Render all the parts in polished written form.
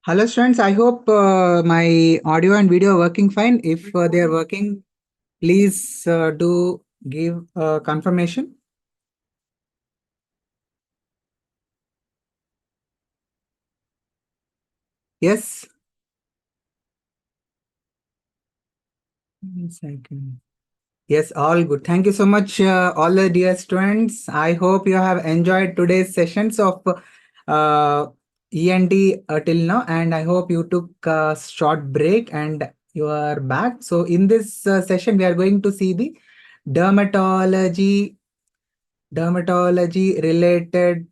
Hello students, I hope my audio and video are working fine. If they are working, please do give confirmation. Yes. 1 second. Yes, all good. Thank you so much, all the dear students. I hope you have enjoyed today's sessions of uh, ENT till now, and I hope you took a short break and you are back. So in this session, we are going to see the dermatology related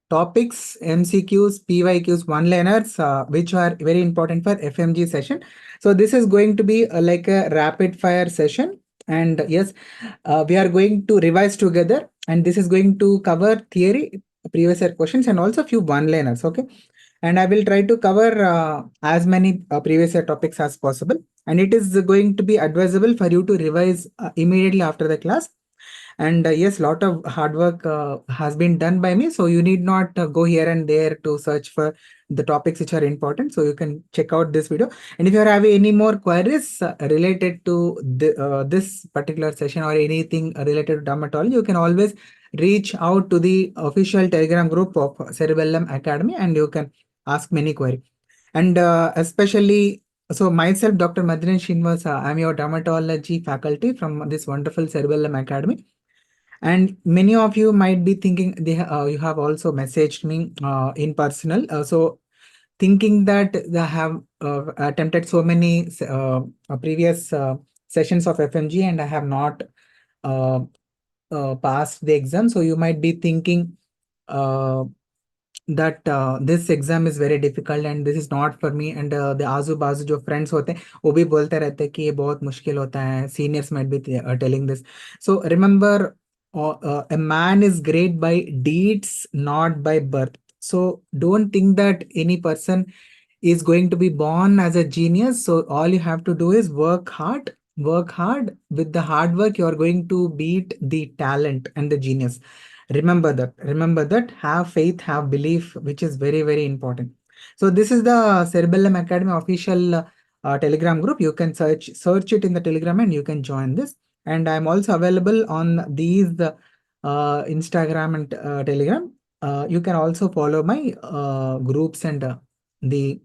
topics, MCQs, PYQs, one-liners, which are very important for FMG session. So this is going to be like a rapid fire session. And yes, we are going to revise together. And this is going to cover theory, previous year questions, and also a few one-liners. Okay. And I will try to cover as many previous year topics as possible. And it is going to be advisable for you to revise immediately after the class. And yes, lot of hard work has been done by me, so you need not go here and there to search for the topics which are important. So you can check out this video, and if you are having any more queries related to this particular session or anything related to dermatology, you can always reach out to the official Telegram group of Cerebellum Academy, and you can ask many queries. And especially, so myself, Dr. Maddineni Srinivas, I'm your dermatology faculty from this wonderful Cerebellum Academy. And many of you might be thinking you have also messaged me in personal. So thinking that they have attempted so many previous sessions of FMG and I have not uh, passed the exam. So you might be thinking uh, that this exam is very difficult and this is not for me, and the आजू बाजू जो friends होते हैं वो भी बोलते रहते हैं कि ये बहुत मुश्किल होता है. Seniors might be telling this. So remember, a man is great by deeds, not by birth. So don't think that any person is going to be born as a genius. So all you have to do is work hard. Work hard. With the hard work, you are going to beat the talent and the genius. Remember that. Remember that. Have faith, have belief, which is very, very important. So this is the Cerebellum Academy official Telegram group. You can search it in the Telegram and you can join this. And I'm also available on these Instagram and Telegram. You can also follow my groups and the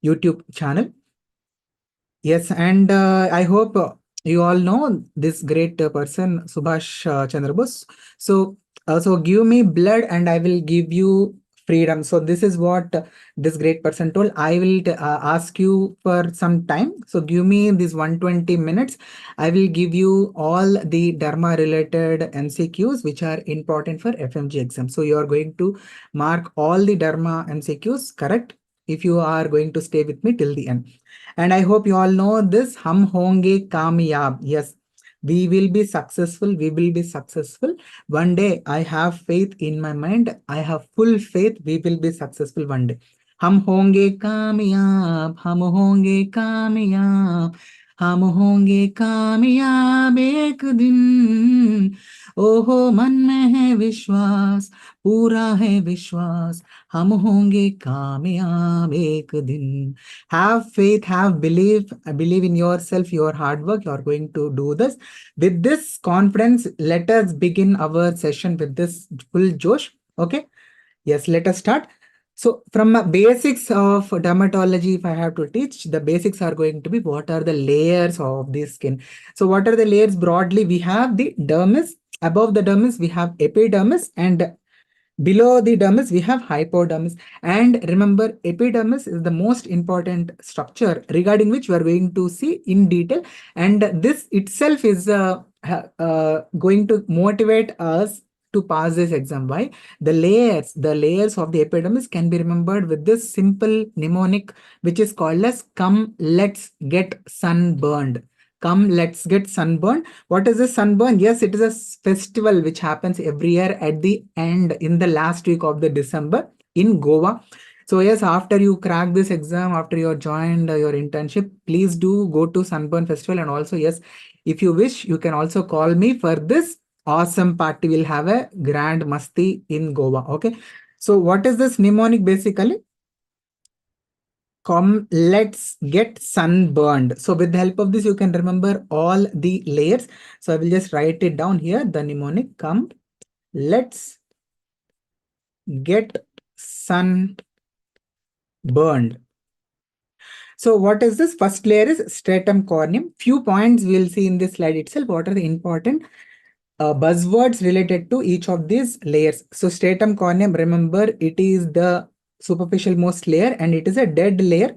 YouTube channel. Yes, and I hope you all know this great person, Subhash Chandra Bose. So give me blood and I will give you freedom. So this is what this great person told. I will ask you for some time. So give me this 120 minutes. I will give you all the Dharma related MCQs which are important for FMG exam. So you are going to mark all the Dharma MCQs correct if you are going to stay with me till the end. And I hope you all know this. Hum honge kamyab. Yes, we will be successful. We will be successful. One day, I have faith in my mind. I have full faith. We will be successful one day. Hum honge kamyab. Hum honge kamyab. हम होंगे कामयाब एक दिन. ओहो मन में है विश्वास, पूरा है विश्वास, हम होंगे कामयाब एक दिन. Have faith, have believe in yourself, your hard work. You are going to do this. With this confidence, let us begin our session with this full josh. Okay. Yes, let us start. So from basics of dermatology, if I have to teach, the basics are going to be what are the layers of the skin. So what are the layers broadly? We have the dermis. Above the dermis, we have epidermis, and below the dermis, we have hypodermis. And remember, epidermis is the most important structure regarding which we are going to see in detail. And this itself is going to motivate us to pass this exam. Why? The layers of the epidermis can be remembered with this simple mnemonic, which is called as come, let's get sunburned. Come, let's get sunburned. What is a sunburn? Yes, it is a festival which happens every year at the end in the last week of the December in Goa. So yes, after you crack this exam, after you joined your internship, please do go to Sunburn Festival. And also, yes, if you wish, you can also call me for this awesome party. We'll have a grand masti in Goa. Okay. So what is this mnemonic basically? Come, let's get sunburned. So with the help of this, you can remember all the layers. So I will just write it down here. The mnemonic, come, let's get sunburned. So what is this? First layer is stratum corneum. Few points we'll see in this slide itself. What are the important buzzwords related to each of these layers? So stratum corneum, remember, it is the superficial most layer and it is a dead layer.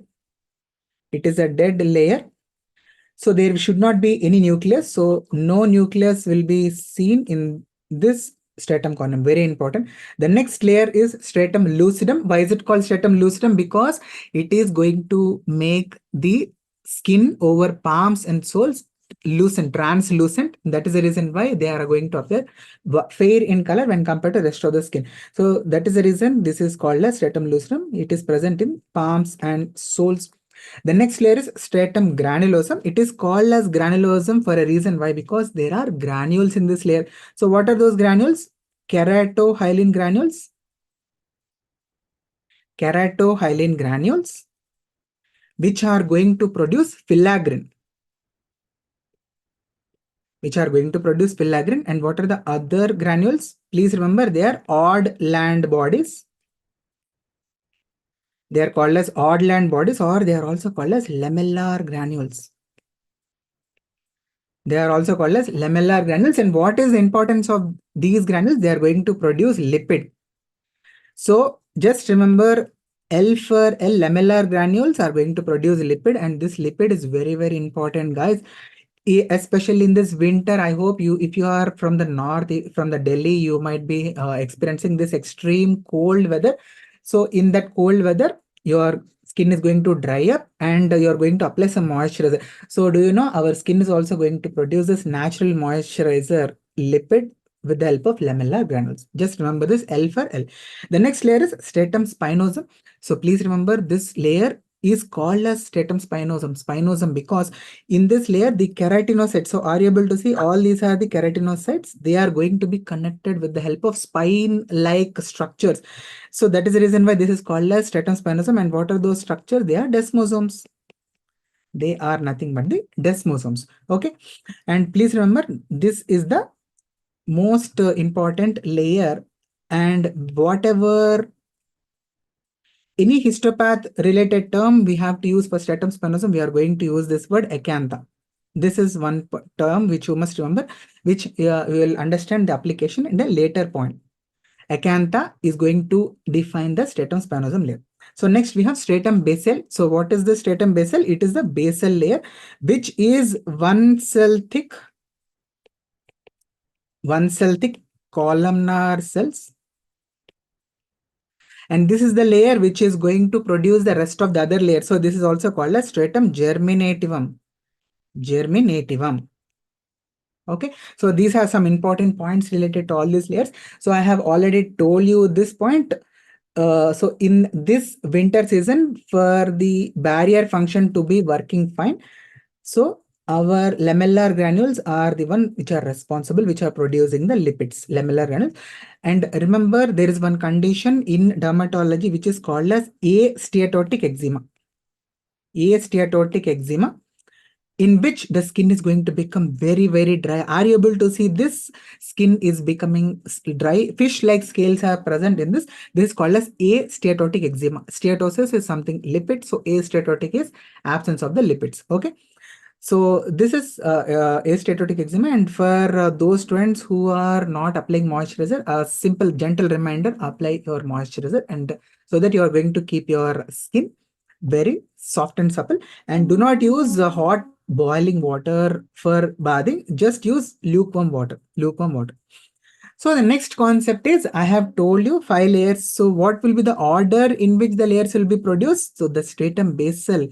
It is a dead layer. So there should not be any nucleus. So no nucleus will be seen in this stratum corneum. Very important. The next layer is stratum lucidum. Why is it called stratum lucidum? Because it is going to make the skin over palms and soles lucent, translucent. That is the reason why they are going to appear fair in color when compared to the rest of the skin. So that is the reason this is called as stratum lucidum. It is present in palms and soles. The next layer is stratum granulosum. It is called as granulosum for a reason. Why? Because there are granules in this layer. So what are those granules? Keratohyalin granules. Keratohyalin granules, which are going to produce filaggrin. Which are going to produce filaggrin. And what are the other granules? Please remember, they are odd land bodies. They are called as odd land bodies, or they are also called as lamellar granules. They are also called as lamellar granules. And what is the importance of these granules? They are going to produce lipid. So just remember, L for L, lamellar granules are going to produce lipid, and this lipid is very, very important, guys. Especially in this winter, I hope you, if you are from the north, from the Delhi, you might be experiencing this extreme cold weather. So in that cold weather, your skin is going to dry up and you're going to apply some moisturizer. So do you know our skin is also going to produce this natural moisturizer lipid with the help of lamellar granules. Just remember this, L for L. The next layer is stratum spinosum. So please remember, this layer is called as stratum spinosum because in this layer the keratinocytes, so are you able to see all these are the keratinocytes? They are going to be connected with the help of spine like structures. So that is the reason why this is called as stratum spinosum. And what are those structures? They are desmosomes. They are nothing but the desmosomes. Okay, and please remember, this is the most important layer, and whatever any histopath related term we have to use for stratum spinosum, we are going to use this word acantha. This is one term which you must remember, which we will understand the application in a later point. Acantha is going to define the stratum spinosum layer. So next we have stratum basal. So what is the stratum basal? It is the basal layer, which is one cell thick columnar cells. And this is the layer which is going to produce the rest of the other layers. So this is also called as stratum germinativum. Germinativum. Okay, so these are some important points related to all these layers. So I have already told you this point. So in this winter season, for the barrier function to be working fine, so our lamellar granules are the one which are responsible, which are producing the lipids, lamellar granules. And remember, there is one condition in dermatology which is called as asteatotic eczema. Asteatotic eczema, in which the skin is going to become very, very dry. Are you able to see this? Skin is becoming dry. Fish-like scales are present in this. This is called as asteatotic eczema. Steatosis is something lipid. So asteatotic is absence of the lipids. Okay. So this is asteatotic eczema, and for those students who are not applying moisturizer, a simple gentle reminder: apply your moisturizer, and so that you are going to keep your skin very soft and supple. And do not use hot boiling water for bathing. Just use lukewarm water. Lukewarm water. So the next concept is, I have told you 5 layers. So what will be the order in which the layers will be produced? So the stratum basal,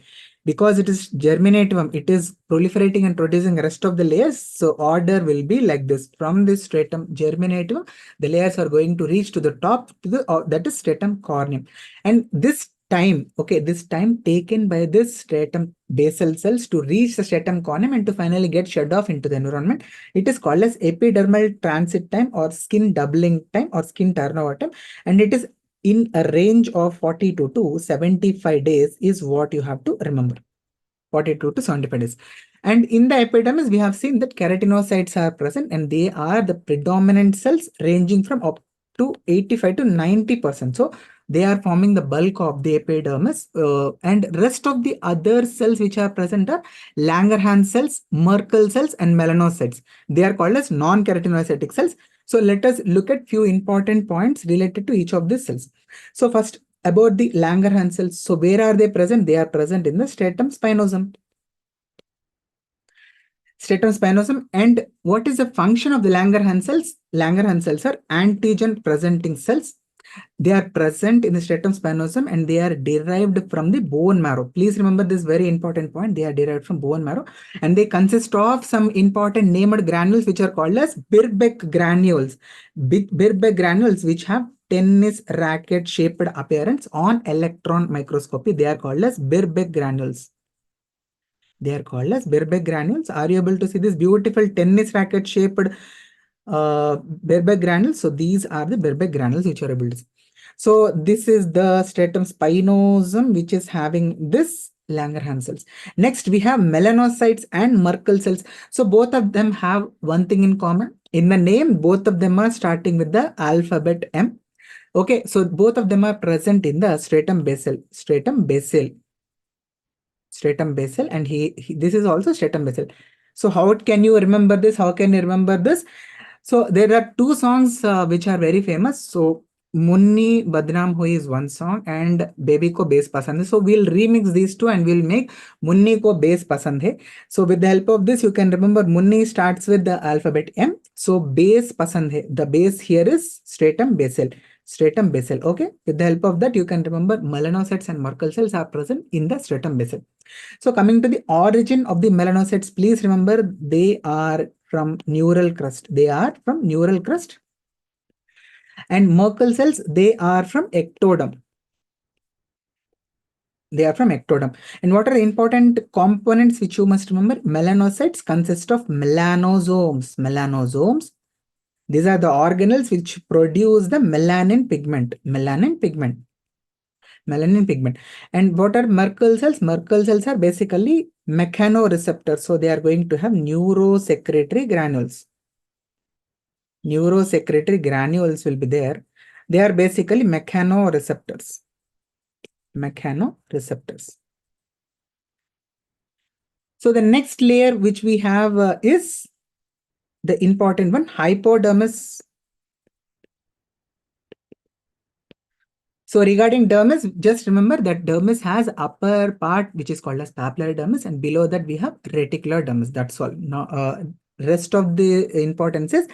because it is germinativum, it is proliferating and producing the rest of the layers. So order will be like this. From this stratum germinativum, the layers are going to reach to the top, to the that is stratum corneum. And this time, okay, this time taken by this stratum basal cells to reach the stratum corneum and to finally get shed off into the environment, it is called as epidermal transit time or skin doubling time or skin turnover time. And it is in a range of 42 to 75 days is what you have to remember. 42 to 75 days. And in the epidermis, we have seen that keratinocytes are present, and they are the predominant cells ranging from up to 85 to 90%. So they are forming the bulk of the epidermis, and rest of the other cells which are present are Langerhans cells, Merkel cells, and melanocytes. They are called as non-keratinocytic cells. So let us look at few important points related to each of these cells. So first, about the Langerhans cells. So where are they present? They are present in the stratum spinosum. Stratum spinosum. And what is the function of the Langerhans cells? Langerhans cells are antigen presenting cells. They are present in the stratum spinosum and they are derived from the bone marrow. Please remember this very important point. They are derived from bone marrow and they consist of some important named granules which are called as Birbeck granules. Birbeck granules which have tennis racket shaped appearance on electron microscopy. They are called as Birbeck granules. They are called as Birbeck granules. Are you able to see this beautiful tennis racket shaped Birbeck granules? So these are the Birbeck granules which are able to see. So this is the stratum spinosum which is having this Langerhans cells. Next we have melanocytes and Merkel cells. So both of them have one thing in common. In the name, both of them are starting with the alphabet M. Okay, so both of them are present in the stratum basal. And this is also stratum basal. So how can you remember this? How can you remember this? So there are two songs which are very famous. So Munni Badnaam Hui is one song and Baby Ko Base Pasand Hai. So we'll remix these two and we'll make Munni Ko Base Pasand Hai. So with the help of this, you can remember Munni starts with the alphabet M. So base Pasand Hai. The base here is stratum basal. Stratum basal. Okay. With the help of that, you can remember melanocytes and Merkel cells are present in the stratum basal. So coming to the origin of the melanocytes, please remember they are from neural crust. They are from neural crust. And Merkel cells, they are from ectoderm. They are from ectoderm. And what are the important components which you must remember? Melanocytes consist of melanosomes. Melanosomes. These are the organelles which produce the melanin pigment. Melanin pigment. Melanin pigment. And what are Merkel cells? Merkel cells are basically mechanoreceptors. So they are going to have neurosecretory granules. Neurosecretory granules will be there. They are basically mechanoreceptors. Mechanoreceptors. So the next layer which we have is the important one, hypodermis. So regarding dermis, just remember that dermis has upper part which is called as papillary dermis, and below that we have reticular dermis. That's all. Now, rest of the importance is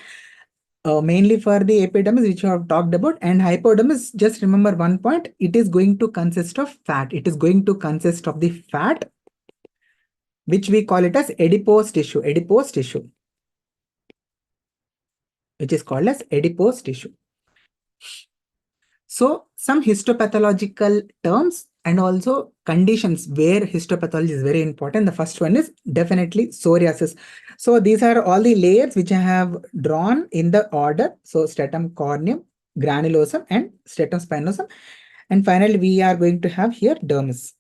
mainly for the epidermis, which we have talked about, and hypodermis. Just remember one point: it is going to consist of fat. It is going to consist of the fat, which we call it as adipose tissue. Adipose tissue, which is called as adipose tissue. So some histopathological terms and also conditions where histopathology is very important. The first one is definitely psoriasis. So these are all the layers which I have drawn in the order. So stratum corneum, granulosum, and stratum spinosum. And finally, we are going to have here dermis.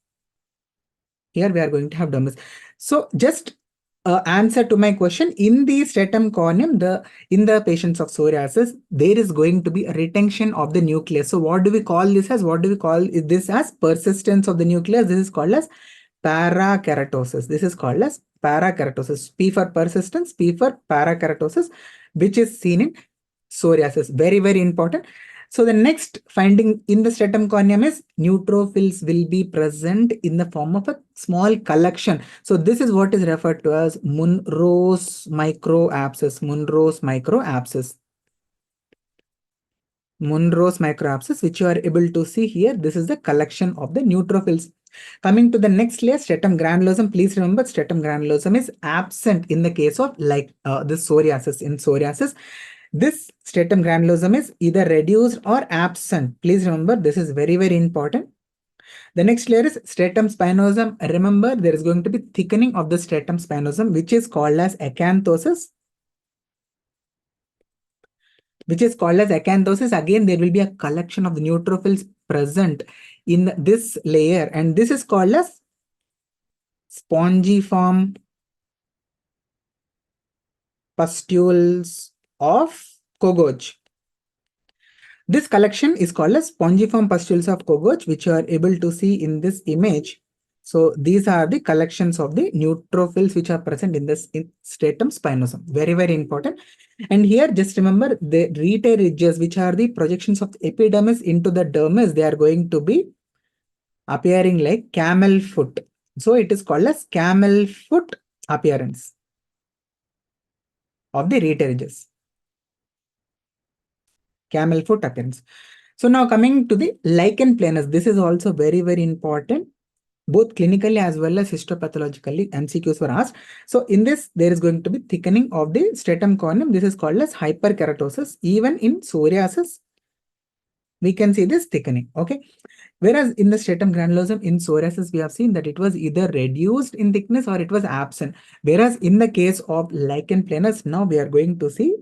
Here we are going to have dermis. So just answer to my question, in the stratum corneum, in the patients of psoriasis, there is going to be a retention of the nucleus. So what do we call this as? What do we call this as? Persistence of the nucleus. This is called as parakeratosis. This is called as parakeratosis. P for persistence, P for parakeratosis, which is seen in psoriasis. Very, very important. So the next finding in the stratum corneum is neutrophils will be present in the form of a small collection. So this is what is referred to as Munro's microabscess. Munro's microabscess. Munro's microabscess, which you are able to see here. This is the collection of the neutrophils. Coming to the next layer, stratum granulosum. Please remember, stratum granulosum is absent in the case of this psoriasis. In psoriasis, this stratum granulosum is either reduced or absent. Please remember, this is very, very important. The next layer is stratum spinosum. Remember, there is going to be thickening of the stratum spinosum, which is called as acanthosis. which is called as acanthosis. Again, there will be a collection of the neutrophils present in this layer, and this is called as spongiform pustules of Kogoch. This collection is called as spongiform pustules of Kogoch, which you are able to see in this image. So these are the collections of the neutrophils which are present in this stratum spinosum. Very, very important. And here, just remember the rete ridges, which are the projections of the epidermis into the dermis, they are going to be appearing like camel foot. So it is called as camel foot appearance of the rete ridges. Camel foot appearance. So now coming to the lichen planus, this is also very, very important. Both clinically as well as histopathologically, MCQs were asked. So in this, there is going to be thickening of the stratum corneum. This is called as hyperkeratosis. Even in psoriasis, we can see this thickening. Okay. Whereas in the stratum granulosum in psoriasis, we have seen that it was either reduced in thickness or it was absent. Whereas in the case of lichen planus, now we are going to see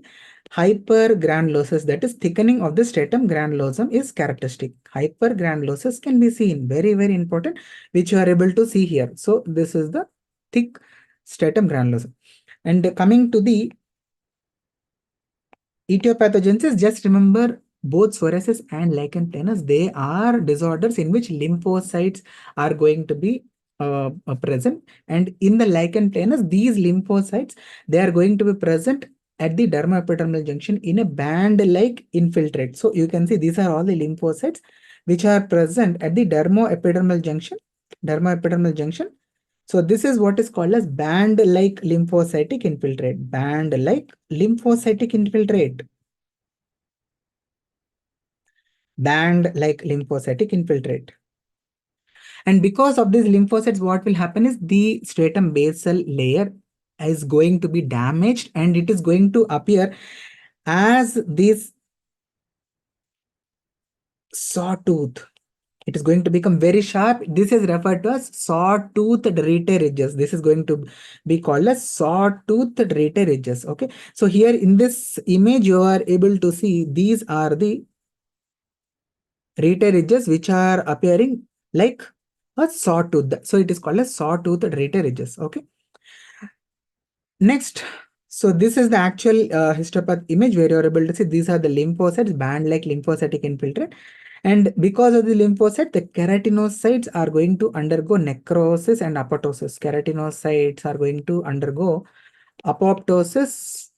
hypergranulosis, that is thickening of the stratum granulosum is characteristic. Hypergranulosis can be seen, very, very important, which you are able to see here. So this is the thick stratum granulosum. And coming to the etiopathogenesis, just remember both psoriasis and lichen planus, they are disorders in which lymphocytes are going to be present. And in the lichen planus, these lymphocytes, they are going to be present at the dermoepidermal junction in a band-like infiltrate. So you can see these are all the lymphocytes which are present at the dermoepidermal junction. So this is what is called as band-like lymphocytic infiltrate. Band-like lymphocytic infiltrate. Band-like lymphocytic infiltrate. And because of these lymphocytes, what will happen is the stratum basal layer is going to be damaged and it is going to appear as this sawtooth. It is going to become very sharp. This is referred to as sawtooth rete ridges. This is going to be called as sawtooth rete ridges. Okay. So here in this image, you are able to see these are the rete ridges which are appearing like a sawtooth. So it is called as sawtooth rete ridges. Okay. Next. So this is the actual histopath image where you are able to see these are the lymphocytes, band-like lymphocytic infiltrate. And because of the lymphocyte, the keratinocytes are going to undergo necrosis and apoptosis. Keratinocytes are going to undergo apoptosis,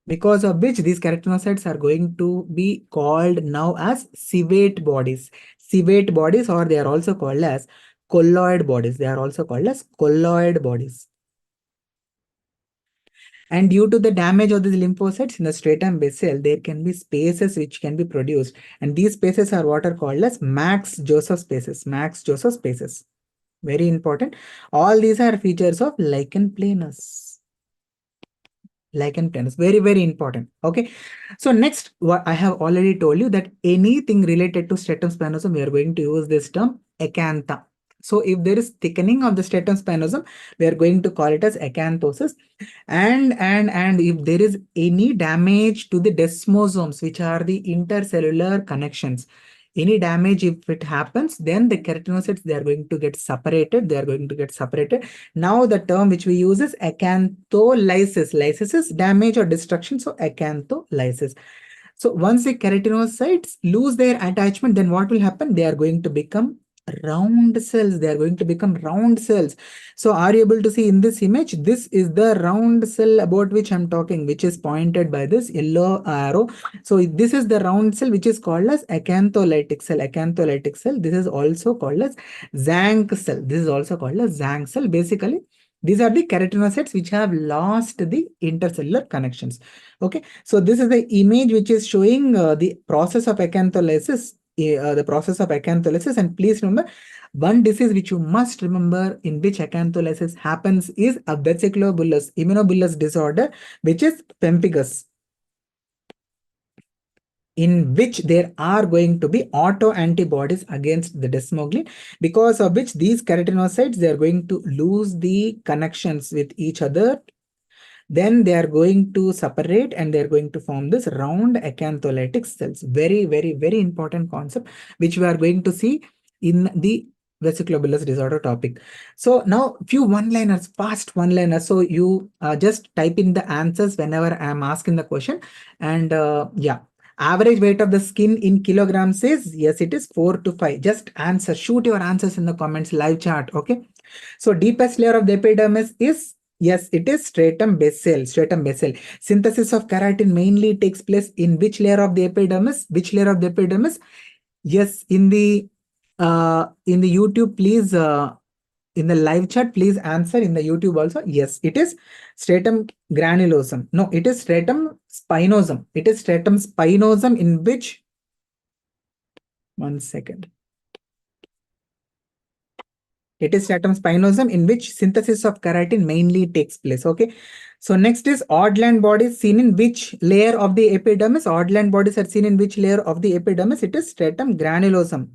because of which these keratinocytes are going to be called now as civate bodies. Civate bodies, or they are also called as colloid bodies. They are also called as colloid bodies. And due to the damage of these lymphocytes in the stratum basal, there can be spaces which can be produced. And these spaces are what are called as Max Joseph spaces. Max Joseph spaces. Very important. All these are features of lichen planus. Lichen planus. Very, very important. Okay. So next, what I have already told you that anything related to stratum spinosum, we are going to use this term acantha. So if there is thickening of the stratum spinosum, we are going to call it as acanthosis. And if there is any damage to the desmosomes, which are the intercellular connections, any damage, if it happens, then the keratinocytes, they are going to get separated. They are going to get separated. Now the term which we use is acantholysis. Lysis is damage or destruction. So acantholysis. So once the keratinocytes lose their attachment, then what will happen? They are going to become round cells. They are going to become round cells. So are you able to see in this image? This is the round cell about which I'm talking, which is pointed by this yellow arrow. So this is the round cell which is called as acantholytic cell. Acantholytic cell. This is also called as Zank cell. This is also called as Zank cell. Basically, these are the keratinocytes which have lost the intercellular connections. Okay. So this is the image which is showing the process of acantholysis. And please remember, one disease which you must remember in which acantholysis happens is a vesiculobullous immunobullous disorder, which is pemphigus, in which there are going to be autoantibodies against the desmoglein, because of which these keratinocytes, they are going to lose the connections with each other Then they are going to separate and they are going to form this round acantholytic cells. Very, very, very important concept, which we are going to see in the vesiculobular disorder topic. So now few one-liners, fast one-liners. So you just type in the answers whenever I am asking the question. And yeah, average weight of the skin in kilograms is, yes, it is 4 to 5. Just answer, shoot your answers in the comments, live chat. Okay. So deepest layer of the epidermis is, yes, it is stratum basal. Stratum basal. Synthesis of keratin mainly takes place in which layer of the epidermis? Which layer of the epidermis? Yes, in the YouTube, please in the live chat, please answer in the YouTube also. Yes, it is stratum granulosum. No, it is stratum spinosum. It is stratum spinosum in which, one second. It is stratum spinosum in which synthesis of keratin mainly takes place. Okay. So next is odd-land bodies seen in which layer of the epidermis? Odd-land bodies are seen in which layer of the epidermis? It is stratum granulosum.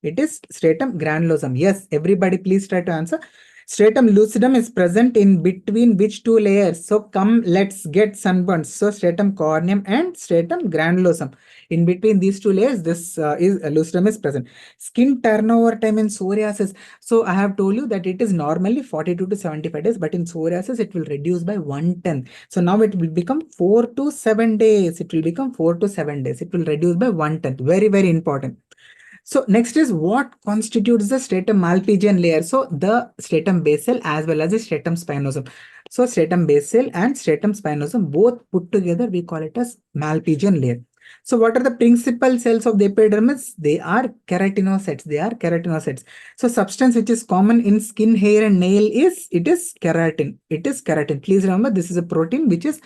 It is stratum granulosum. Yes, everybody please try to answer. Stratum lucidum is present in between which two layers? So come, let's get sunburns. So stratum corneum and stratum granulosum. In between these two layers, this is lucidum is present. Skin turnover time in psoriasis. So I have told you that it is normally 42 to 75 days, but in psoriasis it will reduce by 1/10. So now it will become 4 to 7 days. It will become 4 to 7 days. It will reduce by 1/10. Very, very important. So next is what constitutes the stratum malpighian layer. So the stratum basal as well as the stratum spinosum. So stratum basal and stratum spinosum both put together, we call it as malpighian layer. So what are the principal cells of the epidermis? They are keratinocytes. They are keratinocytes. So substance which is common in skin, hair and nail is, it is keratin. It is keratin. Please remember, this is a protein which is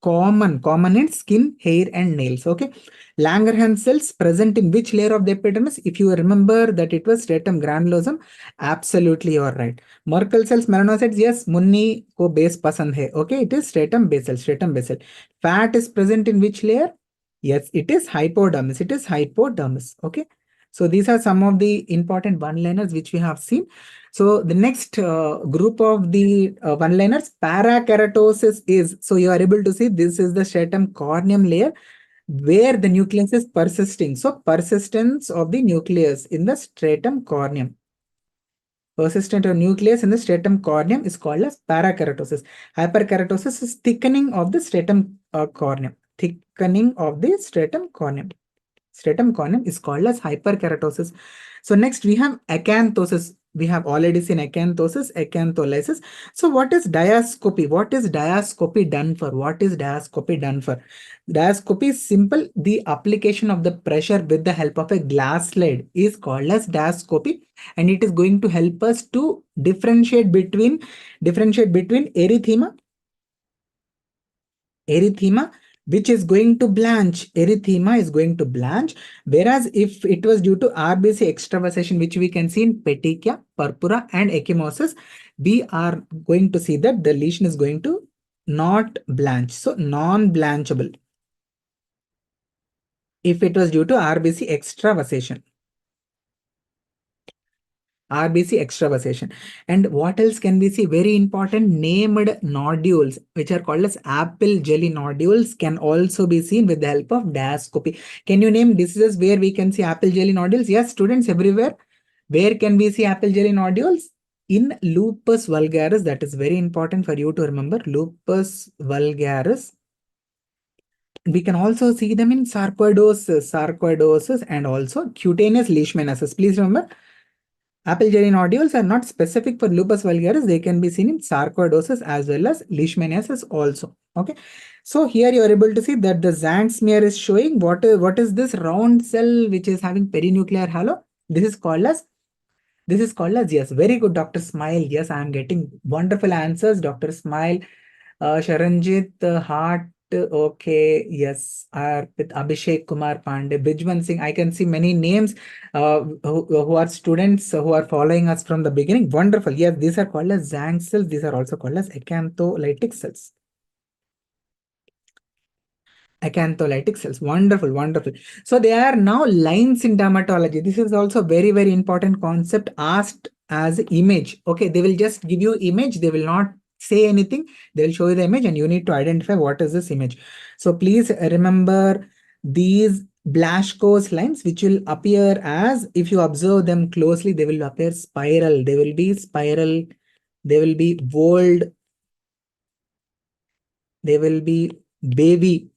common in skin, hair and nails. Okay. Langerhans cells present in which layer of the epidermis? If you remember that it was stratum granulosum, absolutely you are right. Merkel cells, melanocytes, yes, Munni ko base pasand hai. Okay, it is stratum basal, stratum basal. Fat is present in which layer? Yes, it is hypodermis. It is hypodermis. Okay. So these are some of the important one-liners which we have seen. So the next group of the one-liners, parakeratosis is, so you are able to see this is the stratum corneum layer where the nucleus is persisting. So persistence of the nucleus in the stratum corneum. Persistent of nucleus in the stratum corneum is called as parakeratosis. Hyperkeratosis is thickening of the stratum corneum. Thickening of the stratum corneum. Stratum corneum is called as hyperkeratosis. So next we have acanthosis. We have already seen acanthosis, acantholysis. So what is diascopy? What is diascopy done for? What is diascopy done for? Diascopy is simple. The application of the pressure with the help of a glass slide is called as diascopy, and it is going to help us to differentiate between erythema, which is going to blanch. Erythema is going to blanch. Whereas if it was due to RBC extravasation, which we can see in petechia, purpura, and ecchymosis, we are going to see that the lesion is going to not blanch. So non-blanchable if it was due to RBC extravasation. RBC extravasation. And what else can we see? Very important, named nodules, which are called as apple jelly nodules, can also be seen with the help of diascopy. Can you name diseases where we can see apple jelly nodules? Yes, students, everywhere. Where can we see apple jelly nodules? In lupus vulgaris. That is very important for you to remember. Lupus vulgaris. We can also see them in sarcoidosis, and also cutaneous leishmaniasis. Please remember, apple jelly nodules are not specific for lupus vulgaris. They can be seen in sarcoidosis as well as leishmaniasis also. Okay. So here you are able to see that the Zank smear is showing what is this round cell which is having perinuclear halo. This is called as, yes, very good, Dr. Smile. Yes, I am getting wonderful answers, Dr. Smile. Sharanjit, Hart, okay, yes, with Abhishek Kumar Pandey, Brijwan Singh. I can see many names who are students who are following us from the beginning. Wonderful. Yes, these are called as Zank cells. These are also called as acantholytic cells. Acantholytic cells. Wonderful, wonderful. So they are now lines in dermatology. This is also very, very important concept asked as image. Okay, they will just give you image. They will not say anything, they'll show you the image and you need to identify what is this image. So please remember these Blaschko's lines, which will appear as, if you observe them closely, they will appear spiral. They will be spiral. They will be bold. They will be baby.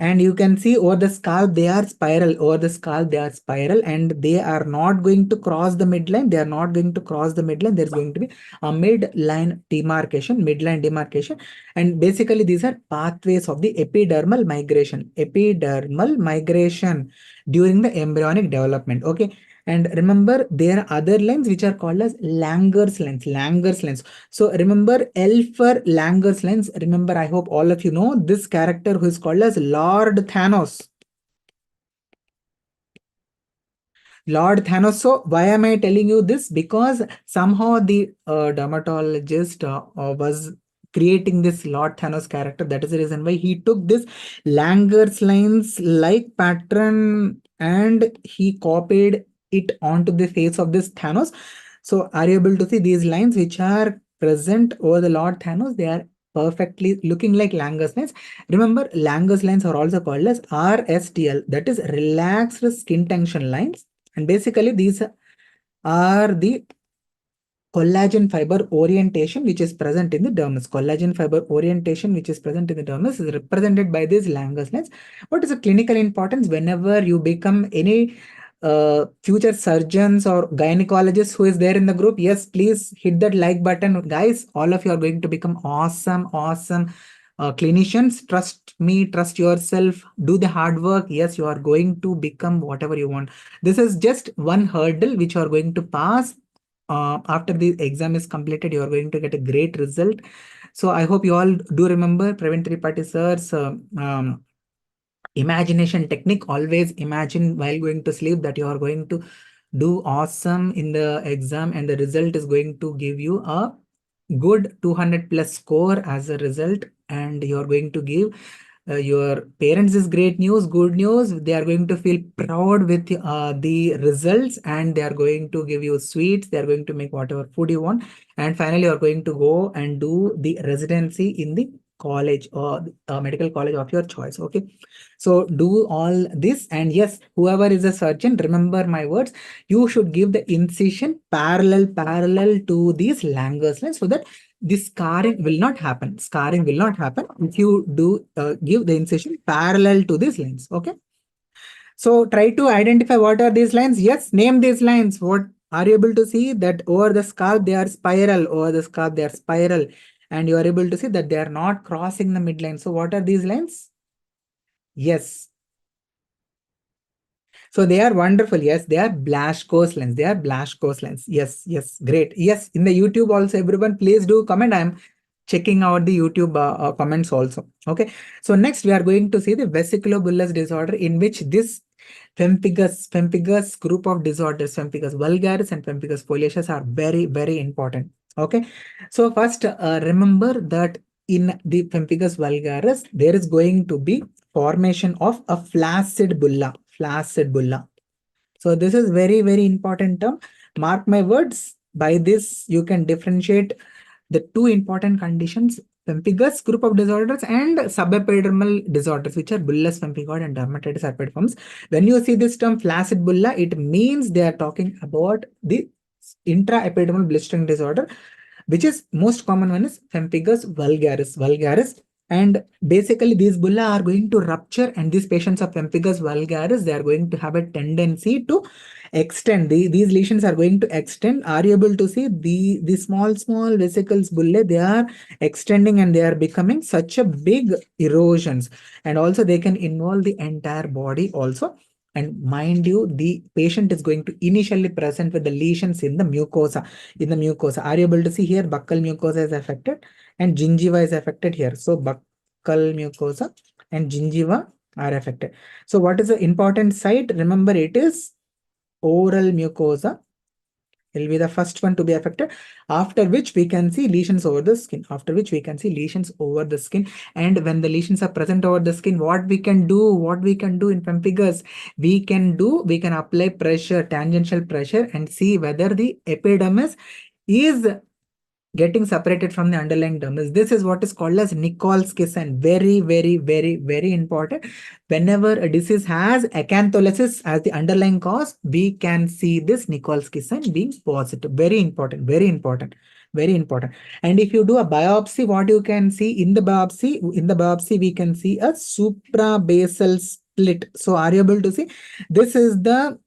And you can see over the scalp, they are spiral. Over the scalp, they are spiral, and they are not going to cross the midline. They are not going to cross the midline. There's going to be a midline demarcation. And basically, these are pathways of the epidermal migration. Epidermal migration during the embryonic development. Okay. And remember, there are other lines which are called as Langer's lines. Langer's lines. So remember L for Langer's lens. Remember, I hope all of you know this character who is called as Lord Thanos. Lord Thanos. So why am I telling you this? Because somehow the dermatologist was creating this Lord Thanos character. That is the reason why he took this Langer's lines like pattern and he copied it onto the face of this Thanos. So are you able to see these lines which are present over the Lord Thanos? They are perfectly looking like Langer's lines. Remember, Langer's lines are also called as RSTL, that is relaxed skin tension lines. And basically, these are the collagen fiber orientation which is present in the dermis. Collagen fiber orientation which is present in the dermis is represented by these Langer's lines. What is the clinical importance? Whenever you become any future surgeons or gynecologists who is there in the group, yes, please hit that like button. Guys, all of you are going to become awesome clinicians. Trust me, trust yourself, do the hard work. Yes, you are going to become whatever you want. This is just one hurdle which you are going to pass. After the exam is completed, you are going to get a great result. So I hope you all do remember Praveen Tripathi sir's imagination technique. Always imagine while going to sleep that you are going to do awesome in the exam and the result is going to give you a good 200 plus score as a result, and you are going to give your parents is great news, good news. They are going to feel proud with the results, and they are going to give you sweets. They are going to make whatever food you want, and finally you are going to go and do the residency in the college or medical college of your choice. Okay, so do all this, and yes, whoever is a surgeon, remember my words. You should give the incision parallel to these Langer's lines so that the scarring will not happen. Scarring will not happen if you do give the incision parallel to these lines. Okay. So try to identify what are these lines. Yes, name these lines. What are you able to see that over the scalp they are spiral, over the scalp they are spiral, and you are able to see that they are not crossing the midline. So what are these lines? Yes. So they are wonderful. Yes, they are Blaschko's lens. They are Blaschko's lens. Yes, great. Yes, in the YouTube also, everyone, please do comment. I'm checking out the YouTube comments also. Okay. So next we are going to see the vesiculobullous disorder, in which this pemphigus group of disorders, pemphigus vulgaris and pemphigus foliaceus, are very important. Okay. So first remember that in the pemphigus vulgaris, there is going to be formation of a flaccid bulla. Flaccid bulla. So this is very important term. Mark my words. By this, you can differentiate the two important conditions: pemphigus group of disorders and subepidermal disorders, which are bullous pemphigoid and dermatitis herpetiformis. When you see this term flaccid bulla, it means they are talking about the intraepidermal blistering disorder, which is most common one is pemphigus vulgaris. And basically these bulla are going to rupture, and these patients of pemphigus vulgaris, they are going to have a tendency to extend. These lesions are going to extend. Are you able to see the small vesicles bullae? They are extending and they are becoming such a big erosions, and also they can involve the entire body also. And mind you, the patient is going to initially present with the lesions in the mucosa. Are you able to see here? Buccal mucosa is affected and gingiva is affected here. So buccal mucosa and gingiva are affected. So what is the important site? Remember, it is oral mucosa. It will be the first one to be affected, after which we can see lesions over the skin. And when the lesions are present over the skin, what we can do in pemphigus, we can apply pressure, tangential pressure, and see whether the epidermis is getting separated from the underlying dermis. This is what is called as Nichols kiss, and very, very, very, very important. Whenever a disease has acantholysis as the underlying cause, we can see this Nichols kiss being positive. Very important, very important, very important. And if you do a biopsy, what you can see in the biopsy, we can see a suprabasal split. So are you able to see? This is the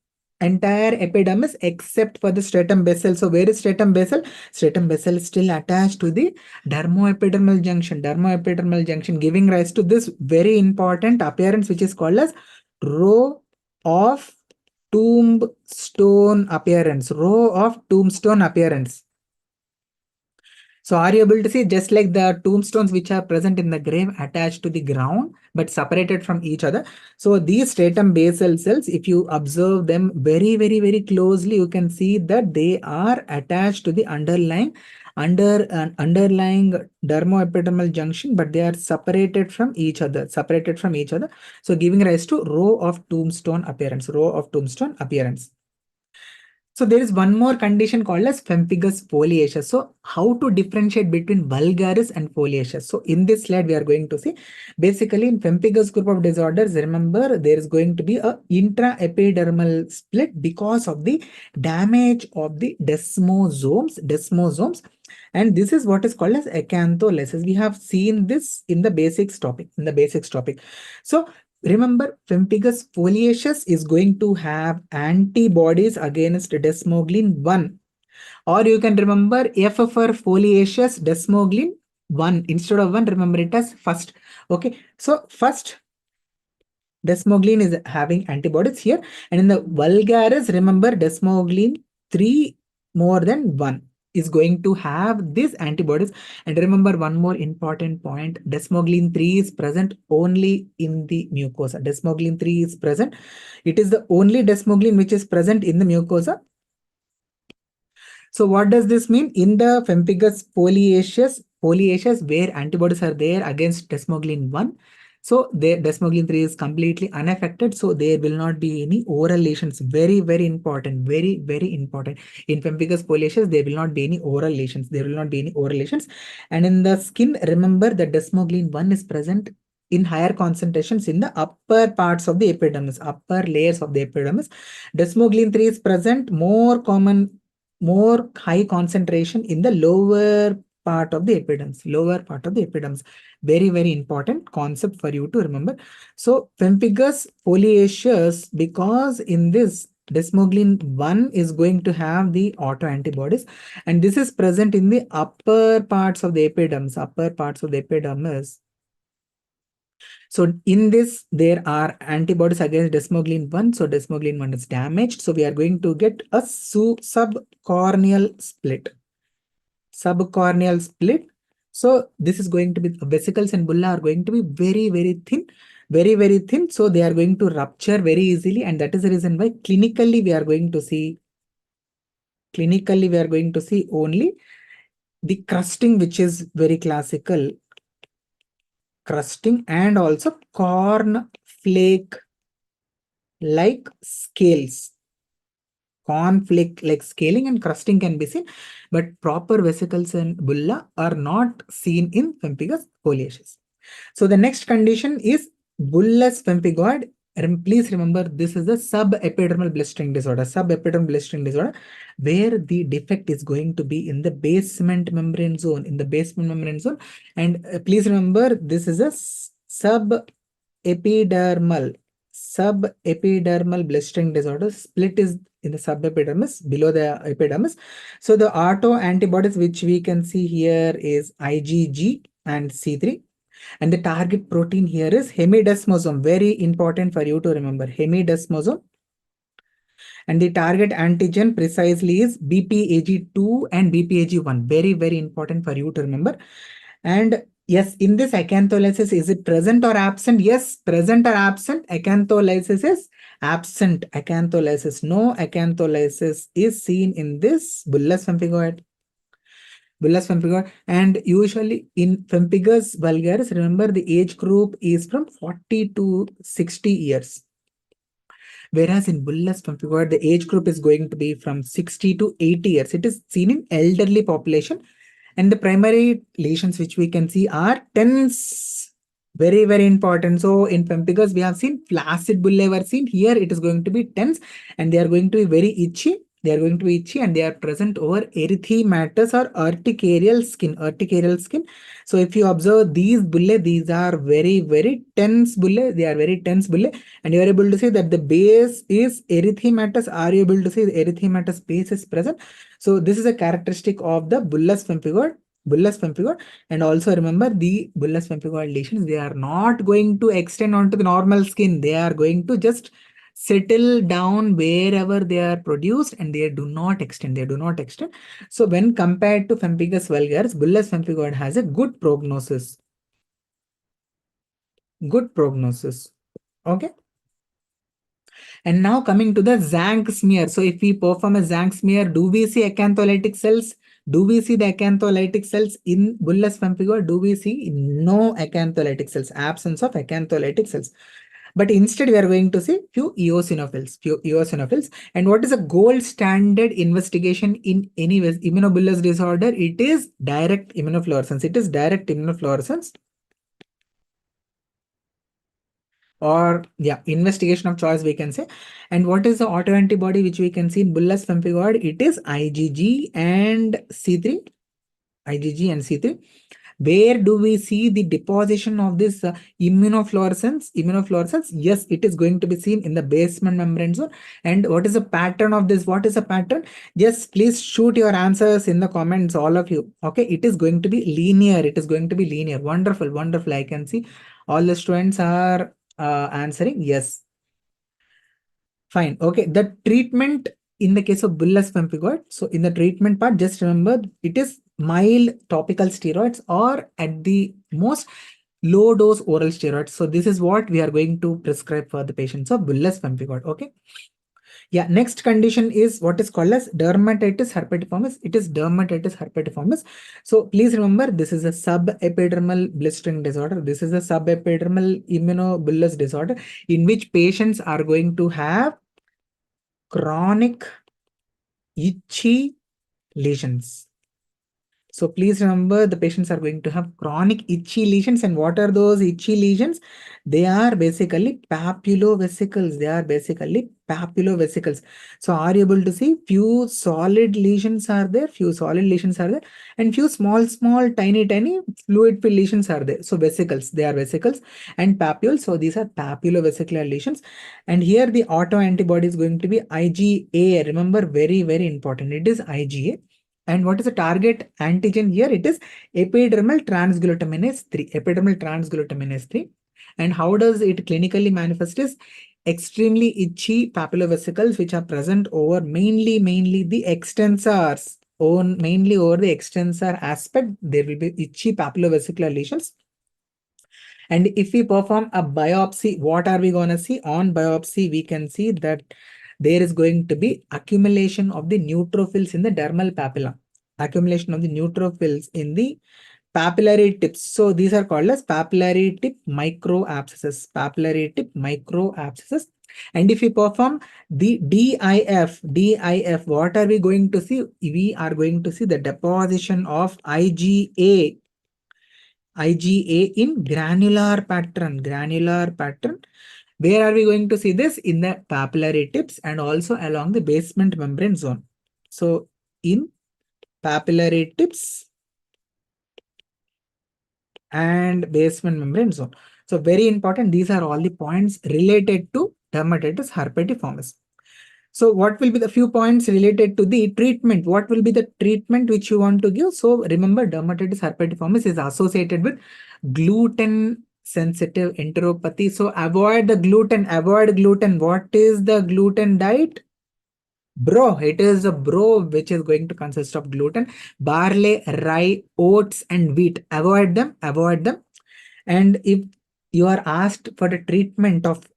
entire epidermis except for the stratum basal. So where is stratum basal? Stratum basal is still attached to the dermoepidermal junction, giving rise to this very important appearance, which is called as row of tombstone appearance. So are you able to see, just like the tombstones which are present in the grave attached to the ground but separated from each other? So these stratum basal cells, if you observe them very, very, very closely, you can see that they are attached to the underlying dermoepidermal junction, but they are separated from each other. So giving rise to row of tombstone appearance. So there is one more condition called as pemphigus foliaceus. So how to differentiate between vulgaris and foliaceus? So in this slide, we are going to see basically in pemphigus group of disorders, remember there is going to be a intraepidermal split because of the damage of the desmosomes. And this is what is called as acantholysis. We have seen this in the basics topic. So remember, pemphigus foliaceus is going to have antibodies against desmoglein 1. Or you can remember F for foliaceus, desmoglein 1. Instead of 1, remember it as first. Okay, so first desmoglein is having antibodies here. And in the vulgaris, remember desmoglein 3 more than 1 is going to have these antibodies. And remember one more important point, desmoglein 3 is present only in the mucosa. Desmoglein 3 is present. It is the only desmoglein which is present in the mucosa. So what does this mean? In the pemphigus foliaceus, where antibodies are there against desmoglein 1, so the desmoglein 3 is completely unaffected. So there will not be any oral lesions. Very, very important. Very, very important. In pemphigus foliaceus, there will not be any oral lesions. And in the skin, remember that desmoglein 1 is present in higher concentrations in the upper parts of the epidermis, upper layers of the epidermis. Desmoglein 3 is present more high concentration in the lower part of the epidermis. Very, very important concept for you to remember. So pemphigus foliaceus, because in this desmoglein 1 is going to have the autoantibodies, and this is present in the upper parts of the epidermis. So in this, there are antibodies against desmoglein 1. So desmoglein 1 is damaged. So we are going to get a subcorneal split. So this is going to be, vesicles and bulla are going to be very, very thin. Very, very thin. So they are going to rupture very easily. And that is the reason why clinically we are going to see only the crusting, which is very classical. Crusting and also cornflake like scales. Conflict like scaling and crusting can be seen, but proper vesicles and bulla are not seen in pemphigus foliaceus. So the next condition is bullous pemphigoid. Please remember, this is a subepidermal blistering disorder. Where the defect is going to be in the basement membrane zone. And please remember, this is a subepidermal blistering disorder. Split is in the subepidermis, below the epidermis. So the autoantibodies which we can see here is IgG and C3. And the target protein here is hemidesmosome. Very important for you to remember, hemidesmosome. And the target antigen precisely is BPAG2 and BPAG1. Very, very important for you to remember. And yes, in this acantholysis, is it present or absent? Yes, present or absent. Acantholysis is absent. No acantholysis is seen in this bullous pemphigoid. And usually in pemphigus vulgaris, remember the age group is from 40 to 60 years. Whereas in bullous pemphigoid, the age group is going to be from 60 to 80 years. It is seen in elderly population. And the primary lesions which we can see are TENS. Very, very important. So in pemphigus, we have seen flaccid bullae were seen. Here it is going to be TENS, and they are going to be very itchy. They are going to be itchy, and they are present over erythematous or urticarial skin. Urticarial skin. So if you observe these bullae, these are very, very tense bullae. They are very tense bullae, and you are able to see that the base is erythematous. Are you able to see the erythematous base is present? So this is a characteristic of the bullous pemphigoid. Bullous pemphigoid. And also remember, the bullous pemphigoid lesions, they are not going to extend onto the normal skin. They are going to just settle down wherever they are produced, and they do not extend. They do not extend. So when compared to pemphigus vulgaris, bullous pemphigoid has a good prognosis. Good prognosis. Okay. And now coming to the Zank smear. So if we perform a Zank smear, do we see acantholytic cells? Do we see the acantholytic cells in bullous pemphigoid? Do we see no acantholytic cells, absence of acantholytic cells? But instead, we are going to see few eosinophils. And what is a gold standard investigation in any immunobullous disorder? It is direct immunofluorescence. It is direct immunofluorescence. Or investigation of choice, we can say. And what is the autoantibody which we can see in bullous pemphigoid? It is IgG and C3. IgG and C3. Where do we see the deposition of this immunofluorescence? Yes, it is going to be seen in the basement membrane zone. And what is the pattern of this? What is the pattern? Yes, please shoot your answers in the comments, all of you. Okay, it is going to be linear. It is going to be linear. Wonderful, wonderful. I can see all the students are answering yes. Fine. Okay. The treatment in the case of bullous pemphigoid. So in the treatment part, just remember it is mild topical steroids or at the most low dose oral steroids. So this is what we are going to prescribe for the patients of bullous pemphigoid. Okay. Yeah, next condition is what is called as dermatitis herpetiformis. It is dermatitis herpetiformis. So please remember, this is a subepidermal blistering disorder. This is a subepidermal immunobullous disorder in which patients are going to have chronic itchy lesions. So please remember, the patients are going to have chronic itchy lesions. And what are those itchy lesions? They are basically papulovesicles. So are you able to see few solid lesions are there? And few small, tiny fluid filled lesions are there. So vesicles, they are vesicles and papules. So these are papulovesicular lesions. And here the autoantibody is going to be IgA. Remember, very, very important. It is IgA. And what is the target antigen here? It is epidermal transglutaminase 3. Epidermal transglutaminase 3. And how does it clinically manifest? Is extremely itchy papulovesicles which are present over mainly the extensors. Mainly over the extensor aspect, there will be itchy papulovesicular lesions. And if we perform a biopsy, what are we going to see? On biopsy, we can see that there is going to be accumulation of the neutrophils in the dermal papilla. Accumulation of the neutrophils in the papillary tips. So these are called as papillary tip microabscesses. Papillary tip microabscesses. And if we perform the DIF, what are we going to see? We are going to see the deposition of IgA in granular pattern. Where are we going to see this? In the papillary tips and also along the basement membrane zone. So in papillary tips and basement membrane zone. So very important. These are all the points related to dermatitis herpetiformis. So what will be the few points related to the treatment? What will be the treatment which you want to give? So remember, dermatitis herpetiformis is associated with gluten sensitive enteropathy. So avoid the gluten, What is the gluten diet? Bro, it is a bro which is going to consist of gluten, barley, rye, oats, and wheat. Avoid them. And if you are asked for the treatment of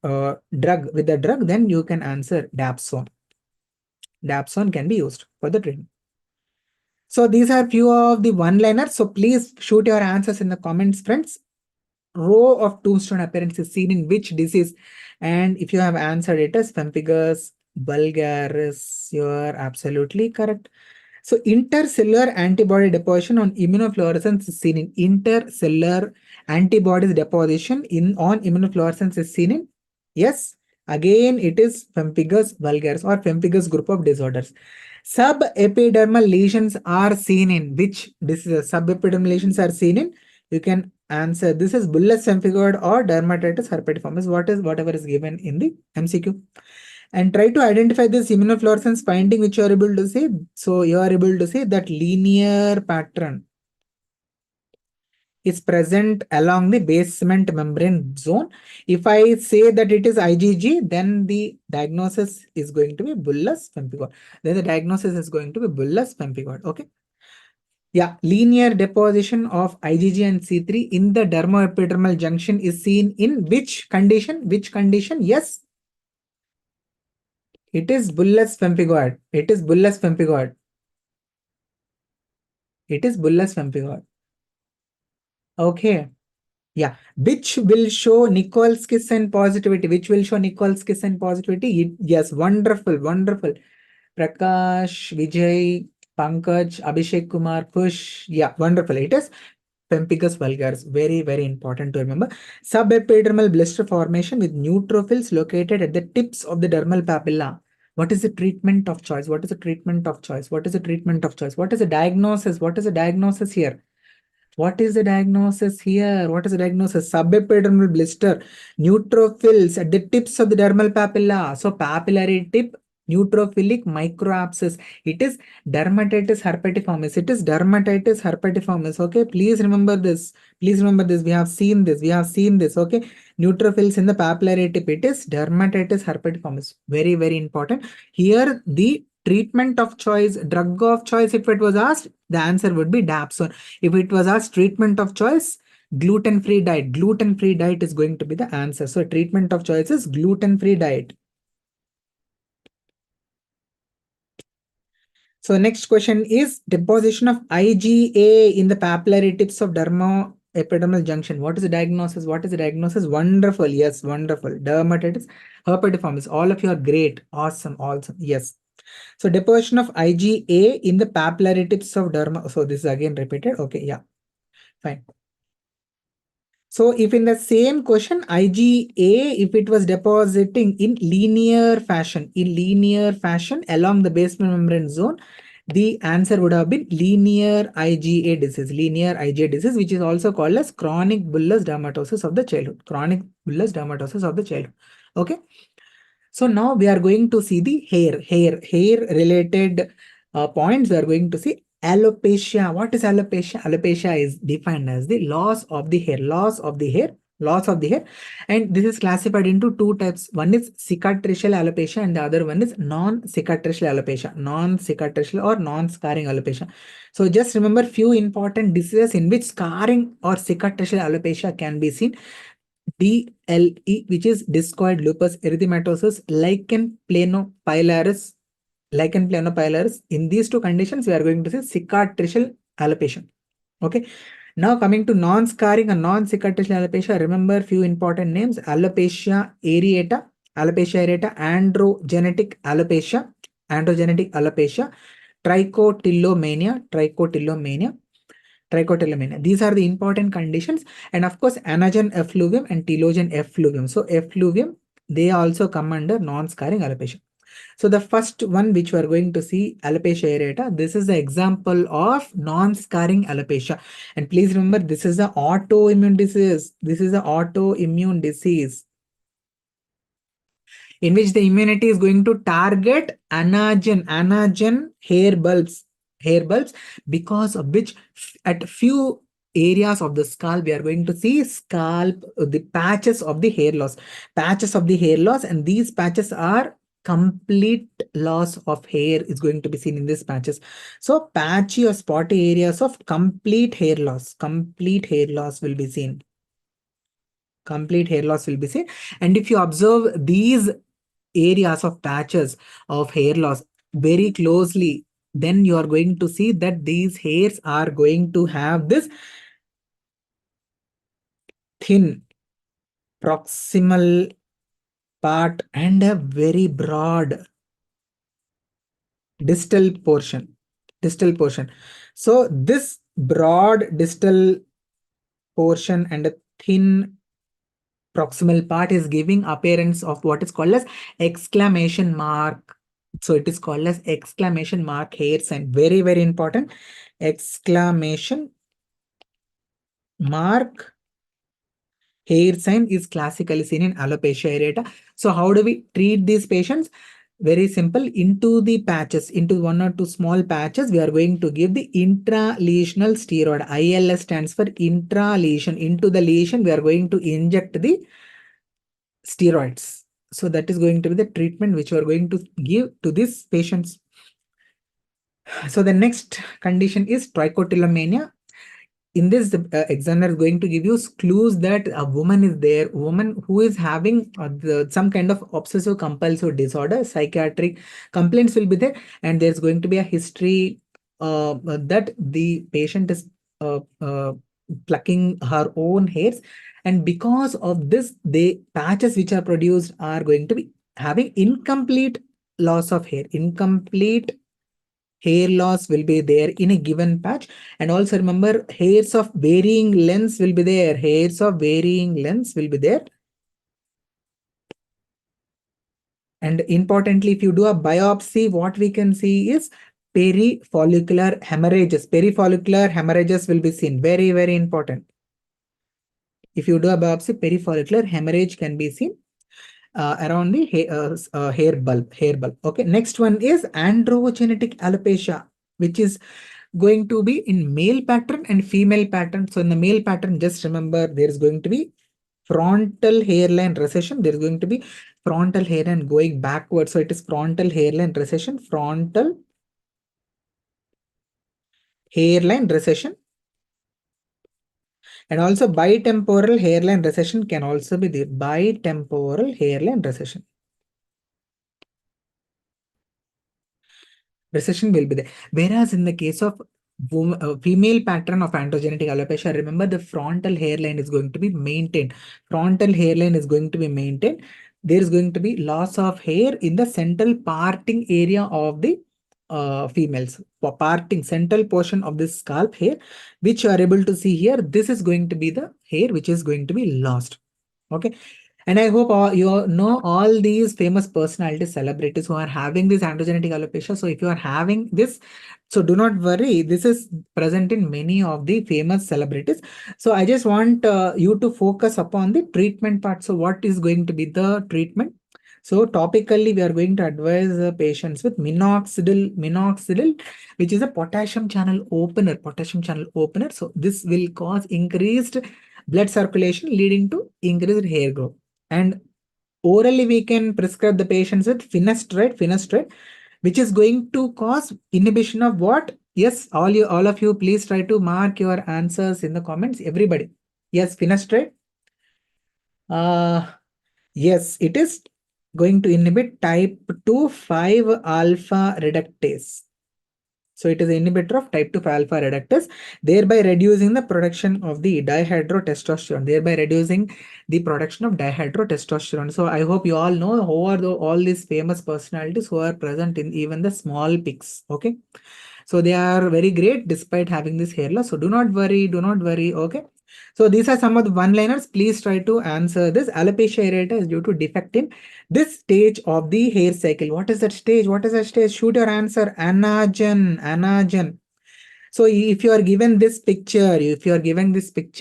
drug with the drug, then you can answer dapsone. Dapsone can be used for the treatment. So these are few of the one-liners. So please shoot your answers in the comments, friends. Row of tombstone appearance is seen in which disease? And if you have answered it as pemphigus vulgaris, you are absolutely correct. So intercellular antibody deposition on immunofluorescence is seen in intercellular antibodies deposition in on immunofluorescence is seen in, yes, again it is pemphigus vulgaris or pemphigus group of disorders. Subepidermal lesions are seen in which diseases? Subepidermal lesions are seen in, you can answer this is bullous pemphigoid or dermatitis herpetiformis, whatever is given in the MCQ, and try to identify this immunofluorescence finding which you are able to see. So you are able to see that linear pattern is present along the basement membrane zone. If I say that it is IgG, then the diagnosis is going to be bullous pemphigoid. Then the diagnosis is going to be bullous pemphigoid. Okay. Yeah, linear deposition of IgG and C3 in the dermoepidermal junction is seen in which condition? Which condition? Yes, it is bullous pemphigoid. It is bullous pemphigoid. It is bullous pemphigoid. Okay. Yeah. Which will show Nichols kiss and positivity? Which will show Nichols kiss and positivity? Yes. Wonderful. Wonderful. Prakash, Vijay, Pankaj, Abhishek Kumar, Kush. Yeah. Wonderful. It is pemphigus vulgaris. Very, very important to remember. Subepidermal blister formation with neutrophils located at the tips of the dermal papilla. What is the treatment of choice? What is the treatment of choice? What is the treatment of choice? What is the diagnosis? What is the diagnosis here? What is the diagnosis here? What is the diagnosis? Subepidermal blister, neutrophils at the tips of the dermal papilla. So papillary tip, neutrophilic microabscess. It is dermatitis herpetiformis. It is dermatitis herpetiformis. Okay, please remember this. Please remember this. We have seen this. We have seen this. Okay, neutrophils in the papillary tip. It is dermatitis herpetiformis. Very, very important. Here, the treatment of choice, drug of choice, if it was asked, the answer would be dapsone. If it was asked treatment of choice, gluten-free diet. Gluten-free diet is going to be the answer. So treatment of choice is gluten-free diet. So next question is deposition of IgA in the papillary tips of dermoepidermal junction. What is the diagnosis? What is the diagnosis? Wonderful. Yes, wonderful. Dermatitis herpetiformis. All of you are great. Awesome. Awesome. Yes. So deposition of IgA in the papillary tips of derma. So this is again repeated. Okay. Yeah. Fine. So if in the same question, IgA, if it was depositing in linear fashion along the basement membrane zone, the answer would have been linear IgA disease, which is also called as chronic bullous dermatosis of the childhood. Chronic bullous dermatosis of the childhood. Okay. So now we are going to see the hair related points. We are going to see alopecia. What is alopecia? Alopecia is defined as the loss of the hair, loss of the hair. And this is classified into two types. One is cicatricial alopecia and the other one is non-cicatricial alopecia, non-cicatricial or non-scarring alopecia. So just remember few important diseases in which scarring or cicatricial alopecia can be seen. DLE, which is discoid lupus erythematosus, lichen planopilaris. In these two conditions, we are going to see cicatricial alopecia. Okay. Now coming to non-scarring and non-cicatricial alopecia, remember few important names: alopecia areata, androgenetic alopecia, trichotillomania. These are the important conditions. And of course, anagen effluvium and telogen effluvium. So effluvium, they also come under non-scarring alopecia. So the first one which we are going to see, alopecia areata, this is the example of non-scarring alopecia. And please remember, this is the autoimmune disease. In which the immunity is going to target anagen hair bulbs, because of which at few areas of the scalp we are going to see the patches of the hair loss, and these patches are complete loss of hair is going to be seen in these patches. So patchy or spotty areas of complete hair loss will be seen. And if you observe these areas of patches of hair loss very closely, then you are going to see that these hairs are going to have this thin proximal part and a very broad distal portion. distal portion. So this broad distal portion and a thin proximal part is giving appearance of what is called as exclamation mark. So it is called as exclamation mark hair sign. Very, very important. Exclamation mark hair sign is classically seen in alopecia areata. So how do we treat these patients? Very simple. Into the patches, into one or two small patches, we are going to give the intralesional steroid. ILS stands for intralesion. Into the lesion, we are going to inject the steroids. So that is going to be the treatment which we are going to give to these patients. So the next condition is trichotillomania. In this, the examiner is going to give you clues that a woman is there, woman who is having some kind of obsessive compulsive disorder, psychiatric complaints will be there, and there's going to be a history that the patient is plucking her own hairs, and because of this, the patches which are produced are going to be having incomplete loss of hair, incomplete hair loss will be there in a given patch. And also remember, hairs of varying lengths will be there. Hairs of varying lengths will be there. And importantly, if you do a biopsy, what we can see is perifollicular hemorrhages. Perifollicular hemorrhages will be seen. Very, very important. If you do a biopsy, perifollicular hemorrhage can be seen around the hair bulb. Okay. Next one is androgenetic alopecia, which is going to be in male pattern and female pattern. So in the male pattern, just remember there is going to be frontal hairline recession. There is going to be frontal hairline going backwards. So it is frontal hairline recession, frontal hairline recession. And also bitemporal hairline recession can also be there. Bitemporal hairline recession. Recession will be there. Whereas in the case of female pattern of androgenetic alopecia, remember the frontal hairline is going to be maintained. Frontal hairline is going to be maintained. There is going to be loss of hair in the central parting area of the females. For parting central portion of this scalp hair, which you are able to see here, this is going to be the hair which is going to be lost. Okay. And I hope you know all these famous personalities, celebrities who are having this androgenetic alopecia. So if you are having this, so do not worry. This is present in many of the famous celebrities. So I just want you to focus upon the treatment part. So what is going to be the treatment? So topically, we are going to advise patients with minoxidil, which is a potassium channel opener. Potassium channel opener. So this will cause increased blood circulation, leading to increased hair growth. And orally, we can prescribe the patients with finasteride, which is going to cause inhibition of what? Yes, all of you, please try to mark your answers in the comments. Everybody. Yes, finasteride. Yes, it is going to inhibit type 2 5 alpha reductase. So it is an inhibitor of type 2 alpha reductase, thereby reducing the production of the dihydrotestosterone, So I hope you all know who are all these famous personalities who are present in even the small pigs. Okay. So they are very great despite having this hair loss. So do not worry. Okay. So these are some of the one-liners. Please try to answer this. Alopecia areata is due to defect in this stage of the hair cycle. What is that stage? Shoot your answer. Anagen. So if you are given this picture,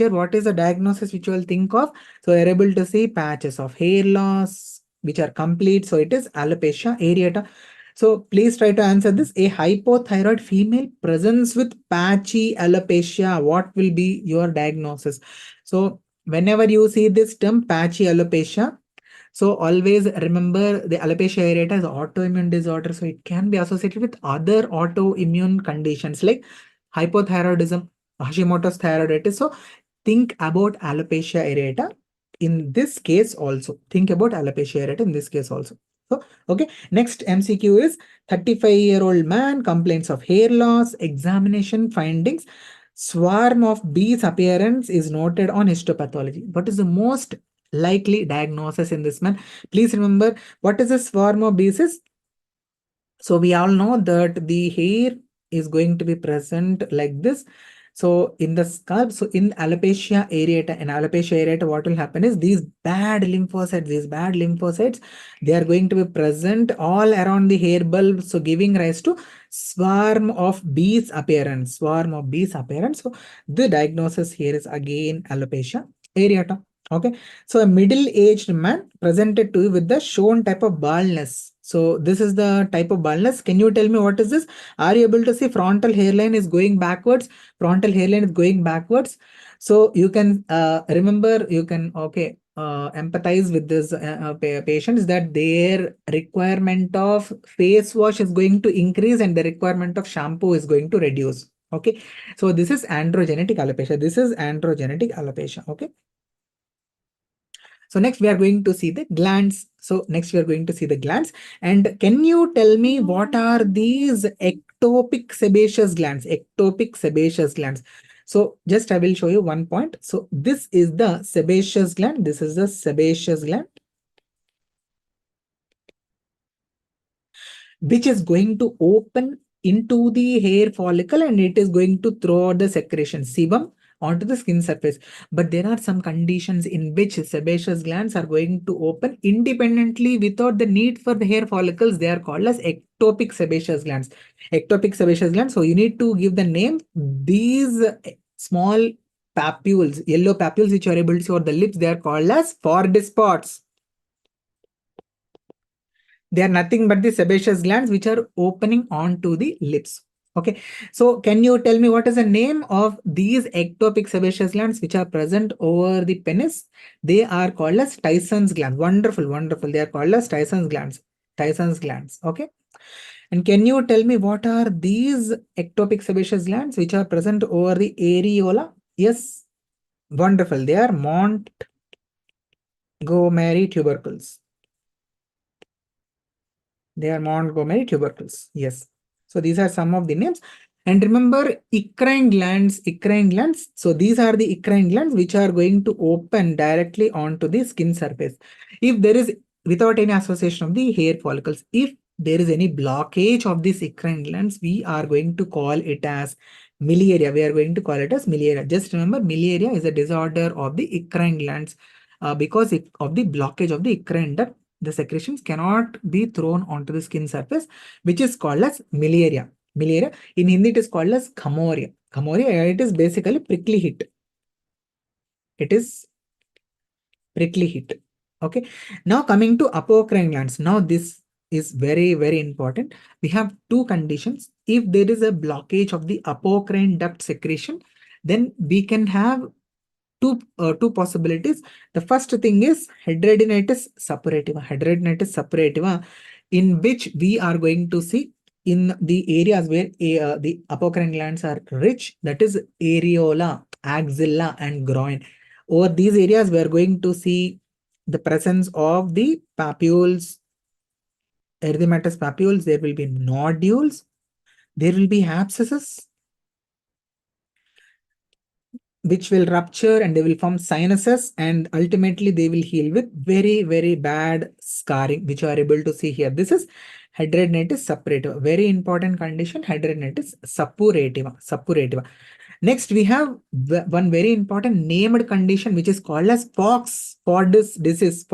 what is the diagnosis which you will think of? So you're able to see patches of hair loss, which are complete. So it is alopecia areata. So please try to answer this. A hypothyroid female presents with patchy alopecia. What will be your diagnosis? So whenever you see this term patchy alopecia, so always remember the alopecia areata is autoimmune disorder. So it can be associated with other autoimmune conditions like hypothyroidism, Hashimoto's thyroiditis. So think about alopecia areata in this case also. So, okay. Next MCQ is 35-year-old man complains of hair loss, examination findings. Swarm of bees appearance is noted on histopathology. What is the most likely diagnosis in this man? Please remember, what is a swarm of bees is? So we all know that the hair is going to be present like this. So in the scalp, so in alopecia areata, what will happen is these bad lymphocytes, they are going to be present all around the hair bulb, so giving rise to swarm of bees appearance. So the diagnosis here is again alopecia areata. Okay, so a middle-aged man presented to you with the shown type of baldness. So this is the type of baldness. Can you tell me what is this? Are you able to see frontal hairline is going backwards? Frontal hairline is going backwards. So you can remember, you can empathize with this patients that their requirement of face wash is going to increase and the requirement of shampoo is going to reduce. Okay, so this is androgenetic alopecia. Okay. So next we are going to see the glands. And can you tell me what are these ectopic sebaceous glands? So just I will show you one point. So this is the sebaceous gland. Which is going to open into the hair follicle and it is going to throw out the secretion sebum onto the skin surface. But there are some conditions in which sebaceous glands are going to open independently without the need for the hair follicles. They are called as ectopic sebaceous glands. So you need to give the name. These small papules, yellow papules which you are able to see over the lips, they are called as Ford spots. They are nothing but the sebaceous glands which are opening onto the lips. Okay, so can you tell me what is the name of these ectopic sebaceous glands which are present over the penis? They are called as Tyson's glands. Wonderful. They are called as Tyson's glands. Okay. And can you tell me what are these ectopic sebaceous glands which are present over the areola? Yes. Wonderful. They are Montgomery tubercles. They are Montgomery tubercles. Yes. So these are some of the names. And remember eccrine glands. So these are the eccrine glands which are going to open directly onto the skin surface. If there is, without any association of the hair follicles, if there is any blockage of these eccrine glands, we are going to call it as miliaria. Just remember, miliaria is a disorder of the eccrine glands because of the blockage of the eccrine duct. The secretions cannot be thrown onto the skin surface, which is called as miliaria. In Hindi, it is called as khamoria. It is basically prickly heat. Okay. Now coming to apocrine glands. Now this is very, very important. We have two conditions. If there is a blockage of the apocrine duct secretion, then we can have two possibilities. The first thing is hidradenitis suppurativa, in which we are going to see in the areas where the apocrine glands are rich, that is areola, axilla, and groin. Over these areas, we are going to see the presence of the papules, erythematous papules. There will be nodules. There will be abscesses, which will rupture and they will form sinuses, and ultimately they will heal with very, very bad scarring, which you are able to see here. This is hidradenitis suppurativa. Very important condition, hidradenitis suppurativa. Next, we have one very important named condition, which is called as Fox-Ford's disease,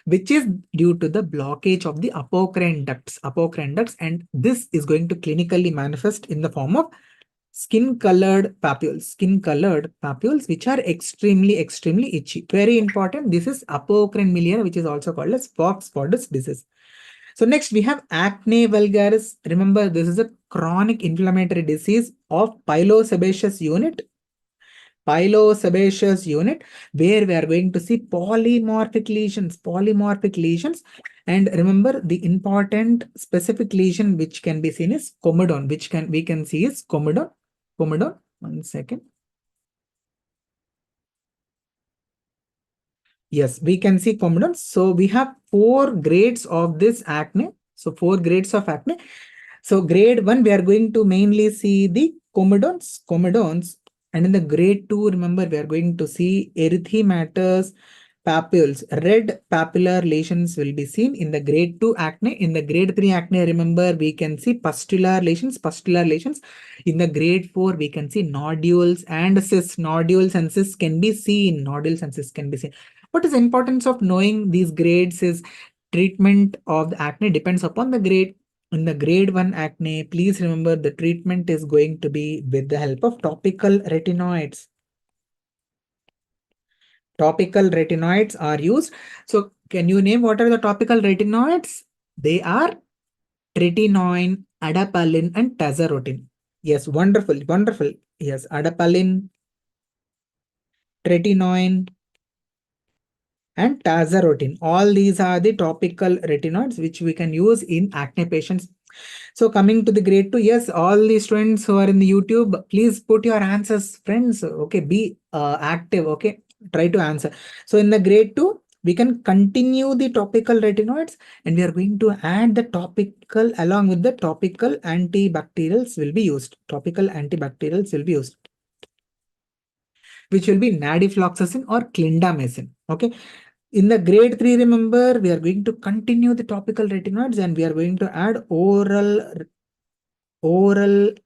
which is due to the blockage of the apocrine ducts, and this is going to clinically manifest in the form of skin-colored papules, which are extremely, extremely itchy. Very important. This is apocrine miliaria, which is also called as Fox-Ford's disease. So next we have acne vulgaris. Remember, this is a chronic inflammatory disease of pilosebaceous unit, where we are going to see polymorphic lesions. And remember, the important specific lesion which can be seen is comedone, we can see is comedone. 1 second. Yes, we can see comedone. So we have 4 grades of this acne. So grade 1, we are going to mainly see the comedones. And in the grade 2, remember, we are going to see erythematous papules. Red papular lesions will be seen in the grade 2 acne. In the grade 3 acne, remember, we can see pustular lesions. Pustular lesions. In the grade 4, we can see nodules and cysts. Nodules and cysts can be seen. Nodules and cysts can be seen. What is the importance of knowing these grades is treatment of the acne depends upon the grade. In the grade 1 acne, please remember the treatment is going to be with the help of topical retinoids. Topical retinoids are used. So can you name what are the topical retinoids? They are tretinoin, adapalene, and tazarotene. Yes, wonderful, wonderful. Yes, adapalene, tretinoin, and tazarotene. All these are the topical retinoids which we can use in acne patients. So coming to the grade 2, yes, all the students who are in the YouTube, please put your answers, friends. Okay, be active. Okay, try to answer. So in the grade 2, we can continue the topical retinoids and we are going to add the topical along with the topical antibacterials will be used. Topical antibacterials will be used, which will be nadifloxacin or clindamycin. Okay. In the grade 3, remember, we are going to continue the topical retinoids and we are going to add oral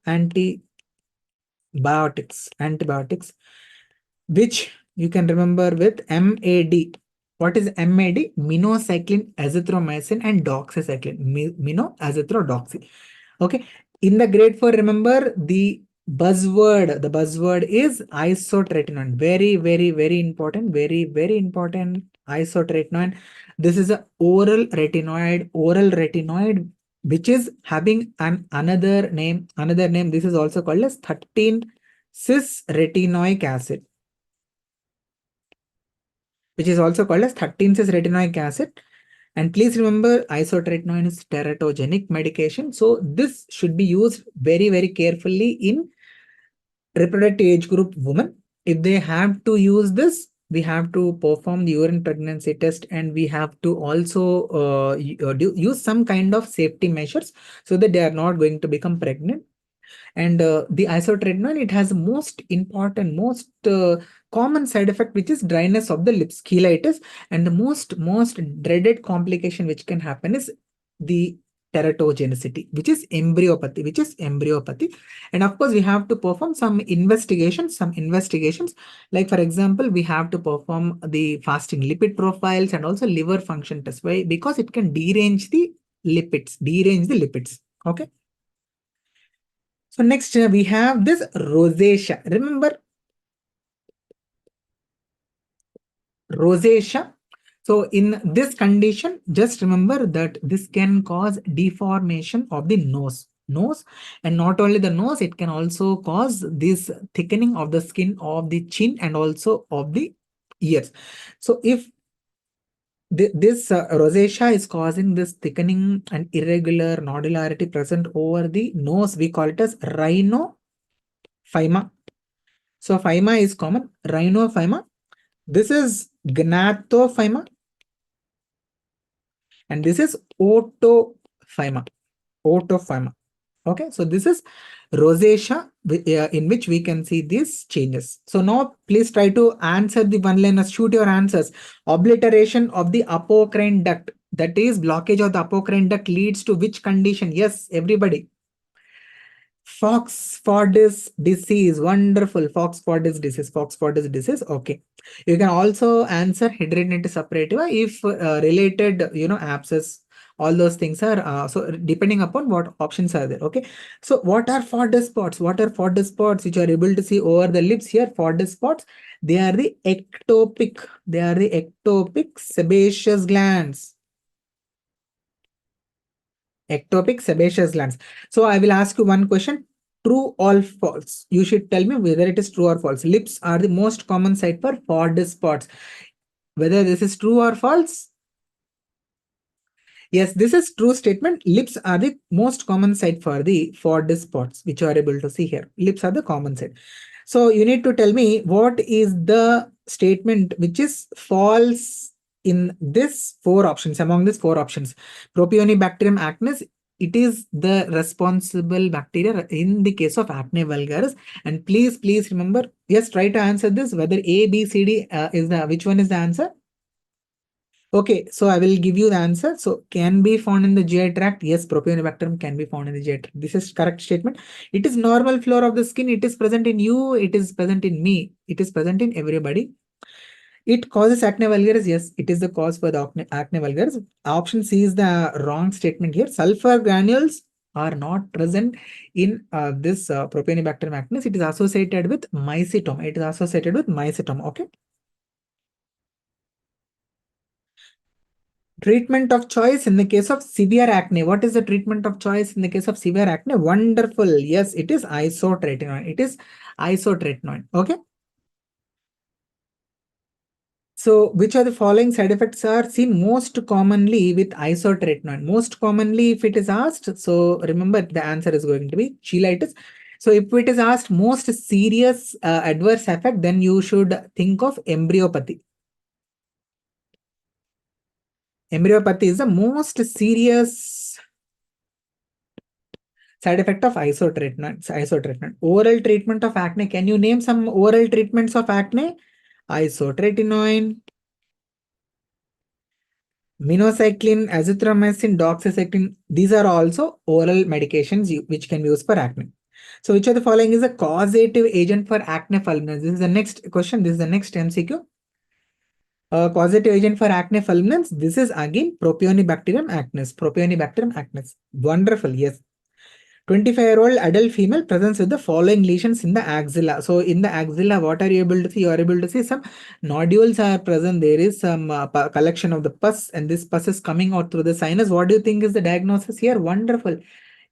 antibiotics, which you can remember with MAD. What is MAD? Minocycline, azithromycin, and doxycycline. Minoazithrodoxy. Okay. In the grade 4, remember the buzzword is isotretinoin. Very, very, very important. Very, very important. Isotretinoin. This is a oral retinoid, which is having another name. This is also called as 13-cis retinoic acid, which is also called as 13-cis retinoic acid. And please remember, isotretinoin is teratogenic medication. So this should be used very, very carefully in reproductive age group women. If they have to use this, we have to perform the urine pregnancy test and we have to also use some kind of safety measures so that they are not going to become pregnant. And the isotretinoin, it has most important, most common side effect, which is dryness of the lips, cheilitis. And the most dreaded complication which can happen is the teratogenicity, which is embryopathy. And of course, we have to perform some investigations. Like for example, we have to perform the fasting lipid profiles and also liver function test. Why? Because it can derange the lipids. Okay. So next we have this rosacea. Remember rosacea. So in this condition, just remember that this can cause deformation of the nose. And not only the nose, it can also cause this thickening of the skin of the chin and also of the ears. So if this rosacea is causing this thickening and irregular nodularity present over the nose, we call it as rhinophyma. So phyma is common, rhinophyma. This is gnathophyma and this is otophyma. Okay, so this is rosacea in which we can see these changes. So now please try to answer the one-liners, shoot your answers. Obliteration of the apocrine duct, that is blockage of the apocrine duct, leads to which condition? Yes, everybody. Fox-Fordis disease. Wonderful. Fox-Fordis disease. Okay. You can also answer hidradenitis suppurativa if related, abscess. All those things are so depending upon what options are there. Okay. So what are Fordis spots? Which you are able to see over the lips here? Fordis spots. They are the ectopic. Sebaceous glands. Ectopic sebaceous glands. So I will ask you one question. True or false? You should tell me whether it is true or false. Lips are the most common site for Fordis spots. Whether this is true or false? Yes, this is true statement. Lips are the most common site for the Fordis spots, which you are able to see here. Lips are the common site. So you need to tell me what is the statement which is false in this among these four options. Propionibacterium acnes, it is the responsible bacteria in the case of acne vulgaris. And please remember, yes, try to answer this whether A, B, C, D is which one is the answer? Okay, so I will give you the answer. So can be found in the GI tract. Yes, propionibacterium can be found in the GI tract. This is correct statement. It is normal flora of the skin. It is present in you. It is present in me. It is present in everybody. It causes acne vulgaris. Yes, it is the cause for the acne vulgaris. Option C is the wrong statement here. Sulfur granules are not present in this propionibacterium acnes. It is associated with mycetoma. It is associated with mycetoma. Okay. Treatment of choice in the case of severe acne. What is the treatment of choice in the case of severe acne? Wonderful. Yes, it is isotretinoin. It is isotretinoin. Okay. So, which are the following side effects are seen most commonly with isotretinoin? Most commonly, if it is asked, so remember the answer is going to be cheilitis. So, if it is asked most serious adverse effect, then you should think of embryopathy. Embryopathy is the most serious side effect of isotretinoin. Oral treatment of acne. Can you name some oral treatments of acne? Isotretinoin, minocycline, azithromycin, doxycycline. These are also oral medications which can be used for acne. So which of the following is a causative agent for acne fulminans? This is the next question. This is the next MCQ. Causative agent for acne fulminans. This is again Propionibacterium acnes. Propionibacterium acnes. Wonderful. Yes. 25-year-old adult female presents with the following lesions in the axilla. So in the axilla, what are you able to see? You are able to see some nodules are present. There is some collection of the pus, and this pus is coming out through the sinus. What do you think is the diagnosis here? Wonderful.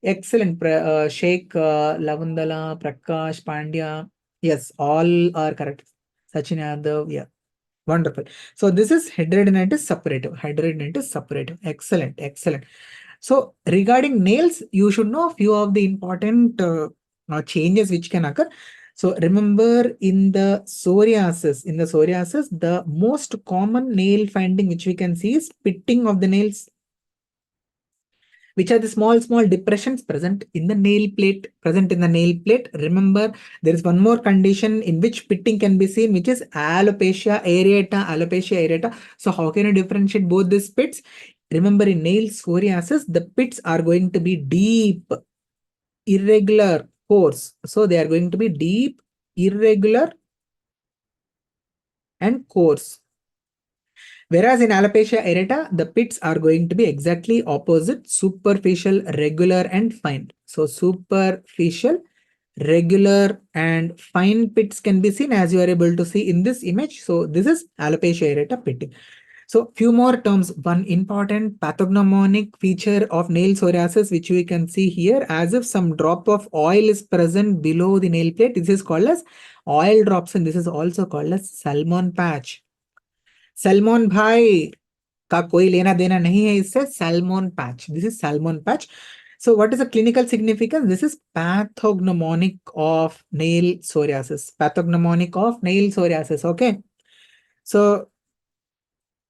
Excellent. Sheikh, Lavandala, Prakash, Pandya. Yes, all are correct. Sachin Yadav. Yeah. Wonderful. So this is hidradenitis suppurative. Hidradenitis suppurative. Excellent. Excellent. So regarding nails, you should know a few of the important changes which can occur. So remember in the psoriasis, the most common nail finding which we can see is pitting of the nails, which are the small depressions present in the nail plate. Remember, there is one more condition in which pitting can be seen, which is alopecia areata. So how can you differentiate both these pits? Remember, in nail psoriasis, the pits are going to be deep, irregular, coarse. So they are going to be deep, irregular, and coarse. Whereas in alopecia areata, the pits are going to be exactly opposite: superficial, regular, and fine. So superficial, regular, and fine pits can be seen, as you are able to see in this image. So this is alopecia areata pitting. So few more terms. One important pathognomonic feature of nail psoriasis, which we can see here, as if some drop of oil is present below the nail plate. This is called as oil drops, and this is also called as salmon patch. Salman भाई का कोई लेना देना नहीं है इससे. Salmon patch. This is salmon patch. So what is the clinical significance? This is pathognomonic of nail psoriasis. Pathognomonic of nail psoriasis. Okay. So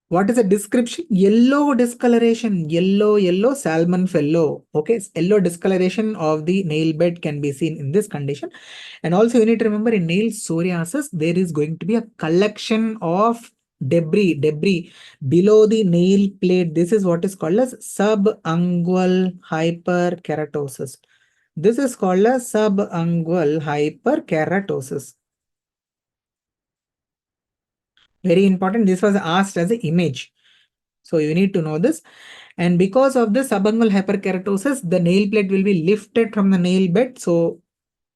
what is the description? Yellow discoloration. Yellow salmon fellow. Okay. Yellow discoloration of the nail bed can be seen in this condition. And also you need to remember, in nail psoriasis, there is going to be a collection of debris below the nail plate. This is what is called as subungual hyperkeratosis. This is called as subungual hyperkeratosis. Very important. This was asked as an image. So you need to know this. And because of the subungual hyperkeratosis, the nail plate will be lifted from the nail bed. So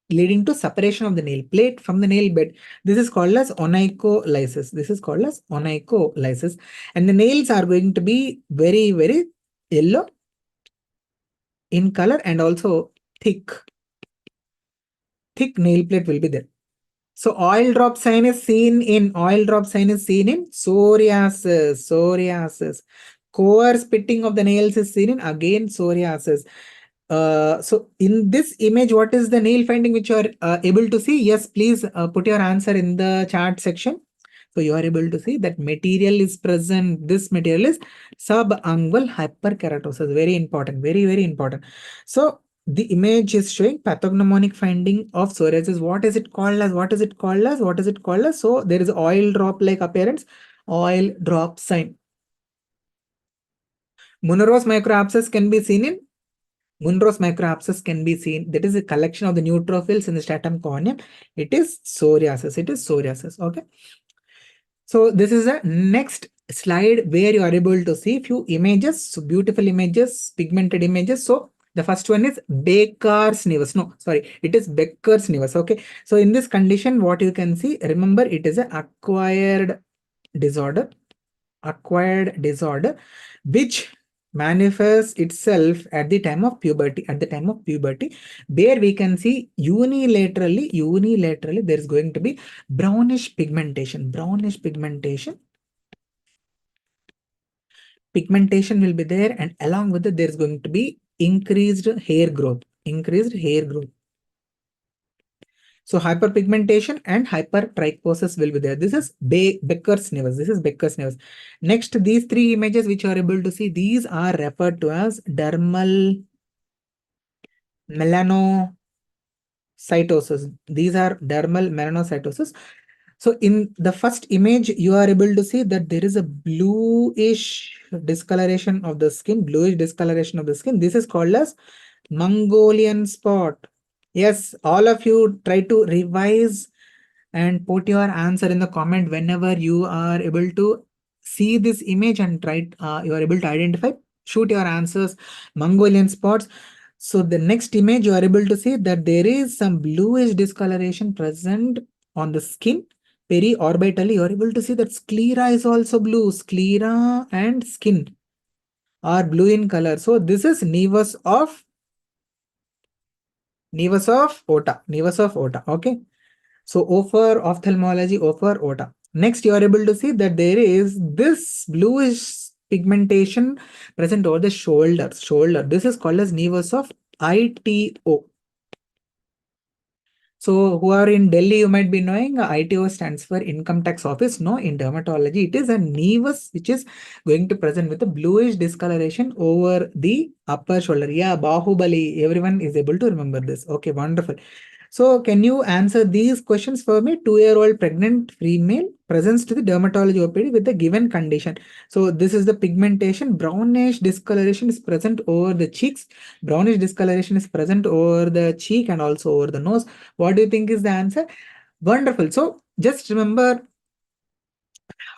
leading to separation of the nail plate from the nail bed. This is called as onycholysis. This is called as onycholysis. And the nails are going to be very, very yellow in color, and also thick. Thick nail plate will be there. So oil drop sign is seen in psoriasis. Coarse pitting of the nails is seen in again psoriasis. So in this image, what is the nail finding which you are able to see? Yes, please put your answer in the chat section. So you are able to see that material is present. This material is subungual hyperkeratosis. Very important. Very, very important. So the image is showing pathognomonic finding of psoriasis. What is it called as? What is it called as? What is it called as? So there is oil drop like appearance, oil drop sign. Munro's microabscess can be seen in Munro's microabscess can be seen. That is a collection of the neutrophils in the stratum corneum. It is psoriasis. It is psoriasis. Okay. So this is the next slide where you are able to see few images. So beautiful images, pigmented images. So the first one is Baker's nevus. No, sorry, it is Becker's nevus. Okay. So in this condition, what you can see, remember it is an disorder, acquired disorder, which manifests itself at the time of puberty. At the time of puberty, where we can see unilaterally, there is going to be brownish pigmentation. Pigmentation will be there, and along with it, there is going to be increased hair growth. So hyperpigmentation and hypertrichosis will be there. This is Becker's nevus. Next, these three images which you are able to see, these are referred to as dermal melanocytosis. These are dermal melanocytosis. So in the first image, you are able to see that there is a bluish discoloration of the skin. This is called as Mongolian spot. Yes, all of you try to revise and put your answer in the comment whenever you are able to see this image and you are able to identify, shoot your answers. Mongolian spots. So the next image, you are able to see that there is some bluish discoloration present on the skin. Periorbitally, you are able to see that sclera is also blue. Sclera and skin are blue in color. So this is nevus of Ota. Okay. So O for ophthalmology, O for Ota. Next, you are able to see that there is this bluish pigmentation present over the shoulder. This is called as nevus of ITO. So who are in Delhi, you might be knowing ITO stands for Income Tax Office. No, in dermatology, it is a nevus which is going to present with a bluish discoloration over the upper shoulder. Yeah, Bahubali, everyone is able to remember this. Okay, wonderful. So can you answer these questions for me? 2-year-old pregnant female presents to the dermatology OPD with the given condition. So this is the pigmentation. Brownish discoloration is present over the cheeks. Brownish discoloration is present over the cheek and also over the nose. What do you think is the answer? Wonderful. So just remember,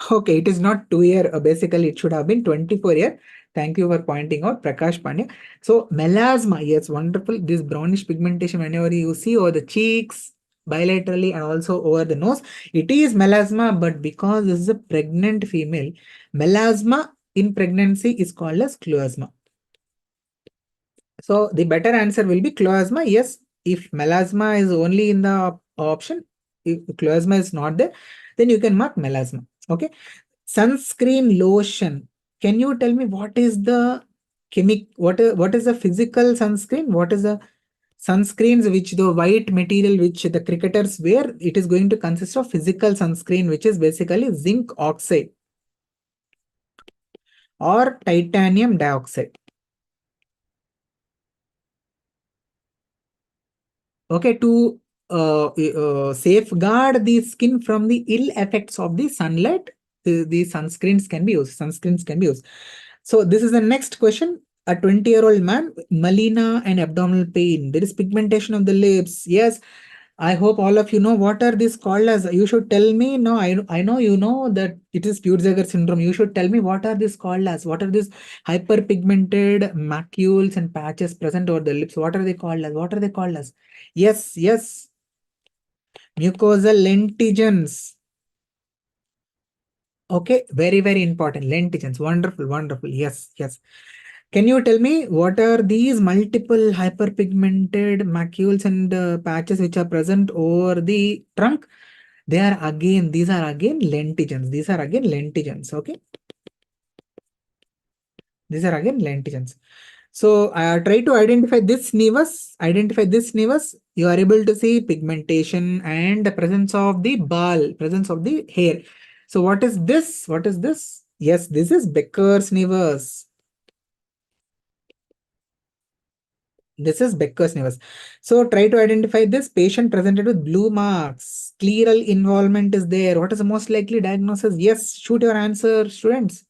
okay, it is not 2-year. Basically, it should have been 24-year. Thank you for pointing out, Prakash Pandya. So melasma, yes, wonderful. This brownish pigmentation, whenever you see over the cheeks, bilaterally and also over the nose, it is melasma. But because this is a pregnant female, melasma in pregnancy is called as chloasma. So the better answer will be chloasma. Yes, if melasma is only in the option, if chloasma is not there, then you can mark melasma. Okay. Sunscreen lotion. Can you tell me what is the what is the physical sunscreen? What is the sunscreens which the white material which the cricketers wear? It is going to consist of physical sunscreen, which is basically zinc oxide or titanium dioxide. Okay, to safeguard the skin from the ill effects of the sunlight, the sunscreens can be used. So this is the next question. A 20-year-old man, melena and abdominal pain. There is pigmentation of the lips. Yes, I hope all of you know what are these called as. You should tell me. No, I know you know that it is Peutz-Jeghers syndrome. You should tell me what are these called as. What are these hyperpigmented macules and patches present over the lips? What are they called as? Yes. Mucosal lentigens. Okay, very important. Lentigens. Wonderful. Yes. Can you tell me what are these multiple hyperpigmented macules and patches which are present over the trunk? These are again lentigens. Okay. These are again lentigens. So try to identify this nevus. You are able to see pigmentation and the presence of the hair. So what is this? Yes, this is Becker's nevus. So try to identify this patient presented with blue marks. Scleral involvement is there. What is the most likely diagnosis? Yes, shoot your answer, students.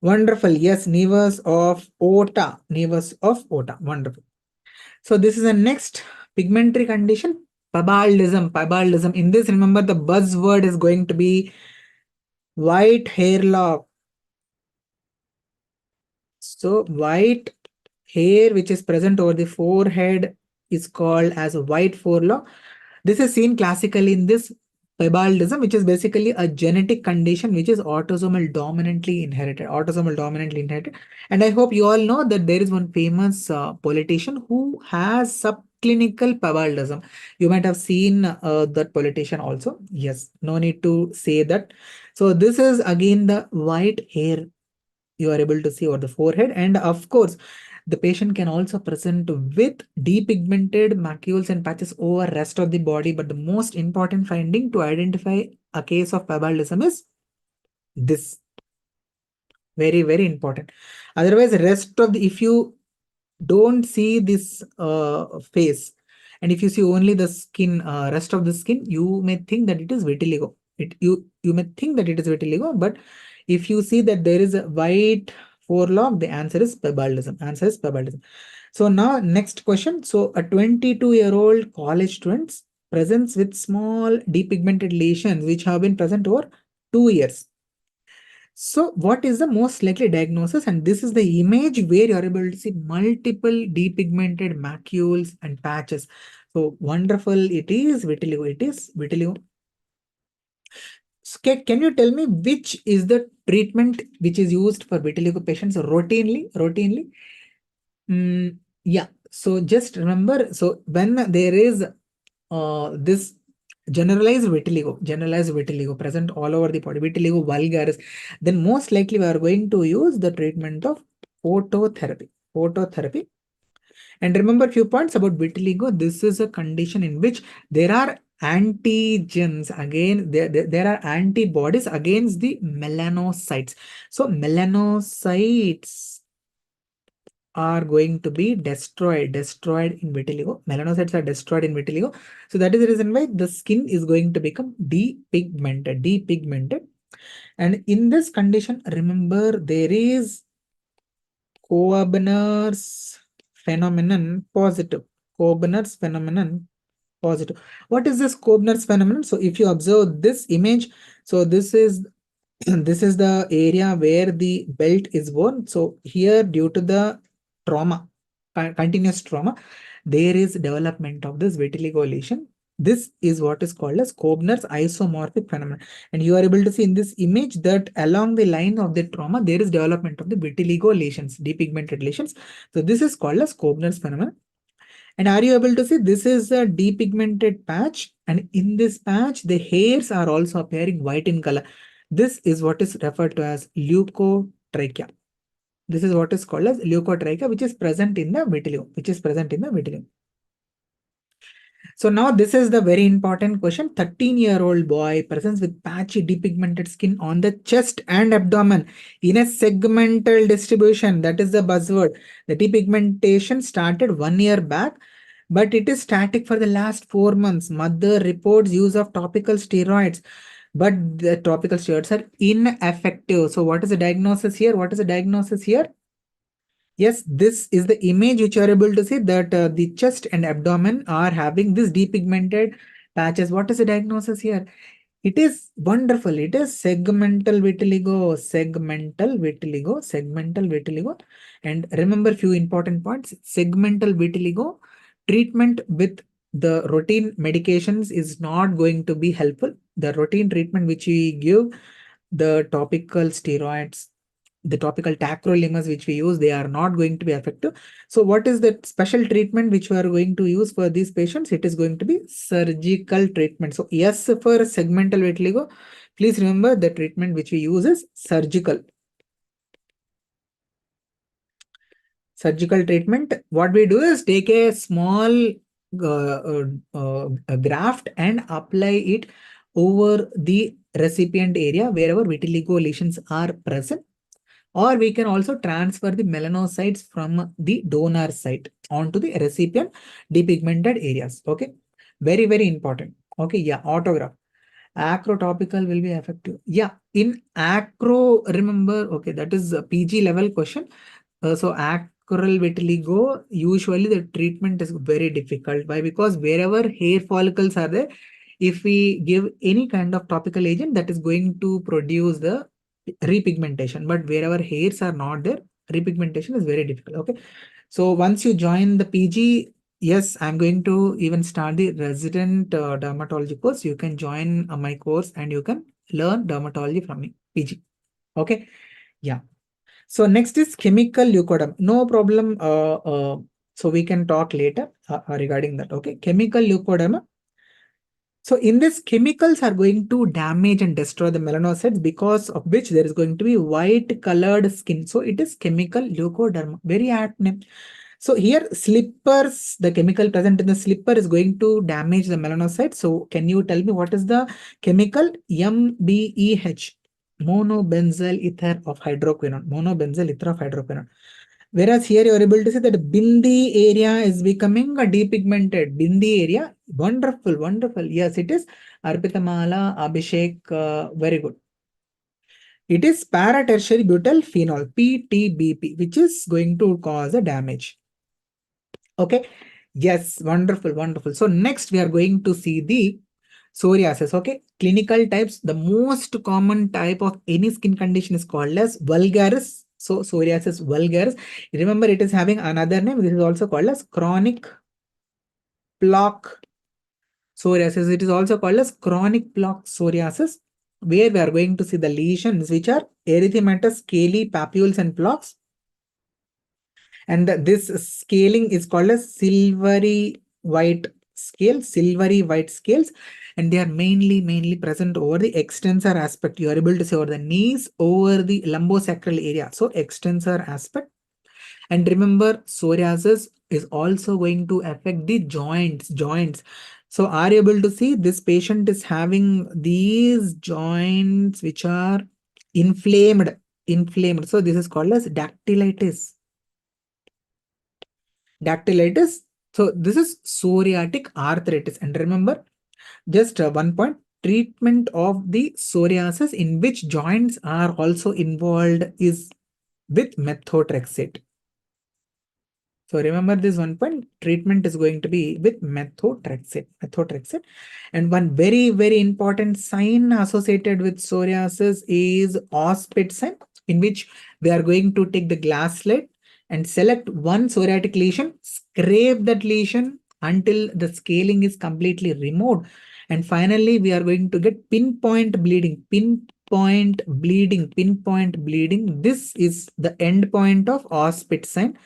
Wonderful. Yes, nevus of Ota. Nevus of Ota. Wonderful. So this is the next pigmentary condition, pabaldism. Pabaldism. In this, remember the buzzword is going to be white hair loss. So white hair which is present over the forehead is called as a white forelock. This is seen classically in this pabaldism, which is basically a genetic condition which is autosomal dominantly inherited. Autosomal dominantly inherited. And I hope you all know that there is one famous politician who has subclinical pabaldism. You might have seen that politician also. Yes, no need to say that. So this is again the white hair you are able to see over the forehead. And of course, the patient can also present with depigmented macules and patches over rest of the body. But the most important finding to identify a case of pabaldism is this. Very, very important. Otherwise, rest of the, if you don't see this face, and if you see only the skin, rest of the skin, you may think that it is vitiligo. You may think that it is vitiligo, but if you see that there is a white forelock, the answer is pabaldism. Answer is pabaldism. So now next question. So a 22-year-old college student presents with small depigmented lesions which have been present over 2 years. So what is the most likely diagnosis? And this is the image where you are able to see multiple depigmented macules and patches. So wonderful. It is vitiligo. It is vitiligo. So can you tell me which is the treatment which is used for vitiligo patients routinely? Routinely? Yeah. So just remember, so when there is this generalized vitiligo present all over the body, vitiligo vulgaris, then most likely we are going to use the treatment of phototherapy. Phototherapy. And remember a few points about vitiligo. This is a condition in which there are antigens again, there are antibodies against the melanocytes. So melanocytes are going to be destroyed in vitiligo. Melanocytes are destroyed in vitiligo. So that is the reason why the skin is going to become depigmented. And in this condition, remember there is Koebner's phenomenon positive. Koebner's phenomenon positive. What is this Koebner's phenomenon? So if you observe this image, so this is this is the area where the belt is worn. So here, due to the trauma, continuous trauma, there is development of this vitiligo lesion. This is what is called as Koebner's isomorphic phenomenon. And you are able to see in this image that along the line of the trauma, there is development of the vitiligo lesions, depigmented lesions. So this is called as Koebner's phenomenon. And are you able to see this is a depigmented patch, and in this patch the hairs are also appearing white in color. This is what is referred to as leukotrichia. This is what is called as leukotrichia, which is present in the vitiligo, So now this is the very important question. 13-year-old boy presents with patchy depigmented skin on the chest and abdomen in a segmental distribution. That is the buzzword. The depigmentation started 1 year back, but it is static for the last 4 months. Mother reports use of topical steroids, but the topical steroids are ineffective. So what is the diagnosis here? What is the diagnosis here? Yes, this is the image which you are able to see that the chest and abdomen are having this depigmented patches. What is the diagnosis here? It is wonderful. It is segmental vitiligo. And remember few important points. Segmental vitiligo treatment with the routine medications is not going to be helpful. The routine treatment which we give, the topical steroids, the topical tacrolimus which we use, they are not going to be effective. So what is the special treatment which we are going to use for these patients? It is going to be surgical treatment. So yes, for segmental vitiligo, please remember the treatment which we use is surgical. Surgical treatment, what we do is take a small graft and apply it over the recipient area wherever vitiligo lesions are present. Or we can also transfer the melanocytes from the donor site onto the recipient depigmented areas. Okay. Very, very important. Okay. Yeah. Autograph. Acrotopical will be effective. Yeah, in acro, remember, okay, that is a PG level question. So acral vitiligo, usually the treatment is very difficult. Why? Because wherever hair follicles are there, if we give any kind of topical agent, that is going to produce the repigmentation. But wherever hairs are not there, repigmentation is very difficult. Okay. So once you join the PG, yes, I'm going to even start the resident dermatology course. You can join my course and you can learn dermatology from me, PG. Okay. Yeah. So next is chemical leukoderma. No problem. So we can talk later regarding that. Okay. Chemical leukoderma. So in this, chemicals are going to damage and destroy the melanocytes, because of which there is going to be white colored skin. So it is chemical leukoderma. Very apt name. So here slippers, the chemical present in the slipper is going to damage the melanocytes. So can you tell me what is the chemical? MBEH, monobenzyl ether of hydroquinone. Monobenzyl ether of hydroquinone. Whereas here you are able to see that Bindi area is becoming a depigmented. Bindi area, wonderful, wonderful. Yes, it is Arpitamala, Abhishek, very good. It is para-tertiary butyl phenol, PTBP, which is going to cause a damage. Okay. Yes, wonderful, wonderful. So next we are going to see the psoriasis. Okay. Clinical types. The most common type of any skin condition is called as vulgaris. So psoriasis vulgaris. Remember, it is having another name. This is also called as chronic plaque psoriasis. It is also called as chronic plaque psoriasis, where we are going to see the lesions which are erythematous, scaly papules and plaques. And this scaling is called as silvery white scales, and they are mainly present over the extensor aspect. You are able to see over the knees, over the lumbosacral area. So extensor aspect. And remember, psoriasis is also going to affect the joints. So are you able to see this patient is having these joints which are inflamed. So this is called as dactylitis. So this is psoriatic arthritis. And remember, just one point, treatment of the psoriasis in which joints are also involved is with methotrexate. So remember this one point, treatment is going to be with methotrexate. And one very important sign associated with psoriasis is Auspit sign, in which we are going to take the glass slide and select one psoriatic lesion, scrape that lesion until the scaling is completely removed. And finally, we are going to get pinpoint bleeding. This is the end point of Auspit sign,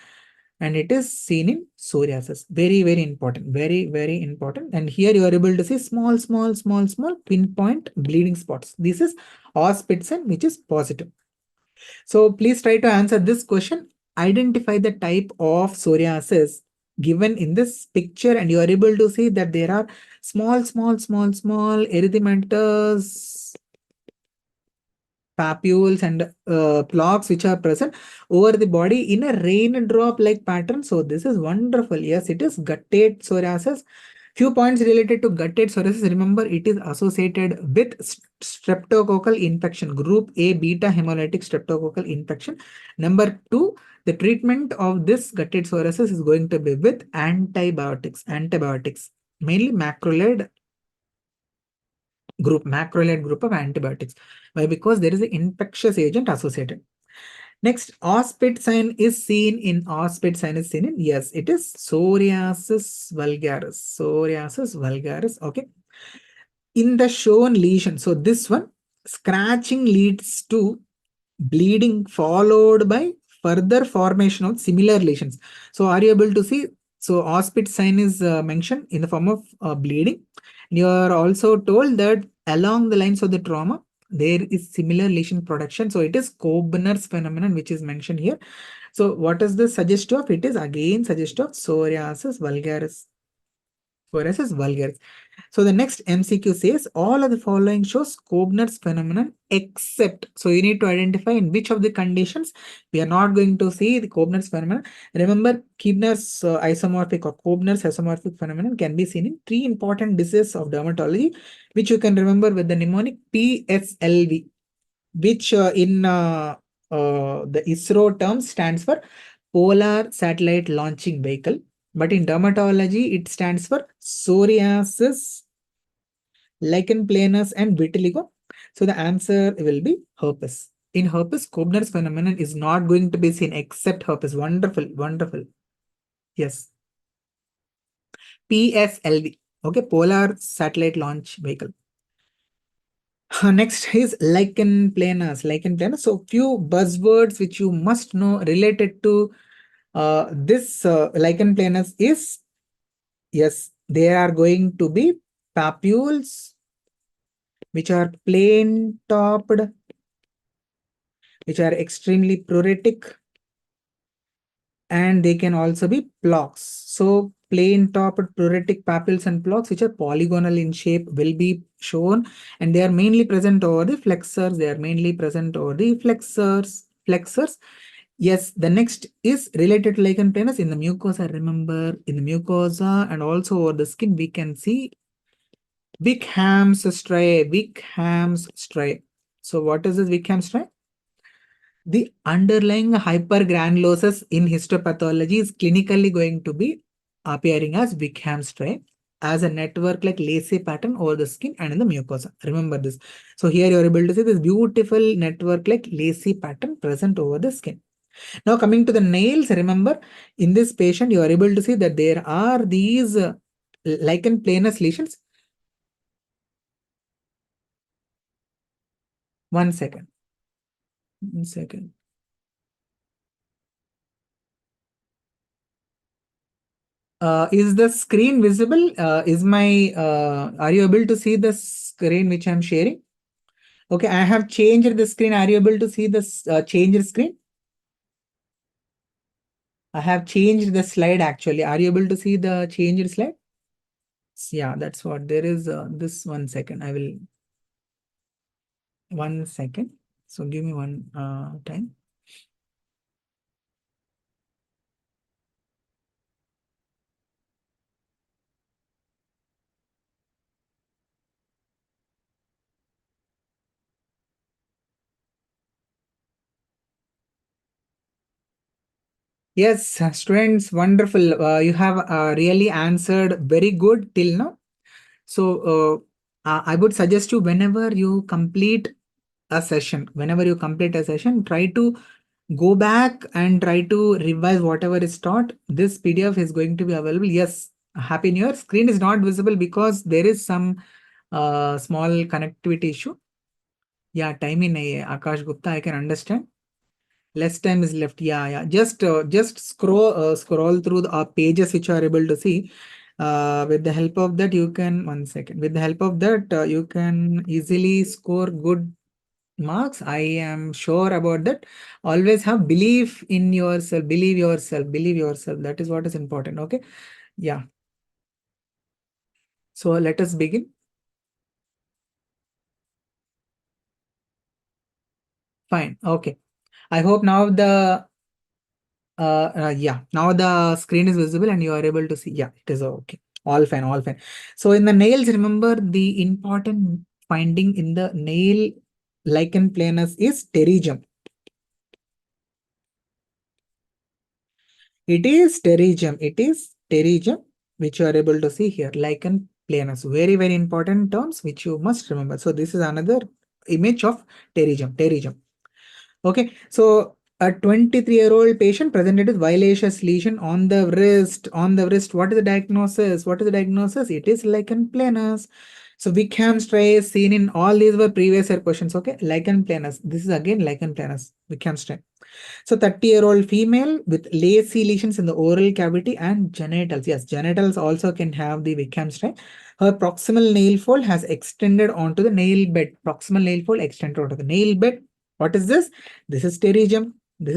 and it is seen in psoriasis. Very important. Very important. And here you are able to see small pinpoint bleeding spots. This is Auspit sign, which is positive. So please try to answer this question. Identify the type of psoriasis given in this picture, and you are able to see that there are small erythematous papules and plaques which are present over the body in a raindrop like pattern. So this is wonderful. Yes, it is guttate psoriasis. Few points related to guttate psoriasis. Remember, it is associated with streptococcal infection, group A beta hemolytic streptococcal infection. Number 2, the treatment of this guttate psoriasis is going to be with antibiotics, mainly macrolide group of antibiotics. Why? Because there is an infectious agent associated. Next, Auspit sign is seen in yes, it is psoriasis vulgaris. Okay. In the shown lesion, so this one, scratching leads to bleeding followed by further formation of similar lesions. So are you able to see? So Auspit sign is mentioned in the form of bleeding. You are also told that along the lines of the trauma, there is similar lesion production. So it is Kobner's phenomenon, which is mentioned here. So what is this suggest of? It is again suggest of psoriasis vulgaris. So the next MCQ says all of the following shows Koebner's phenomenon except. So you need to identify in which of the conditions we are not going to see the Koebner's phenomenon. Remember, Koebner's isomorphic or Koebner's isomorphic phenomenon can be seen in three important diseases of dermatology, which you can remember with the mnemonic PSLV, which the ISRO term stands for Polar Satellite Launching Vehicle. But in dermatology, it stands for psoriasis, lichen planus, and vitiligo. So the answer will be herpes. In herpes, Koebner's phenomenon is not going to be seen except herpes. Wonderful, wonderful. Yes. PSLV. Okay, Polar Satellite Launch Vehicle. Next is lichen planus. Lichen planus. So few buzzwords which you must know related to this lichen planus is, yes, they are going to be papules, which are plain topped, which are extremely pruritic, and they can also be plaques. So plain topped pruritic papules and plaques, which are polygonal in shape, will be shown, and they are mainly present over the flexors. They are mainly present over the flexors. Yes, the next is related to lichen planus in the mucosa. Remember, in the mucosa and also over the skin, we can see Wickham's striae. So what is this Wickham's striae? The underlying hypergranulosis in histopathology is clinically going to be appearing as Wickham's striae as a network like lacy pattern over the skin and in the mucosa. Remember this. So here you are able to see this beautiful network like lacy pattern present over the skin. Now coming to the nails, remember in this patient you are able to see that there are these lichen planus lesions. One second. One second. Is the screen visible? Are you able to see the screen which I'm sharing? Okay, I have changed the screen. Are you able to see this changed screen? I have changed the slide actually. Are you able to see the changed slide? Yeah, that's what there is. This 1 second. I will 1 second. So give me one time. Yes, students, wonderful. You have really answered very good till now. So I would suggest you whenever you complete a session, try to go back and try to revise whatever is taught. This PDF is going to be available. Yes, Happy New Year. Screen is not visible because there is some small connectivity issue. Yeah, time in Akash Gupta, I can understand. Less time is left. Yeah. Just scroll through the pages which you are able to see. With the help of that, you can 1 second. With the help of that, you can easily score good marks. I am sure about that. Always have belief in yourself. Believe yourself. Believe yourself. That is what is important. Okay. Yeah. So let us begin. Fine. Okay. I hope now now the screen is visible and you are able to see. Yeah, it is okay. All fine, all fine. So in the nails, remember the important finding in the nail lichen planus is pterygium. It is pterygium, which you are able to see here, lichen planus. Very, very important terms which you must remember. So this is another image of pterygium. Okay, so a 23-year-old patient presented with violaceous lesion on the wrist. What is the diagnosis? It is lichen planus. So Wickham striae is seen in all these were previous year questions. Okay, lichen planus. This is again lichen planus, Wickham striae. So 30-year-old female with lacy lesions in the oral cavity and genitals. Yes, genitals also can have the Wickham striae. Her proximal nail fold has extended onto the nail bed. Proximal nail fold extended onto the nail bed. What is this? This is pterygium. What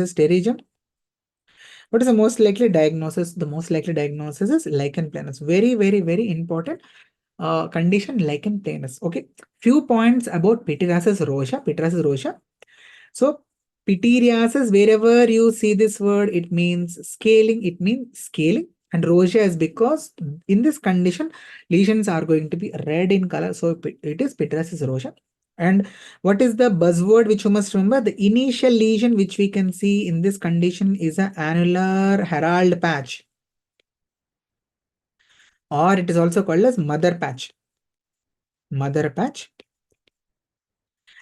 is the most likely diagnosis? The most likely diagnosis is lichen planus. Very, very, very important. condition lichen planus. Okay, few points about pityriasis rosea. Pityriasis rosea. So pityriasis, wherever you see this word, it means scaling. It means scaling. And rosea is because in this condition, lesions are going to be red in color. So it is pityriasis rosea. And what is the buzzword which you must remember? The initial lesion which we can see in this condition is an annular herald patch, or it is also called as mother patch. Mother patch.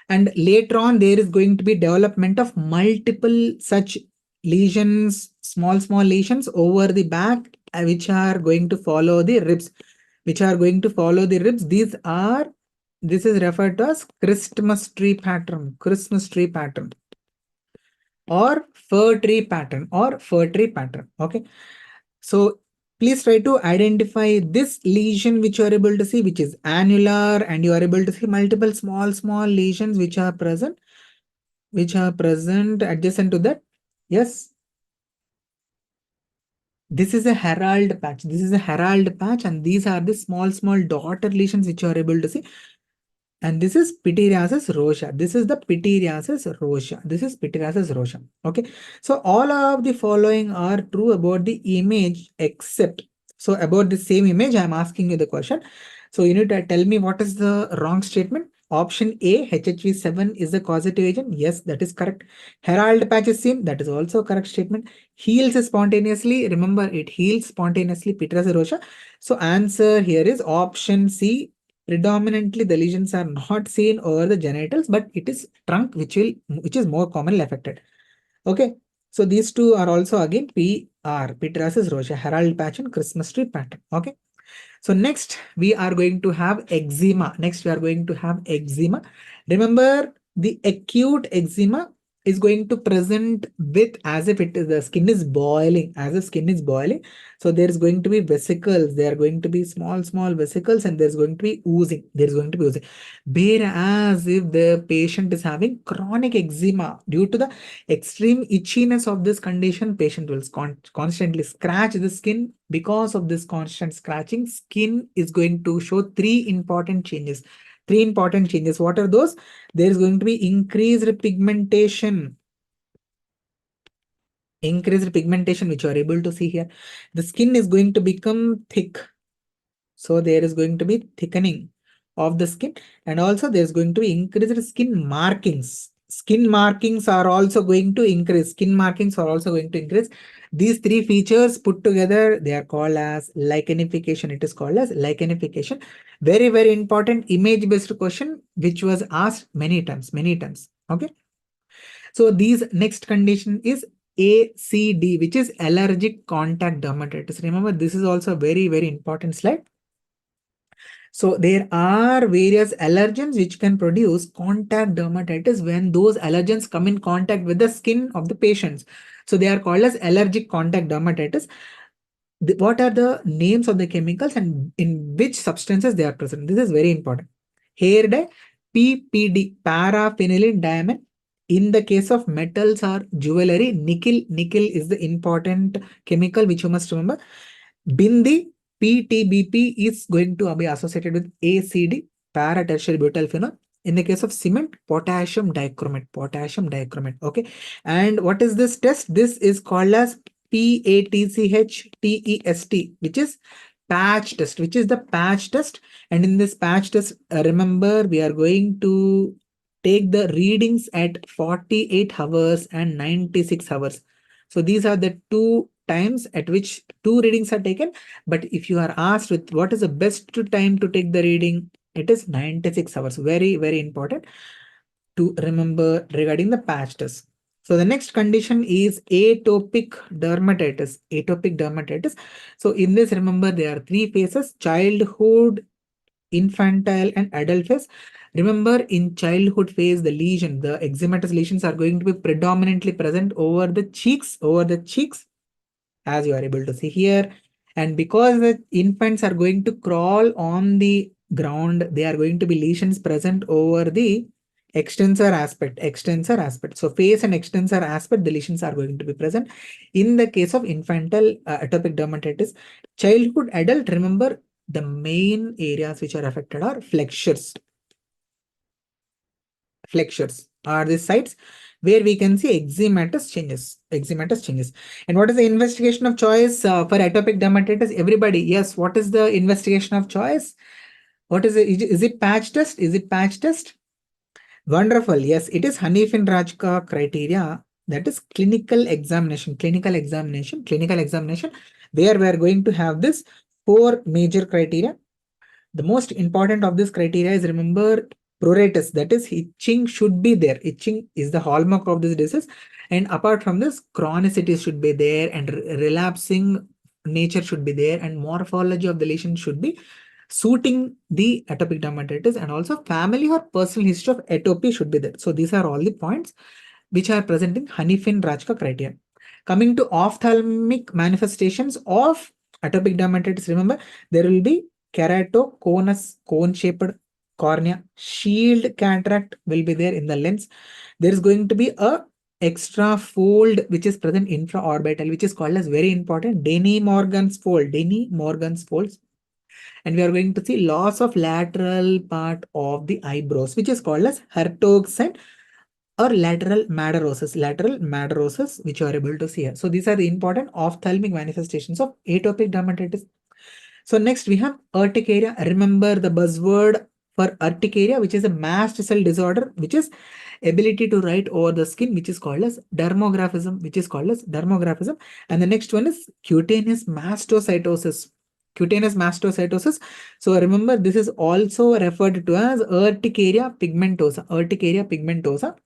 And later on, there is going to be development of multiple such lesions, small lesions over the back, which are going to follow the ribs, this is referred to as Christmas tree pattern, or fir tree pattern, okay. So please try to identify this lesion which you are able to see, which is annular, and you are able to see multiple small lesions which are present adjacent to that. Yes, this is a herald patch. And these are the small daughter lesions which you are able to see. And this is pityriasis rosea. Okay. So all of the following are true about the image, except, so about the same image, I'm asking you the question. So you need to tell me what is the wrong statement. Option A, HHV7 is the causative agent. Yes, that is correct. Herald patch is seen. That is also a correct statement. Heals spontaneously. Remember, it heals spontaneously, pityriasis rosea. So answer here is option C. Predominantly, the lesions are not seen over the genitals, but it is trunk which is more commonly affected. Okay. So these two are also again PR, pityriasis rosea, herald patch and Christmas tree pattern. Okay. So next we are going to have eczema. Remember, the acute eczema is going to present with as if the skin is boiling, So there's going to be vesicles. There are going to be small vesicles, and there's going to be oozing. Whereas if the patient is having chronic eczema, due to the extreme itchiness of this condition, patient will constantly scratch the skin. Because of this constant scratching, skin is going to show three important changes. What are those? There is going to be increased pigmentation, which you are able to see here. The skin is going to become thick. So there is going to be thickening of the skin, and also there's going to be increased skin markings. Skin markings are also going to increase. These three features put together, they are called as lichenification. It is called as lichenification. Very, very important image-based question, which was asked many times. Okay. So these next condition is ACD, which is allergic contact dermatitis. Remember, this is also a very, very important slide. So there are various allergens which can produce contact dermatitis when those allergens come in contact with the skin of the patients. So they are called as allergic contact dermatitis. What are the names of the chemicals and in which substances they are present? This is very important. Hair dye, PPD, paraphenylene diamine. In the case of metals or jewelry, nickel is the important chemical which you must remember. Bindi, PTBP is going to be associated with ACD, para-tertiary butyl phenol. In the case of cement, potassium dichromate. Okay. And what is this test? This is called as PATCH-TEST, which is patch test, And in this patch test, remember, we are going to take the readings at 48 hours and 96 hours. So these are the two times at which two readings are taken. But if you are asked with what is the best time to take the reading, it is 96 hours. Very, very important to remember regarding the patch test. So the next condition is atopic dermatitis. So in this, remember, there are three phases: childhood, infantile, and adult phase. Remember, in childhood phase, the eczematous lesions are going to be predominantly present over the cheeks, as you are able to see here. And because the infants are going to crawl on the ground, they are going to be lesions present over the extensor aspect. So face and extensor aspect, the lesions are going to be present. In the case of infantile atopic dermatitis, childhood, adult, remember, the main areas which are affected are flexures. Flexures are the sites where we can see eczematous changes. Eczematous changes. And what is the investigation of choice for atopic dermatitis? Everybody, yes. What is the investigation of choice? What is it? Is it patch test? Is it patch test? Wonderful. Yes, it is Hanifin-Rajka criteria. That is clinical examination. Clinical examination. Clinical examination. Where we are going to have this 4 major criteria. The most important of this criteria is, remember, pruritus. That is, itching should be there. Itching is the hallmark of this disease. And apart from this, chronicity should be there, and relapsing nature should be there, and morphology of the lesion should be suiting the atopic dermatitis, and also family or personal history of atopy should be there. So these are all the points which are present in Hanifin-Rajka criteria. Coming to ophthalmic manifestations of atopic dermatitis, remember, there will be keratoconus, cone-shaped cornea, shield cataract will be there in the lens. There is going to be a extra fold which is present infraorbital, which is called as, very important, Denny Morgan's fold. Denny Morgan's folds. And we are going to see loss of lateral part of the eyebrows, which is called as Hertog's sign or lateral madarosis, which you are able to see here. So these are the important ophthalmic manifestations of atopic dermatitis. So next we have urticaria. Remember the buzzword for urticaria, which is a mast cell disorder, which is ability to write over the skin, which is called as dermographism, And the next one is cutaneous mastocytosis. Cutaneous mastocytosis. So remember, this is also referred to as urticaria pigmentosa. Urticaria pigmentosa.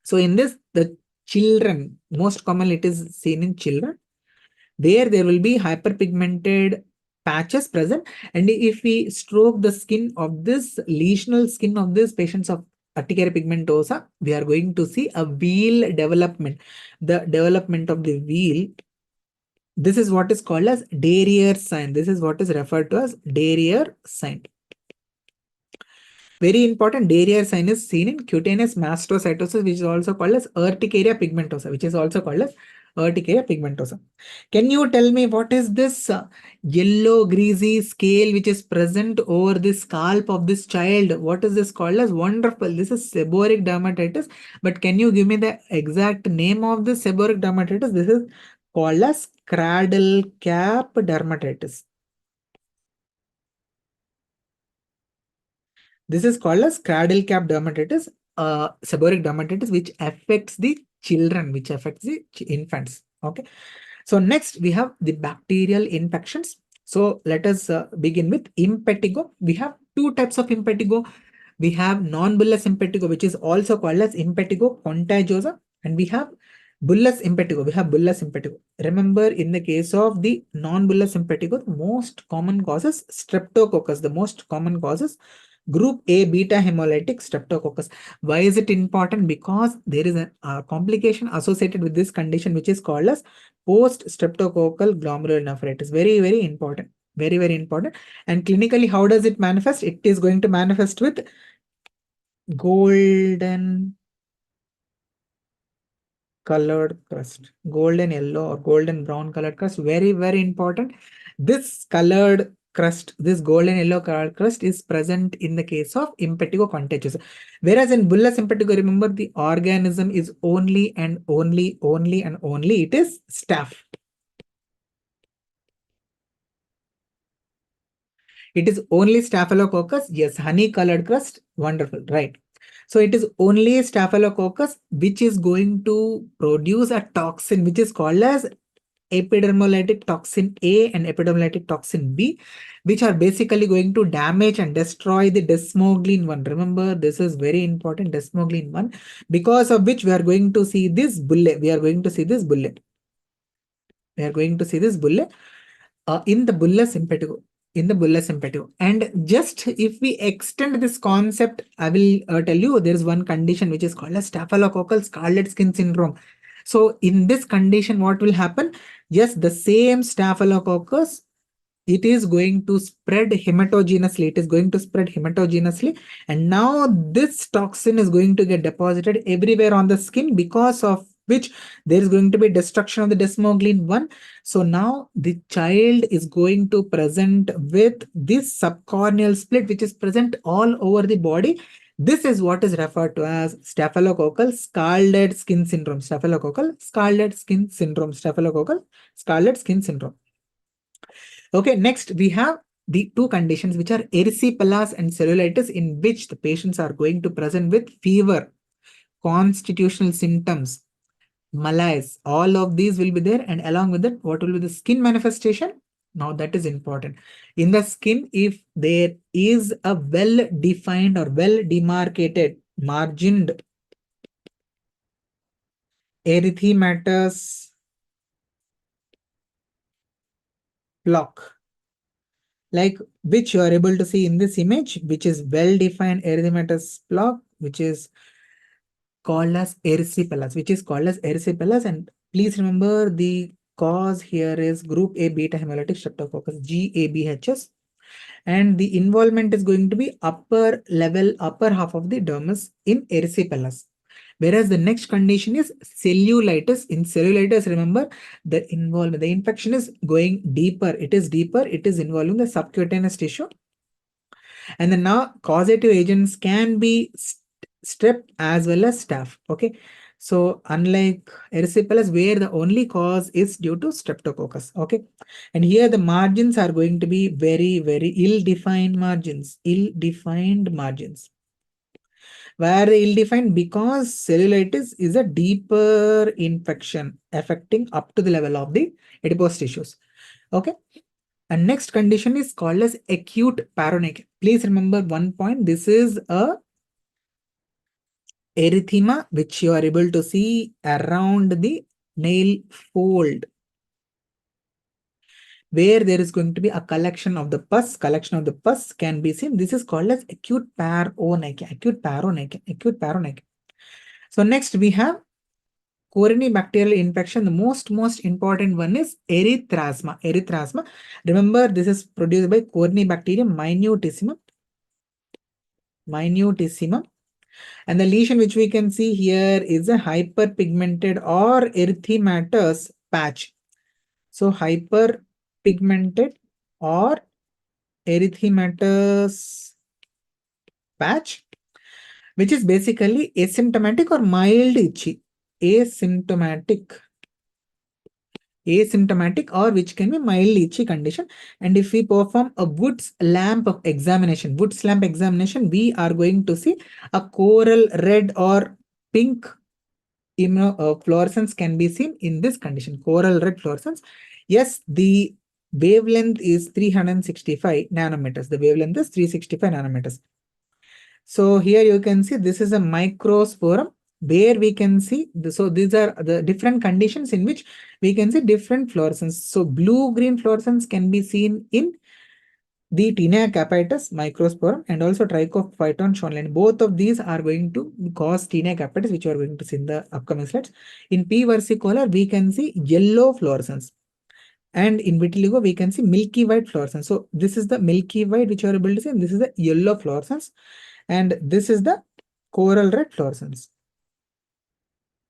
So in this, the children, most commonly it is seen in children, there will be hyperpigmented patches present. And if we stroke the skin of this, lesional skin of this patients of urticaria pigmentosa, we are going to see a wheal development. The development of the wheal. This is what is called as Derriere sign. This is what is referred to as Derriere sign. Very important, Derriere sign is seen in cutaneous mastocytosis, which is also called as urticaria pigmentosa, Can you tell me what is this yellow greasy scale which is present over the scalp of this child? What is this called as? Wonderful. This is seborrheic dermatitis. But can you give me the exact name of this seborrheic dermatitis? This is called as cradle cap dermatitis. This is called as cradle cap dermatitis, seborrheic dermatitis, which affects the children, which affects the infants. Okay. So next we have the bacterial infections. So let us begin with impetigo. We have 2 types of impetigo. We have non-bullous impetigo, which is also called as impetigo contagiosa, and we have bullous impetigo. Remember, in the case of the non-bullous impetigo, the most common causes streptococcus. The most common causes group A beta hemolytic streptococcus. Why is it important? Because there is a complication associated with this condition, which is called as post-streptococcal glomerulonephritis. Very, very important. Very, very important. And clinically, how does it manifest? It is going to manifest with golden colored crust, golden yellow or golden brown colored crust. Very, very important. This colored crust, this golden yellow colored crust is present in the case of impetigo contagiosa. Whereas in bullous impetigo, remember, the organism is only and only it is staph. It is only staphylococcus. Yes, honey colored crust. Wonderful, right? So it is only staphylococcus which is going to produce a toxin which is called as epidermolytic toxin A and epidermolytic toxin B, which are basically going to damage and destroy the desmoglein 1. Remember, this is very important, desmoglein 1, because of which we are going to see this bulle. In the bullous impetigo. And just if we extend this concept, I will tell you there is one condition which is called as staphylococcal scarlet skin syndrome. So in this condition, what will happen? Yes, the same staphylococcus, it is going to spread hematogenously. And now this toxin is going to get deposited everywhere on the skin because of which there is going to be destruction of the desmoglein 1. So now the child is going to present with this subcorneal split, which is present all over the body. This is what is referred to as staphylococcal scalded skin syndrome. Staphylococcal scalded skin syndrome. Staphylococcal scalded skin syndrome. Okay, next we have the two conditions which are erysipelas and cellulitis, in which the patients are going to present with fever, constitutional symptoms, malaise. All of these will be there, and along with that, what will be the skin manifestation? Now that is important. In the skin, if there is a well-defined or well-demarcated, margined erythematous block, like which you are able to see in this image, which is well-defined erythematous block, which is called as erysipelas, and please remember the cause here is group A beta hemolytic streptococcus, GABHS, and the involvement is going to be upper level, upper half of the dermis in erysipelas. Whereas the next condition is cellulitis. In cellulitis, remember the infection is going deeper. It is deeper. It is involving the subcutaneous tissue. And then now causative agents can be strep as well as staph. Okay. So unlike erysipelas, where the only cause is due to streptococcus. Okay. And here the margins are going to be very, very ill-defined margins. Ill-defined margins. Where ill-defined? Because cellulitis is a deeper infection affecting up to the level of the adipose tissues. Okay. And next condition is called as acute paronychia. Please remember one point. This is a erythema which you are able to see around the nail fold, where there is going to be a collection of the pus. Collection of the pus can be seen. This is called as acute paronychia. Acute paronychia. Acute paronychia. So next we have coronary bacterial infection. The most important one is erythrasma. Erythrasma. Remember, this is produced by coronary bacterium minutissimum. Minutissimum. And the lesion which we can see here is a hyperpigmented or erythematous patch. So hyperpigmented or erythematous patch, which is basically asymptomatic or mild itchy. Asymptomatic or which can be mild itchy condition. And if we perform a Wood's lamp examination, we are going to see a coral red or pink fluorescence can be seen in this condition. Coral red fluorescence. Yes, the wavelength is 365 nanometers. The wavelength is 365 nanometers. So here you can see this is a microsporum where we can see, so these are the different conditions in which we can see different fluorescence. So blue-green fluorescence can be seen in the Tinea capitis microsporum and also Trichophyton schonlein. Both of these are going to cause Tinea capitis, which we are going to see in the upcoming slides. In P. versicolor, we can see yellow fluorescence. And in vitiligo, we can see milky white fluorescence. So this is the milky white, which you are able to see, and this is the yellow fluorescence. And this is the coral red fluorescence.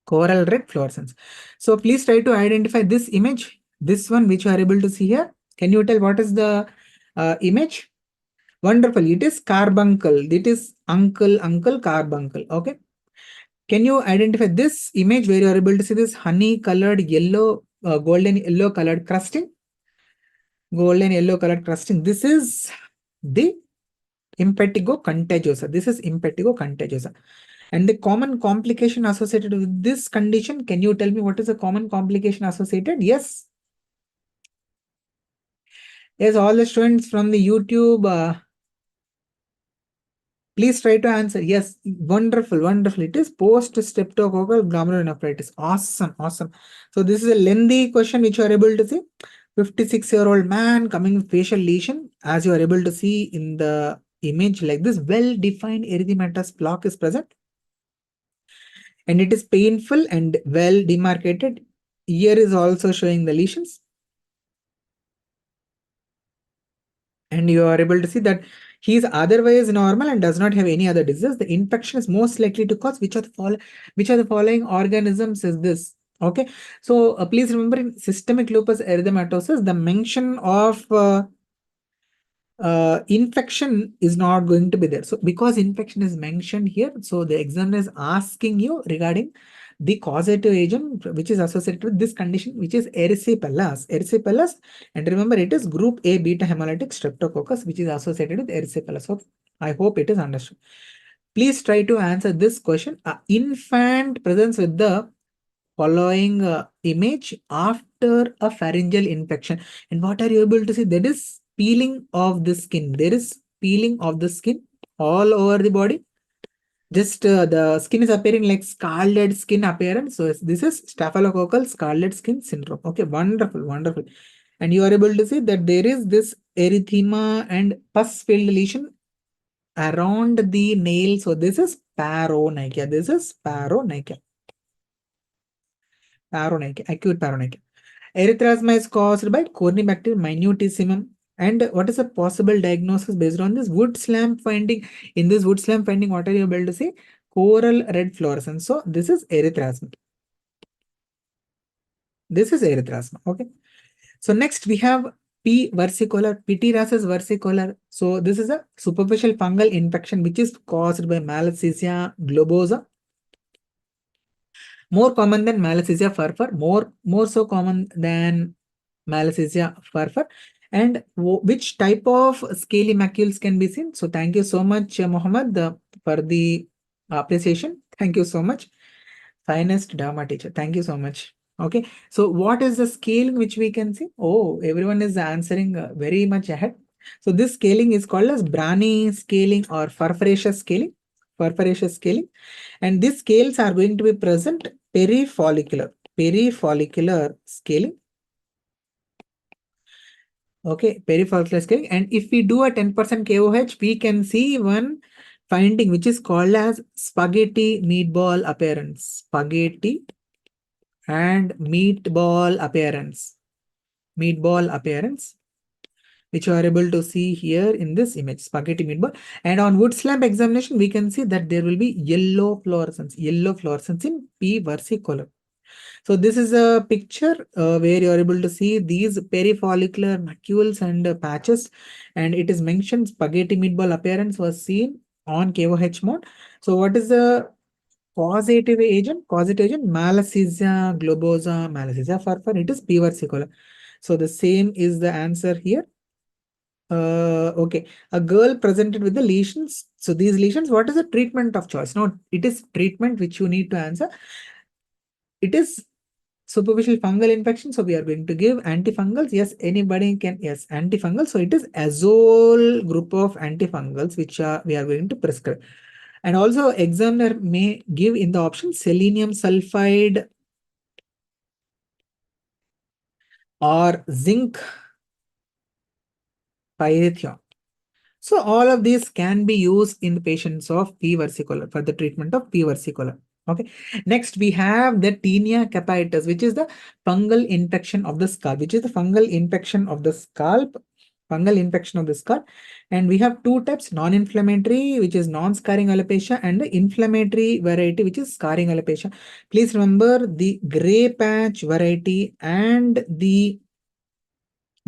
Coral red fluorescence. So please try to identify this image, this one which you are able to see here. Can you tell what is the image? Wonderful. It is carbuncle. It is uncle carbuncle. Okay. Can you identify this image where you are able to see this honey colored yellow, golden yellow colored crusting? Golden yellow colored crusting. This is the impetigo contagiosa. This is impetigo contagiosa. And the common complication associated with this condition, can you tell me what is the common complication associated? Yes. Yes, all the students from the YouTube, please try to answer. Yes, wonderful, wonderful. It is post-streptococcal glomerulonephritis. Awesome, awesome. So this is a lengthy question which you are able to see. 56-year-old man coming with facial lesion, as you are able to see in the image like this, well-defined erythematous block is present. And it is painful and well demarcated. Ear is also showing the lesions. And you are able to see that he is otherwise normal and does not have any other disease, the infection is most likely to cause which are the following organisms is this? Okay, so please remember in systemic lupus erythematosus, the mention of infection is not going to be there. So because infection is mentioned here, so the examiner is asking you regarding the causative agent which is associated with this condition, which is erysipelas. Erysipelas, and remember it is group A beta hemolytic streptococcus which is associated with erysipelas. So I hope it is understood. Please try to answer this question. Infant presents with the following image after a pharyngeal infection. And what are you able to see? There is peeling of the skin. There is peeling of the skin all over the body. Just the skin is appearing like scarlet skin appearance. So this is staphylococcal scarlet skin syndrome. Okay, wonderful, wonderful. And you are able to see that there is this erythema and pus-filled lesion around the nail. So this is paronychia. This is paronychia. Paronychia, acute paronychia. Erythrasma is caused by Corynebacterium minutissimum. And what is a possible diagnosis based on this wood slam finding? In this wood slam finding, what are you able to see? Coral red fluorescence. So this is erythrasma. This is erythrasma. Okay. So next we have P. versicolor, pityriasis versicolor. So this is a superficial fungal infection which is caused by Malassezia globosa. More common than Malassezia furfur, more so common than Malassezia furfur. And which type of scaly macules can be seen? So thank you so much, Mohammed, for the appreciation. Thank you so much. Finest Dharma teacher. Thank you so much. Okay. So what is the scaling which we can see? Oh, everyone is answering very much ahead. So this scaling is called as Brani scaling or furfuraceous scaling. Furfuraceous scaling. And these scales are going to be present perifollicular scaling. Okay, perifollicular scaling. And if we do a 10% KOH, we can see one finding which is called as spaghetti meatball appearance. Spaghetti and meatball appearance. Meatball appearance, which you are able to see here in this image, spaghetti meatball. And on wood slab examination, we can see that there will be yellow fluorescence in P. versicolor. So this is a picture where you are able to see these perifollicular macules and patches, and it is mentioned spaghetti meatball appearance was seen on KOH mode. So what is the causative agent? Causative agent Malassezia globosa, Malassezia furfur. It is P. versicolor. So the same is the answer here. Okay, a girl presented with the lesions. So these lesions, what is the treatment of choice? No, it is treatment which you need to answer. It is superficial fungal infection. So we are going to give antifungals. Yes, anybody can. Yes, antifungal. So it is azole group of antifungals which we are going to prescribe. And also examiner may give in the option selenium sulfide or zinc pyrithione. So all of these can be used in the patients of P. versicolor for the treatment of P. versicolor. Okay. Next, we have the tinea capitis, which is the fungal infection of the scalp, fungal infection of the scalp. And we have two types, non-inflammatory, which is non-scarring alopecia, and the inflammatory variety, which is scarring alopecia. Please remember the gray patch variety and the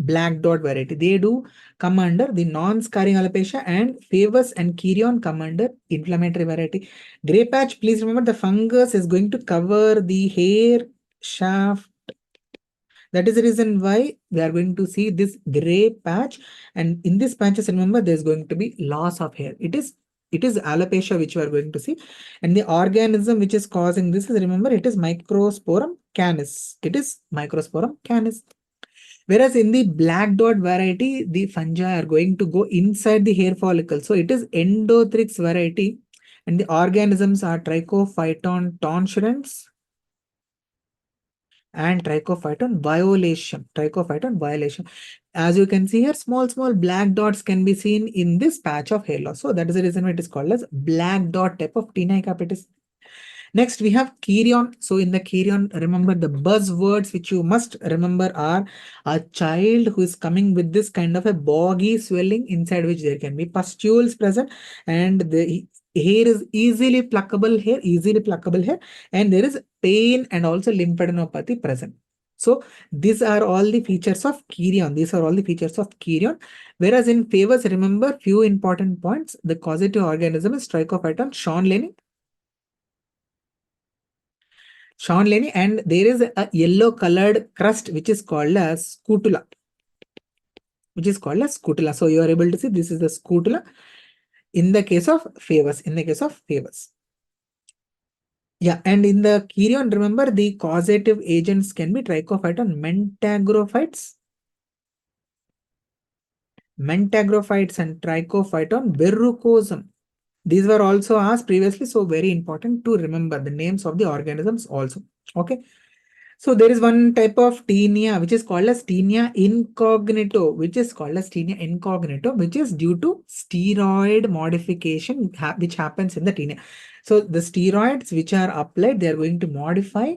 black dot variety. They do come under the non-scarring alopecia, and Favus and Kirion come under inflammatory variety. Gray patch, please remember the fungus is going to cover the hair shaft. That is the reason why we are going to see this gray patch. And in this patches, remember, there's going to be loss of hair. It is alopecia which we are going to see. And the organism which is causing this is, remember, it is Microsporum canis. Whereas in the black dot variety, the fungi are going to go inside the hair follicle. So it is Endothrix variety, and the organisms are Trichophyton tonsurans and Trichophyton violation. As you can see here, small black dots can be seen in this patch of hair loss. So that is the reason why it is called as black dot type of tinea capitis. Next, we have Kirion. So in the Kirion, remember the buzzwords which you must remember are a child who is coming with this kind of a boggy swelling inside which there can be pustules present, and the hair is easily pluckable hair, and there is pain and also lymphadenopathy present. So these are all the features of Kirion. These are all the features of Kirion. Whereas in favors, remember few important points. The causative organism is Trichophyton Sean Lenny, and there is a yellow colored crust which is called as scutula. So you are able to see this is the scutula in the case of favors. Yeah, and in the Kirion, remember the causative agents can be Trichophyton mentagrophytes and Trichophyton verrucosum. These were also asked previously, so very important to remember the names of the organisms also. Okay. So there is one type of tinea which is called as tinea incognito, which is due to steroid modification which happens in the tinea. So the steroids which are applied, they are going to modify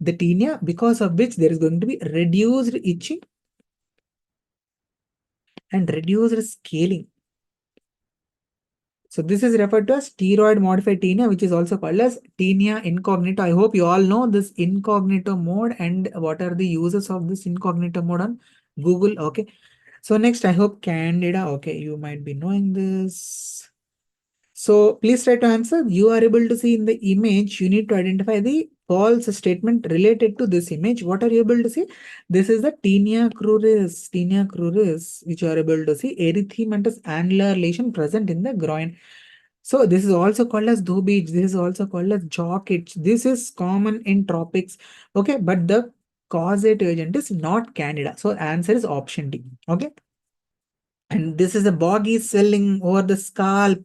the tinea, because of which there is going to be reduced itching and reduced scaling. So this is referred to as steroid modified tinea, which is also called as tinea incognito. I hope you all know this incognito mode and what are the uses of this incognito mode on Google. Okay. So next, I hope Candida. Okay, you might be knowing this. So please try to answer. You are able to see in the image, you need to identify the false statement related to this image. What are you able to see? This is the tinea cruris, which you are able to see erythematous annular lesion present in the groin. So this is also called as dhobi. This is also called as jock itch. This is common in tropics. Okay, but the causative agent is not Candida. So answer is option D. Okay. And this is a boggy swelling over the scalp.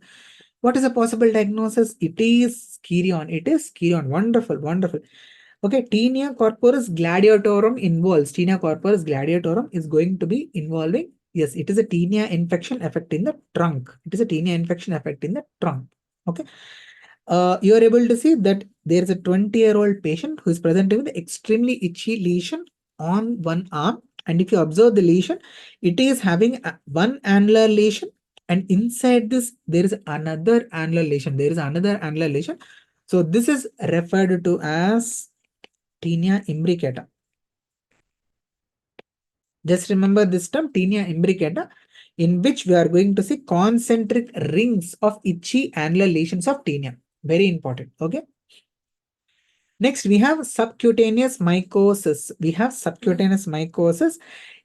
What is a possible diagnosis? It is Kirion. Wonderful, wonderful. Okay, Tinea corporis gladiatorum involves. Tinea corporis gladiatorum is going to be involving. Yes, it is a tinea infection affecting the trunk. Okay. You are able to see that there is a 20-year-old patient who is presenting with extremely itchy lesion on one arm. And if you observe the lesion, it is having one annular lesion, and inside this, there is another annular lesion. So this is referred to as tinea imbricata. Just remember this term, tinea imbricata, in which we are going to see concentric rings of itchy annular lesions of tinea. Very important. Okay. Next, we have subcutaneous mycosis.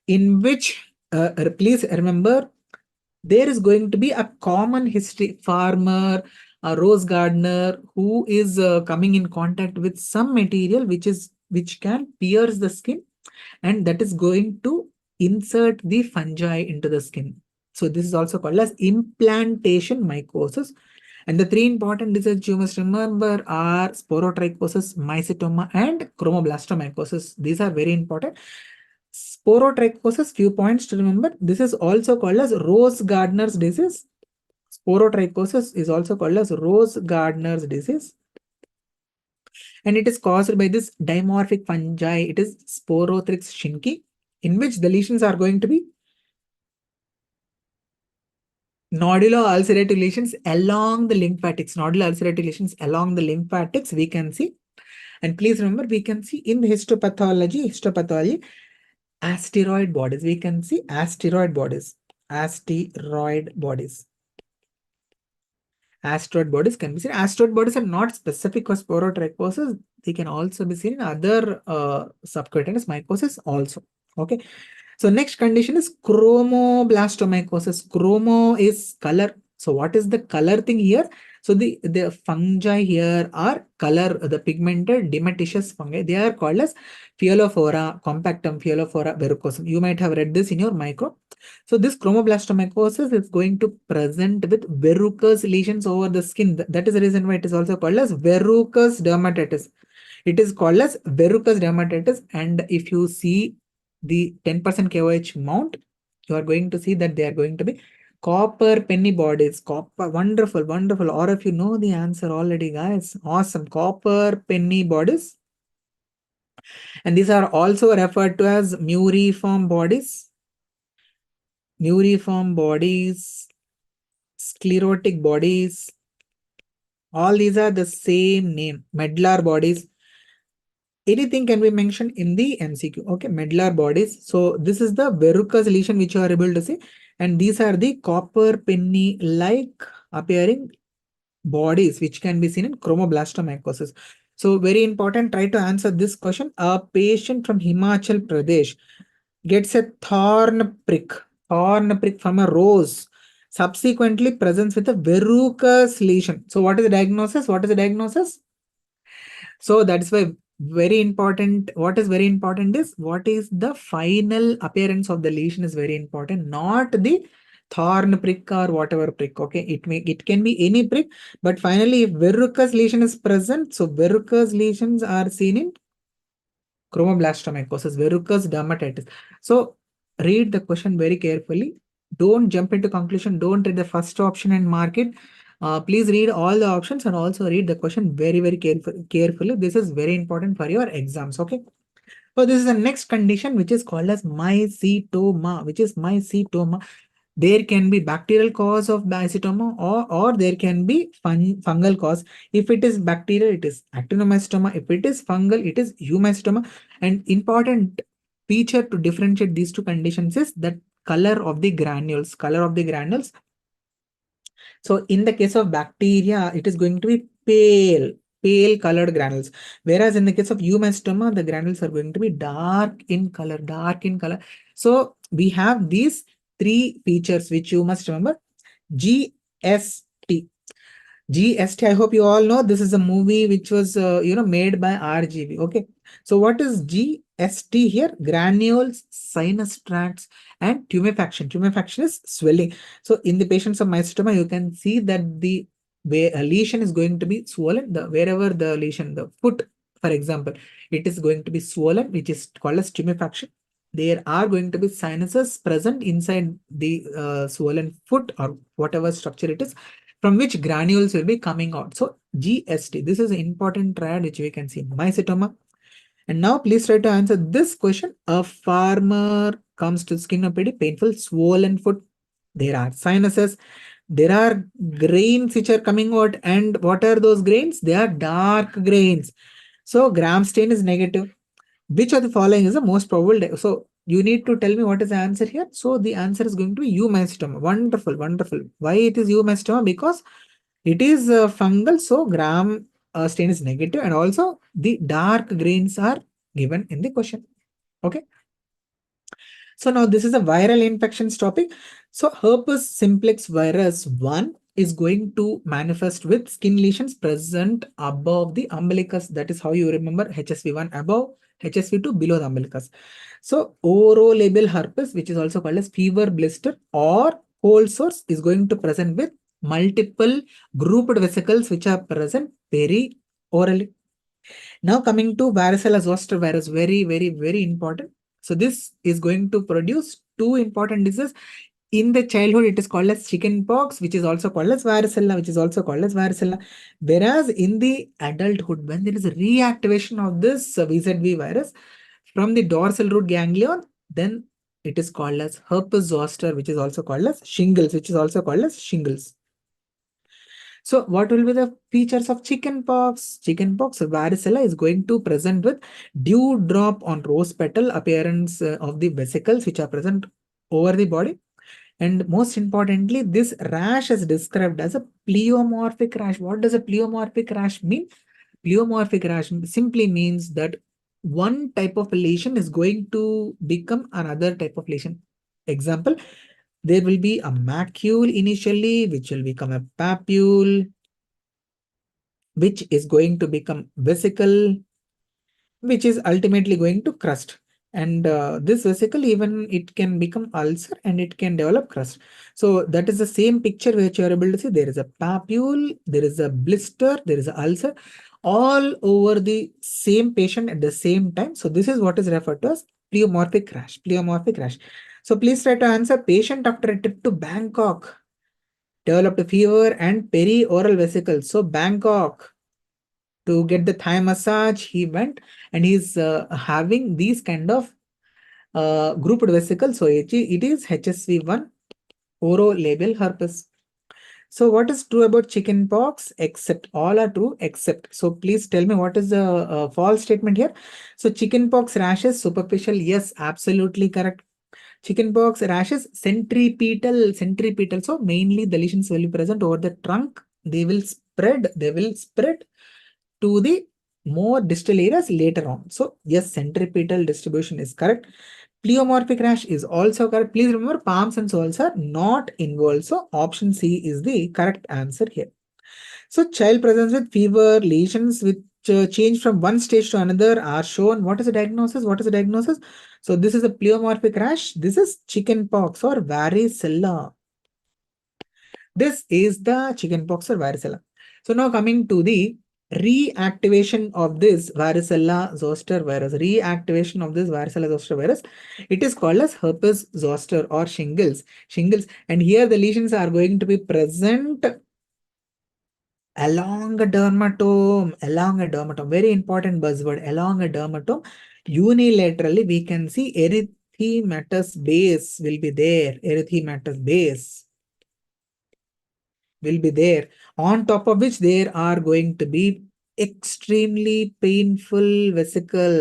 In which, please remember, there is going to be a common history. Farmer, a rose gardener who is coming in contact with some material which can pierce the skin, and that is going to insert the fungi into the skin. So this is also called as implantation mycosis. And the three important diseases you must remember are sporotrichosis, mycetoma, and chromoblastomycosis. These are very important. Sporotrichosis, few points to remember. This is also called as rose gardener's disease. Sporotrichosis is also called as rose gardener's disease. And it is caused by this dimorphic fungi. It is Sporothrix shinki, in which the lesions are going to be nodular ulcerative lesions along the lymphatics. We can see. And please remember, we can see in the histopathology, asteroid bodies. We can see asteroid bodies. Asteroid bodies can be seen. Asteroid bodies are not specific for sporotrichosis. They can also be seen in other subcutaneous mycosis also. Okay. So next condition is chromoblastomycosis. Chromo is color. So what is the color thing here? So the fungi here are color, the pigmented dematicious fungi. They are called as Fiolophora compactum, Fiolophora verrucosum. You might have read this in your micro. So this chromoblastomycosis is going to present with verrucous lesions over the skin. That is the reason why it is also called as verrucous dermatitis. It is called as verrucous dermatitis. And if you see the 10% KOH mount, you are going to see that they are going to be Copper penny bodies. Copper. Wonderful, wonderful. Or if you know the answer already, guys. Awesome. Copper penny bodies. And these are also referred to as muriform bodies. Muriform bodies, sclerotic bodies. All these are the same name. Medullary bodies. Anything can be mentioned in the MCQ. Okay, medullary bodies. So this is the verrucous lesion which you are able to see. And these are the copper penny-like appearing bodies which can be seen in chromoblastomycosis. So very important, try to answer this question. A patient from Himachal Pradesh gets a thorn prick from a rose, subsequently presents with a verrucous lesion. So what is the diagnosis? What is the diagnosis? So that's why very important. What is very important is what is the final appearance of the lesion is very important, not the thorn prick or whatever prick. Okay, it can be any prick, but finally if verrucous lesion is present, so verrucous lesions are seen in chromoblastomycosis, verrucous dermatitis. So read the question very carefully. Don't jump into conclusion. Don't read the first option and mark it. Please read all the options and also read the question very, very carefully. This is very important for your exams. Okay. So this is the next condition which is called as mycetoma, which is mycetoma. There can be bacterial cause of mycetoma or there can be fungal cause. If it is bacterial, it is actinomycetoma. If it is fungal, it is eumycetoma. And important feature to differentiate these two conditions is that color of the granules. Color of the granules. So in the case of bacteria, it is going to be pale colored granules. Whereas in the case of eumycetoma, the granules are going to be dark in color. So we have these three features which you must remember. GST. GST, I hope you all know this is a movie which was made by RGB. Okay. So what is GST here? Granules, sinus tracts, and tumefaction. Tumefaction is swelling. So in the patients of mycetoma, you can see that the lesion is going to be swollen. Wherever the lesion, the foot, for example, it is going to be swollen, which is called as tumefaction. There are going to be sinuses present inside the swollen foot or whatever structure it is, from which granules will be coming out. So GST, this is an important triad which we can see mycetoma. And now please try to answer this question. A farmer comes to skin OPD, painful, swollen foot. There are sinuses. There are grains which are coming out. And what are those grains? They are dark grains. So gram stain is negative. Which of the following is the most probable? So you need to tell me what is the answer here. So the answer is going to be eumycetoma. Wonderful, wonderful. Why it is eumycetoma? Because it is fungal. So gram stain is negative, and also the dark grains are given in the question. Okay. So now this is a viral infections topic. So herpes simplex virus 1 is going to manifest with skin lesions present above the umbilicus. That is how you remember HSV1 above, HSV2 below the umbilicus. So orolabial herpes, which is also called as fever blister or cold sores, is going to present with multiple grouped vesicles which are present periorally. Now coming to varicella zoster virus, very, very, very important. So this is going to produce two important diseases. In the childhood, it is called as chicken pox, which is also called as varicella, Whereas in the adulthood, when there is a reactivation of this VZV virus from the dorsal root ganglion, then it is called as herpes zoster, which is also called as shingles, So what will be the features of chickenpox? Chickenpox, varicella is going to present with dewdrop on rose petal appearance of the vesicles which are present over the body. And most importantly, this rash is described as a pleomorphic rash. What does a pleomorphic rash mean? Pleomorphic rash simply means that one type of lesion is going to become another type of lesion. Example, there will be a macule initially, which will become a papule, which is going to become vesicle, which is ultimately going to crust. And this vesicle, even it can become ulcer and it can develop crust. So that is the same picture which you are able to see. There is a papule, there is a blister, there is an ulcer, all over the same patient at the same time. So this is what is referred to as pleomorphic rash. So please try to answer. Patient after a trip to Bangkok developed a fever and perioral vesicles. So Bangkok, to get the Thai massage, he went and he's having these kind of grouped vesicles. So it is HSV1 orolabal herpes. So what is true about chicken pox? Except, all are true except. So please tell me what is the false statement here. So chicken pox rashes superficial. Yes, absolutely correct. Chickenpox rashes centripetal. So mainly the lesions will be present over the trunk. They will spread to the more distal areas later on. So yes, centripetal distribution is correct. Pleomorphic rash is also correct. Please remember, palms and soles are not involved. So option C is the correct answer here. So child presents with fever, lesions which change from one stage to another are shown. What is the diagnosis? What is the diagnosis? So this is a pleomorphic rash. This is chickenpox or varicella. This is the chickenpox or varicella. So now coming to the reactivation of this varicella zoster virus. Reactivation of this varicella zoster virus. It is called as herpes zoster or shingles. And here the lesions are going to be present along a dermatome, very important buzzword, along a dermatome. Unilaterally, we can see erythematous base will be there. Erythematous base will be there, on top of which there are going to be extremely painful vesicles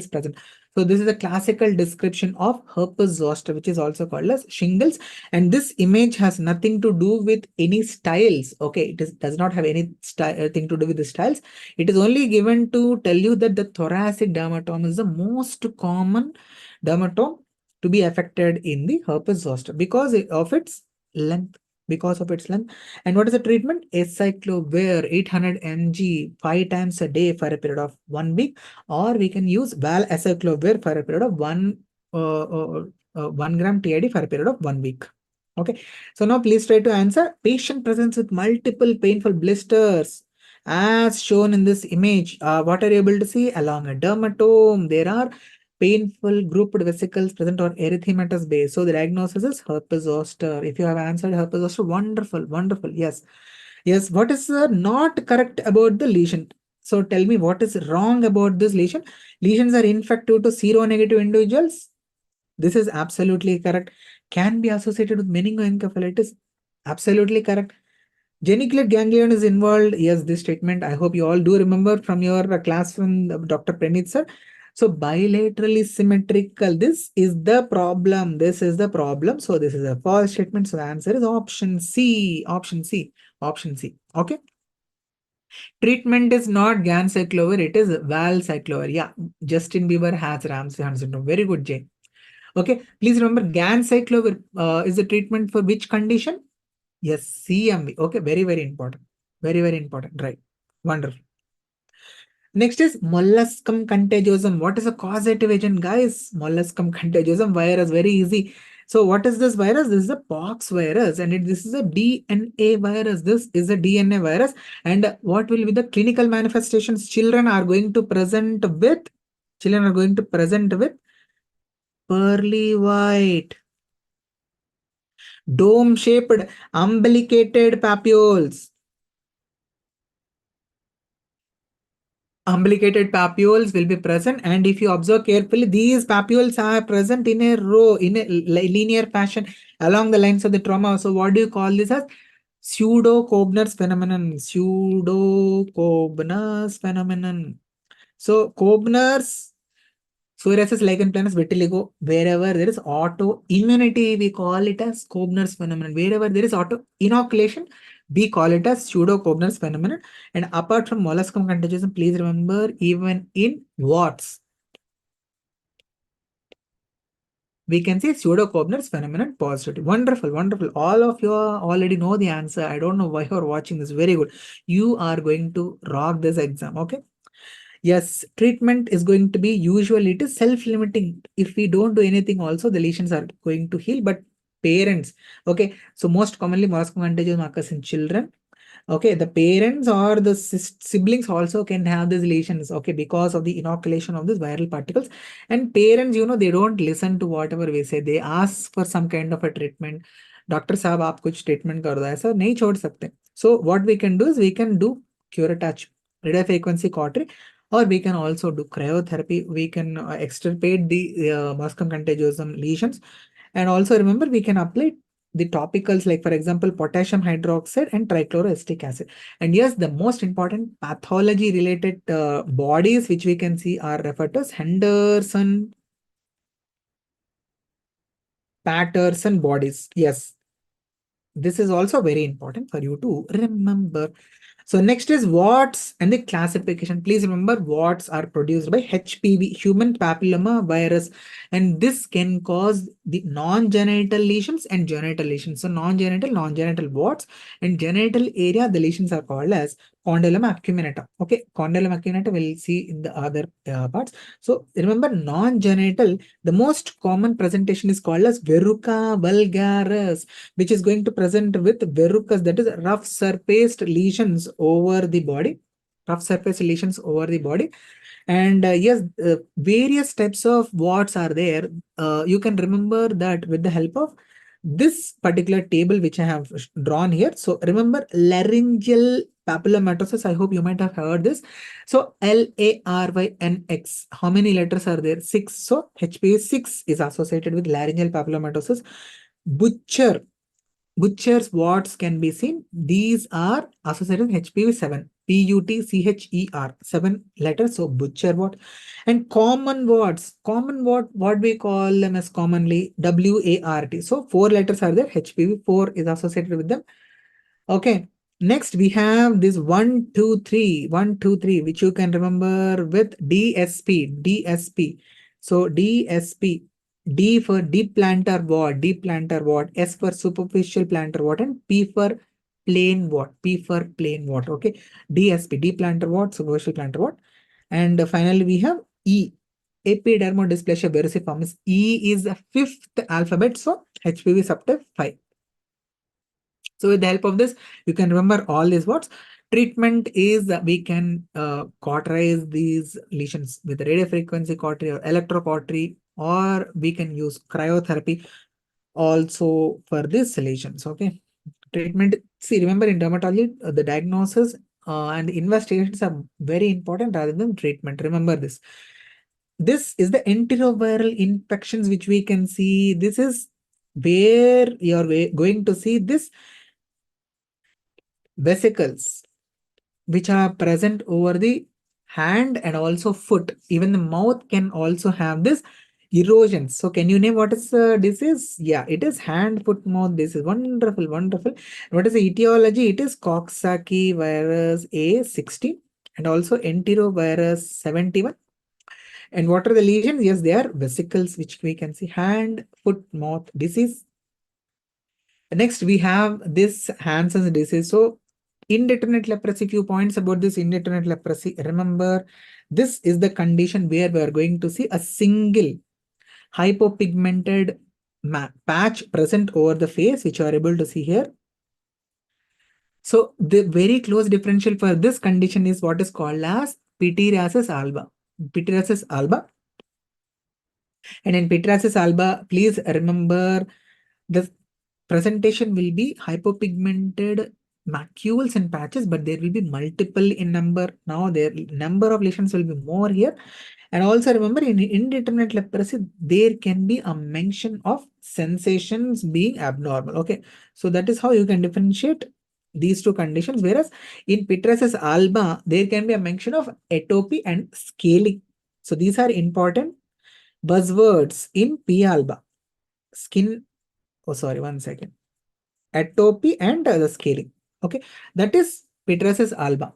present. So this is a classical description of herpes zoster, which is also called as shingles. And this image has nothing to do with any styles. Okay, does not have any thing to do with the styles. It is only given to tell you that the thoracic dermatome is the most common dermatome to be affected in the herpes zoster because of its length. And what is the treatment? Acyclovir 800 mg 5 times a day for a period of 1 week, or we can use valacyclovir for a period of 1 gram TID for a period of 1 week. Okay, so now please try to answer. Patient presents with multiple painful blisters as shown in this image. What are you able to see? Along a dermatome, there are painful grouped vesicles present on erythematous base. So the diagnosis is herpes zoster. If you have answered herpes zoster, wonderful. Yes. What is not correct about the lesion? So tell me what is wrong about this lesion. Lesions are infective to seronegative individuals. This is absolutely correct. Can be associated with meningoencephalitis. Absolutely correct. Geniculate ganglion is involved. Yes, this statement I hope you all do remember from your class from Dr. Pranit sir. So bilaterally symmetrical. This is the problem. So this is a false statement. So the answer is option C. Okay. Treatment is not ganciclovir. It is valcyclovir. Yeah. Justin Bieber has Ramsay-Hunt syndrome. Very good, Jay. Okay. Please remember ganciclovir is the treatment for which condition? Yes, CMV. Okay, very important. Very important. Right. Wonderful. Next is molluscum contagiosum. What is a causative agent, guys? Molluscum contagiosum virus. Very easy. So what is this virus? This is a pox virus, and this is a DNA virus. This is a DNA virus. And what will be the clinical manifestations? Children are going to present with pearly white, dome-shaped, umbilicated papules. Umbilicated papules will be present, and if you observe carefully, these papules are present in a row, in a linear fashion along the lines of the trauma. So what do you call this as? Pseudo-Koebner's phenomenon. So Koebner's psoriasis, lichen planus, vitiligo, wherever there is autoimmunity, we call it as Koebner's phenomenon. Wherever there is auto inoculation, we call it as pseudo-Koebner's phenomenon. And apart from molluscum contagiosum, please remember, even in warts, we can see pseudo-Koebner's phenomenon positive. Wonderful. All of you already know the answer. I don't know why you're watching this. Very good. You are going to rock this exam. Okay. Yes, treatment is going to be usually it is self-limiting. If we don't do anything, also the lesions are going to heal. But parents, okay. So most commonly molluscum contagiosum occurs in children. Okay, the parents or the siblings also can have these lesions, okay, because of the inoculation of these viral particles. And parents, they don't listen to whatever we say. They ask for some kind of a treatment. Doctor साहब आप कुछ treatment कर दो, ऐसा नहीं छोड़ सकते. So what we can do is we can do curettage, radio frequency cautery, or we can also do cryotherapy. We can extirpate the muscum contagiosum lesions. And also remember, we can apply the topicals, like for example, potassium hydroxide and trichloroacetic acid. And yes, the most important pathology related bodies which we can see are referred to as Henderson Patterson bodies. Yes, this is also very important for you to remember. So next is warts and the classification. Please remember, warts are produced by HPV, human papilloma virus, and this can cause the non-genital lesions and genital lesions. So non-genital warts, and genital area, the lesions are called as condylom acuminata. Okay, condylom acuminata we'll see in the other parts. So remember, non-genital, the most common presentation is called as verruca vulgaris, which is going to present with verrucas, that is rough surfaced lesions over the body, rough surface lesions over the body. And yes, various types of warts are there. You can remember that with the help of this particular table which I have drawn here. So remember, laryngeal papillomatosis, I hope you might have heard this. So LARYNX, how many letters are there? 6. So HPV-6 is associated with laryngeal papillomatosis. Butcher, Butcher's warts can be seen. These are associated with HPV-7. PUTCHER, 7 letters. So butcher wart. And common warts. Common wart, what we call them as commonly, WART. So 4 letters are there. HPV-4 is associated with them. Okay. Next, we have this 1, 2, 3, 1, 2, 3, which you can remember with DSP, DSP. So DSP, D for deep plantar wart, S for superficial plantar wart, and P for plain wart, P for plain wart. Okay. DSP, deep plantar wart, superficial plantar wart. And finally, we have E, epidermodysplasia verruciformis. E is the 5th alphabet. So HPV subtype 5. So with the help of this, you can remember all these words. Treatment is we can cauterize these lesions with radiofrequency cautery or electrocautery, or we can use cryotherapy also for these lesions. Okay. Treatment. See, remember in dermatology, the diagnosis and investigations are very important rather than treatment. Remember this. This is the enteroviral infections which we can see. This is where you are going to see this vesicles which are present over the hand and also foot. Even the mouth can also have this erosion. So can you name what is the disease? Yeah, it is hand, foot, mouth. This is wonderful, wonderful. What is the etiology? It is Coxsackie virus A60 and also enterovirus 71. And what are the lesions? Yes, they are vesicles, which we can see hand, foot, mouth disease. Next, we have this Hansen's disease. So indeterminate leprosy, few points about this indeterminate leprosy. Remember, this is the condition where we are going to see a single hypopigmented patch present over the face, which you are able to see here. So the very close differential for this condition is what is called as pityriasis alba. Pityriasis alba. And in pityriasis alba, please remember the presentation will be hypopigmented macules and patches, but there will be multiple in number. Now their number of lesions will be more here. And also remember, in indeterminate leprosy, there can be a mention of sensations being abnormal. Okay, so that is how you can differentiate these two conditions. Whereas in pityriasis alba, there can be a mention of atopy and scaling. So these are important buzzwords in P alba. Skin, oh sorry, one second. Atopy and the scaling. Okay, that is pityriasis alba.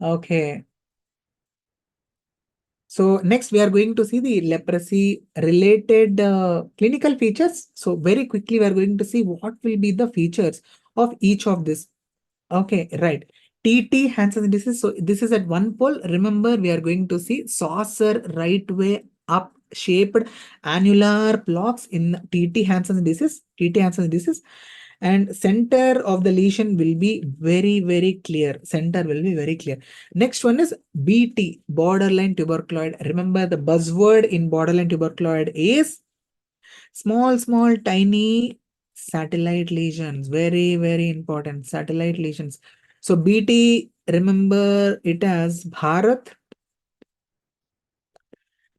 Okay. So next we are going to see the leprosy related clinical features. So very quickly we are going to see what will be the features of each of this. Okay, right. TT Hansen's disease. So this is at one pole. Remember, we are going to see saucer right way up shaped annular blocks in TT Hansen's disease. TT Hansen's disease. and center of the lesion will be very, very clear. Center will be very clear. Next one is BT, borderline tuberculoid. Remember the buzzword in borderline tuberculoid is small, small, tiny satellite lesions. Very, very important. Satellite lesions. So BT, remember it as Bharat.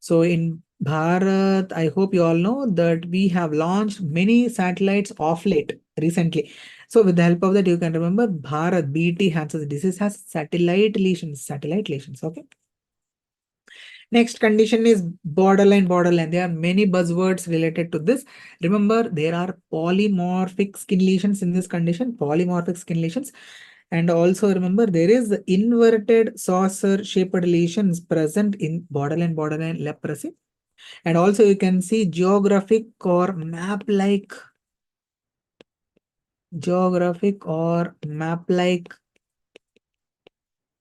So in Bharat, I hope you all know that we have launched many satellites off late recently. So with the help of that, you can remember Bharat, BT Hansen's disease has satellite lesions. Satellite lesions. Okay. Next condition is borderline, borderline. There are many buzzwords related to this. Remember, there are polymorphic skin lesions in this condition, polymorphic skin lesions. And also remember, there is inverted saucer shaped lesions present in borderline, borderline leprosy. And also you can see geographic or map-like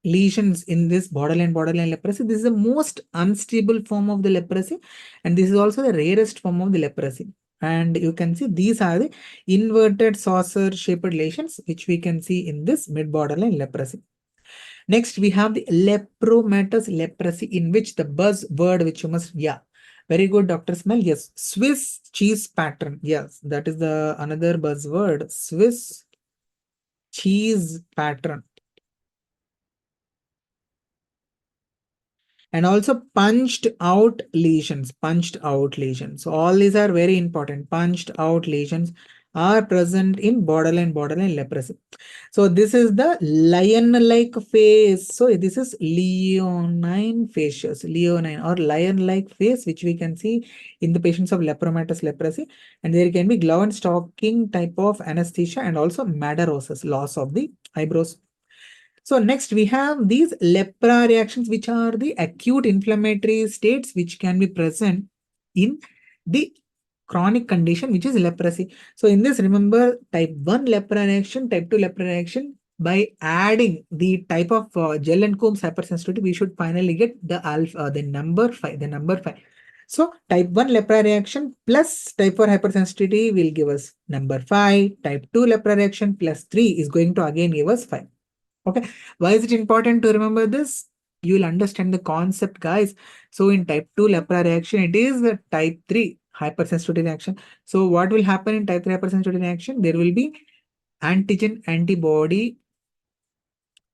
lesions in this borderline leprosy. This is the most unstable form of the leprosy, and this is also the rarest form of the leprosy. And you can see these are the inverted saucer shaped lesions which we can see in this mid borderline leprosy. Next, we have the lepromatous leprosy, in which the buzzword which you must, yeah, very good, Dr. Smell. Yes, Swiss cheese pattern. Yes, that is the another buzzword, Swiss cheese pattern. And also punched out lesions, So all these are very important. Punched out lesions are present in borderline leprosy. So this is the lion-like face. So this is leonine facius, leonine or lion-like face, which we can see in the patients of lepromatous leprosy. And there can be glove and stocking type of anesthesia and also madarosis, loss of the eyebrows. So next we have these lepra reactions, which are the acute inflammatory states which can be present in the chronic condition, which is leprosy. So in this, remember type 1 lepra reaction, type 2 lepra reaction. By adding the type of gel and Coombs hypersensitivity, we should finally get the alpha, the number 5, So type 1 lepra reaction plus type 4 hypersensitivity will give us number 5. Type 2 lepra reaction plus 3 is going to again give us 5. Okay, why is it important to remember this? You will understand the concept, guys. So in type 2 lepra reaction, it is the type 3 hypersensitivity reaction. So what will happen in type 3 hypersensitivity reaction? There will be antigen antibody,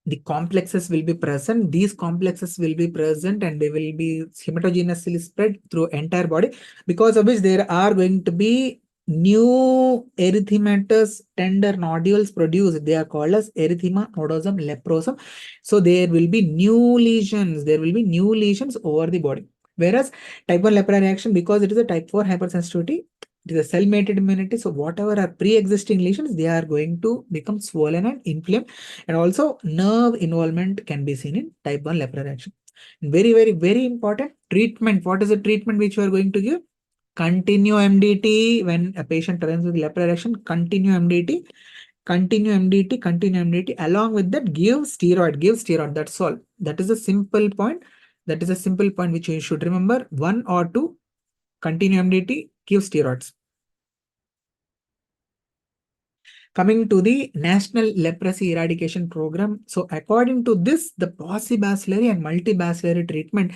the complexes will be present. These complexes will be present and they will be hematogenously spread through entire body, because of which there are going to be new erythematous tender nodules produced. They are called as erythema nodosum leprosum. So there will be new lesions. There will be new lesions over the body. Whereas type 1 lepra reaction, because it is a type 4 hypersensitivity, it is a cell-mediated immunity. So whatever are pre-existing lesions, they are going to become swollen and inflamed. And also nerve involvement can be seen in type 1 lepra reaction. Very, very, very important treatment. What is the treatment which you are going to give? Continue MDT. When a patient presents with lepra reaction, continue MDT. Along with that, give steroid. That's all. That is a simple point. Which you should remember. 1 or 2, continue MDT, give steroids. Coming to the National Leprosy Eradication Program. So according to this, the paucibacillary and multibacillary treatment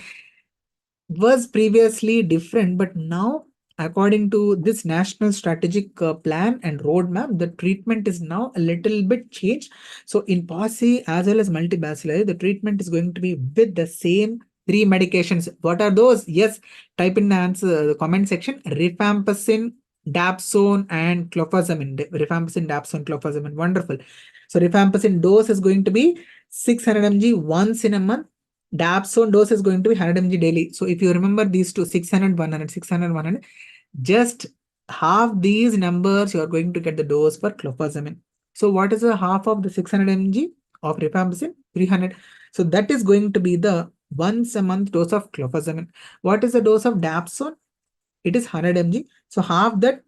was previously different, but now according to this national strategic plan and roadmap, the treatment is now a little bit changed. So in pauci as well as multibacillary, the treatment is going to be with the same 3 medications. What are those? Yes, type in the answer, the comment section. Rifampicin, dapsone and clofazimine. Rifampicin, dapsone, clofazimine. Wonderful. So rifampicin dose is going to be 600 mg once in a month. Dapsone dose is going to be 100 mg daily. So if you remember these two, 600, 100, 600, 100, just half these numbers, you are going to get the dose for clofazimine. So what is the half of the 600 mg of rifampicin? 300. So that is going to be the once a month dose of clofazimine. What is the dose of dapsone? It is 100 mg. So half that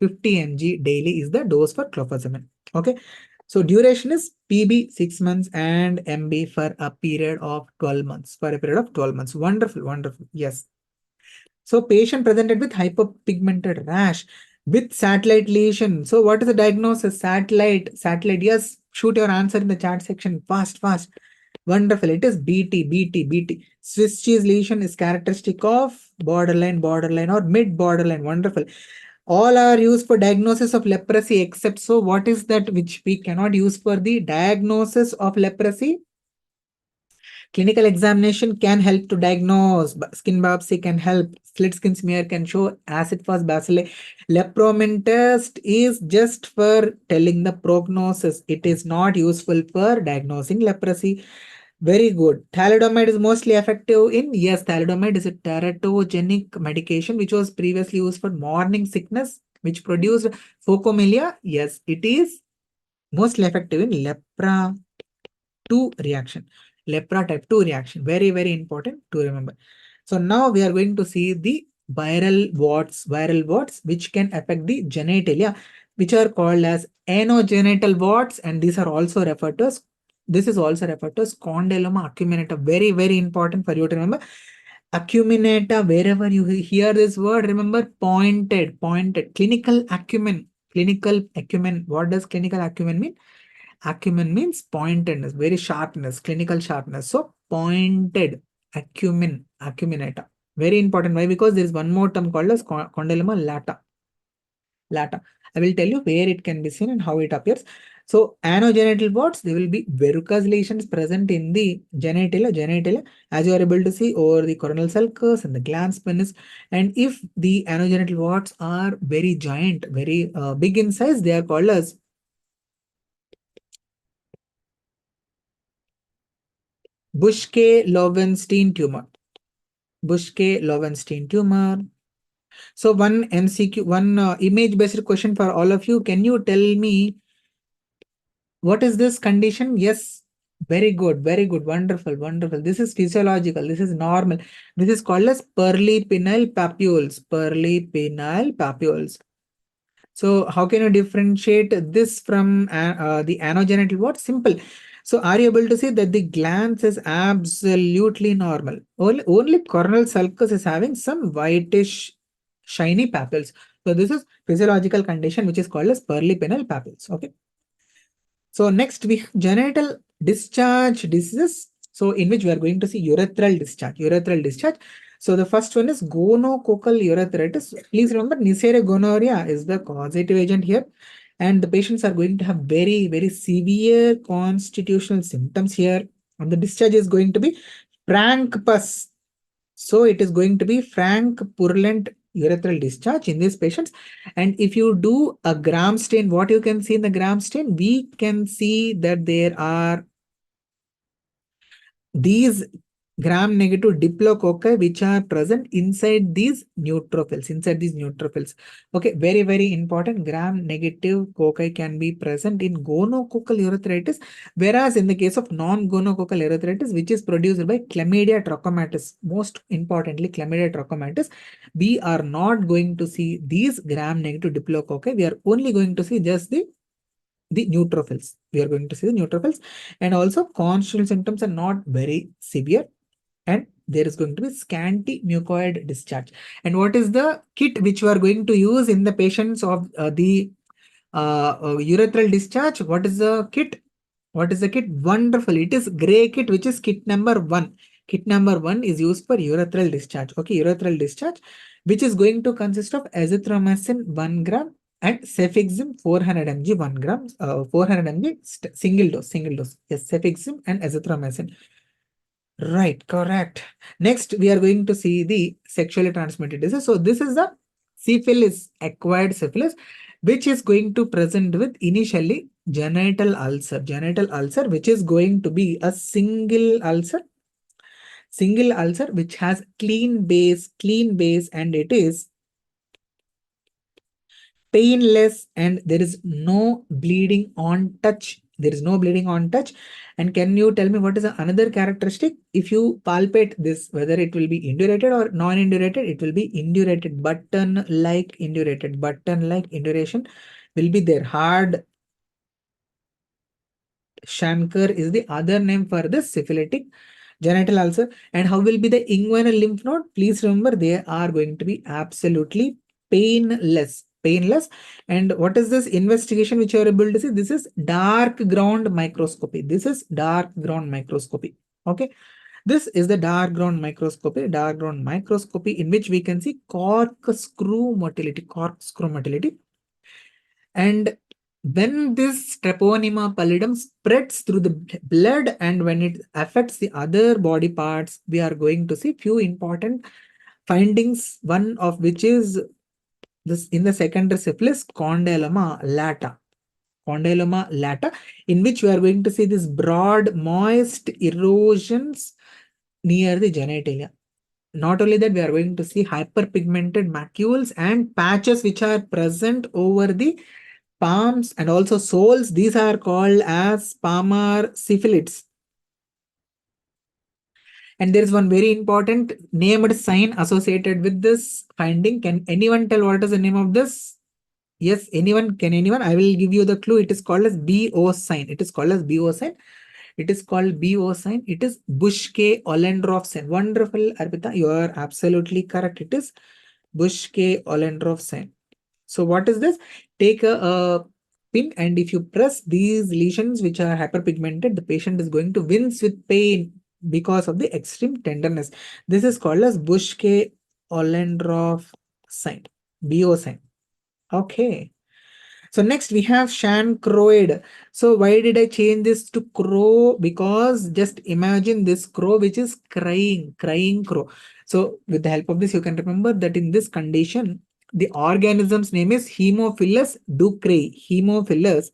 50 mg daily is the dose for clofazimine. Okay. So duration is PB 6 months and MB for a period of 12 months. Wonderful, wonderful. Yes. So patient presented with hyperpigmented rash. with satellite lesion. So what is the diagnosis? Satellite. Yes, shoot your answer in the chat section. Fast, fast. Wonderful. It is BT. Swiss cheese lesion is characteristic of borderline or mid borderline. Wonderful. All are used for diagnosis of leprosy except, so what is that which we cannot use for the diagnosis of leprosy? Clinical examination can help to diagnose. Skin biopsy can help. Slit skin smear can show acid fast bacilli. Lepromin test is just for telling the prognosis. It is not useful for diagnosing leprosy. Very good. Thalidomide is mostly effective in, yes, thalidomide is a teratogenic medication which was previously used for morning sickness, which produced phocomelia. Yes, it is mostly effective in lepra 2 reaction. Lepra type 2 reaction. Very, very important to remember. So now we are going to see the viral warts which can affect the genitalia, which are called as anogenital warts, and these are also referred to as, this is also referred to as condyloma acuminata. Very, very important for you to remember. Acuminata, wherever you hear this word, remember pointed. Clinical acumen. What does clinical acumen mean? Acumen means pointedness, very sharpness, clinical sharpness. So pointed acuminata. Very important. Why? Because there is one more term called as condyloma lata. I will tell you where it can be seen and how it appears. So anogenital warts, there will be verrucous lesions present in the genitalia, as you are able to see over the coronal sulcus and the glans penis. And if the anogenital warts are very giant, very big in size, they are called as Buschke-Lowenstein tumor. Buschke-Lowenstein tumor. So one MCQ, one image-based question for all of you. Can you tell me what is this condition? Yes, very good, wonderful. This is physiological. This is normal. This is called as pearly penile papules. So how can you differentiate this from the anogenital wart? Simple. So are you able to see that the glans is absolutely normal? Only coronal sulcus is having some whitish shiny papules. So this is physiological condition which is called as pearly penile papules. Okay. So next we genital discharge diseases. So in which we are going to see urethral discharge. So the first one is gonococcal urethritis. Please remember Neisseria gonorrhea is the causative agent here. And the patients are going to have very, very severe constitutional symptoms here. And the discharge is going to be frank pus. So it is going to be frank purulent urethral discharge in these patients. And if you do a gram stain, what you can see in the gram stain, we can see that there are these gram-negative diplococci which are present inside these neutrophils. Okay, very, very important. Gram-negative cocci can be present in gonococcal urethritis, whereas in the case of non-gonococcal urethritis, which is produced by Chlamydia trachomatis, most importantly, Chlamydia trachomatis, we are not going to see these gram-negative diplococci. We are only going to see just the neutrophils. We are going to see the neutrophils, and also constitutional symptoms are not very severe, and there is going to be scanty mucoid discharge. And what is the kit which you are going to use in the patients of the urethral discharge? What is the kit? Wonderful. It is gray kit, which is kit number 1. Kit number 1 is used for urethral discharge. Okay, urethral discharge, which is going to consist of azithromycin 1 gram and cefixime 400 mg 1 gram, 400 mg single dose. Yes, cefixime and azithromycin. Right, correct. Next, we are going to see the sexually transmitted disease. So this is the acquired syphilis, which is going to present with initially genital ulcer, which is going to be a single ulcer, which has clean base, and it is painless, and there is no bleeding on touch. And can you tell me what is another characteristic? If you palpate this, whether it will be indurated or non-indurated, it will be indurated, button-like induration will be there. Hard chancre is the other name for this syphilitic genital ulcer. And how will be the inguinal lymph node? Please remember, they are going to be absolutely painless. painless. And what is this investigation which you are able to see? This is dark ground microscopy. This is dark ground microscopy. Okay. This is the dark ground microscopy in which we can see corkscrew motility. And when this Treponema pallidum spreads through the blood and when it affects the other body parts, we are going to see few important findings, one of which is this in the secondary syphilis, condyloma lata. Condyloma lata, in which we are going to see this broad, moist erosions near the genitalia. Not only that, we are going to see hyperpigmented macules and patches which are present over the palms and also soles. These are called as palmar syphilids. And there is one very important named sign associated with this finding. Can anyone tell what is the name of this? Yes, anyone? Can anyone? I will give you the clue. It is called as BO sign. It is called as BO sign. It is called BO sign. It is Buschke-Ollendorff sign. Wonderful, Arpita. You are absolutely correct. It is Buschke-Ollendorff sign. So what is this? Take a pin, and if you press these lesions which are hyperpigmented, the patient is going to wince with pain because of the extreme tenderness. This is called as Buschke-Ollendorff sign, BO sign. Okay. So next we have chancroid. So why did I change this to crow? Because just imagine this crow which is crying crow. So with the help of this, you can remember that in this condition, the organism's name is Haemophilus ducreyi. Haemophilus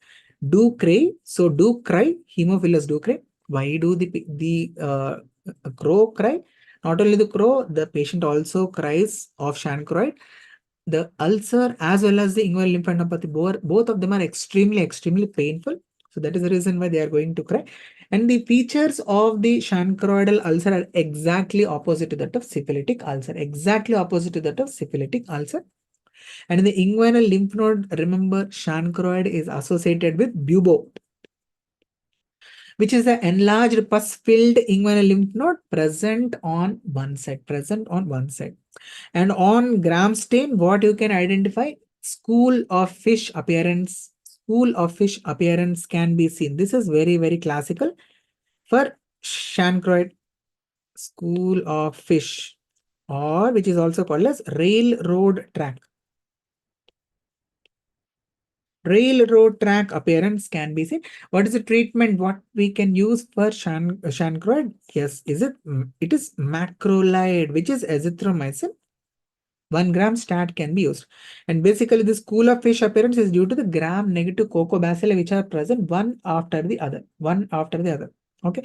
ducreyi. So do cry, Haemophilus ducreyi. Why do the crow cry? Not only the crow, the patient also cries of chancroid. The ulcer as well as the inguinal lymphadenopathy, both of them are extremely painful. So that is the reason why they are going to cry. And the features of the chancroidal ulcer are exactly opposite to that of syphilitic ulcer. Exactly opposite to that of syphilitic ulcer. And in the inguinal lymph node, remember, chancroid is associated with bubo, which is the enlarged pus-filled inguinal lymph node present on one side. And on gram stain, what you can identify? School of fish appearance. School of fish appearance can be seen. This is very classical for chancroid. School of fish, or which is also called as railroad track. Railroad track appearance can be seen. What is the treatment? What we can use for chancroid? Yes, it is macrolide, which is azithromycin. 1 gram stat can be used. And basically, the school of fish appearance is due to the gram-negative cocobacilli which are present one after the other. Okay.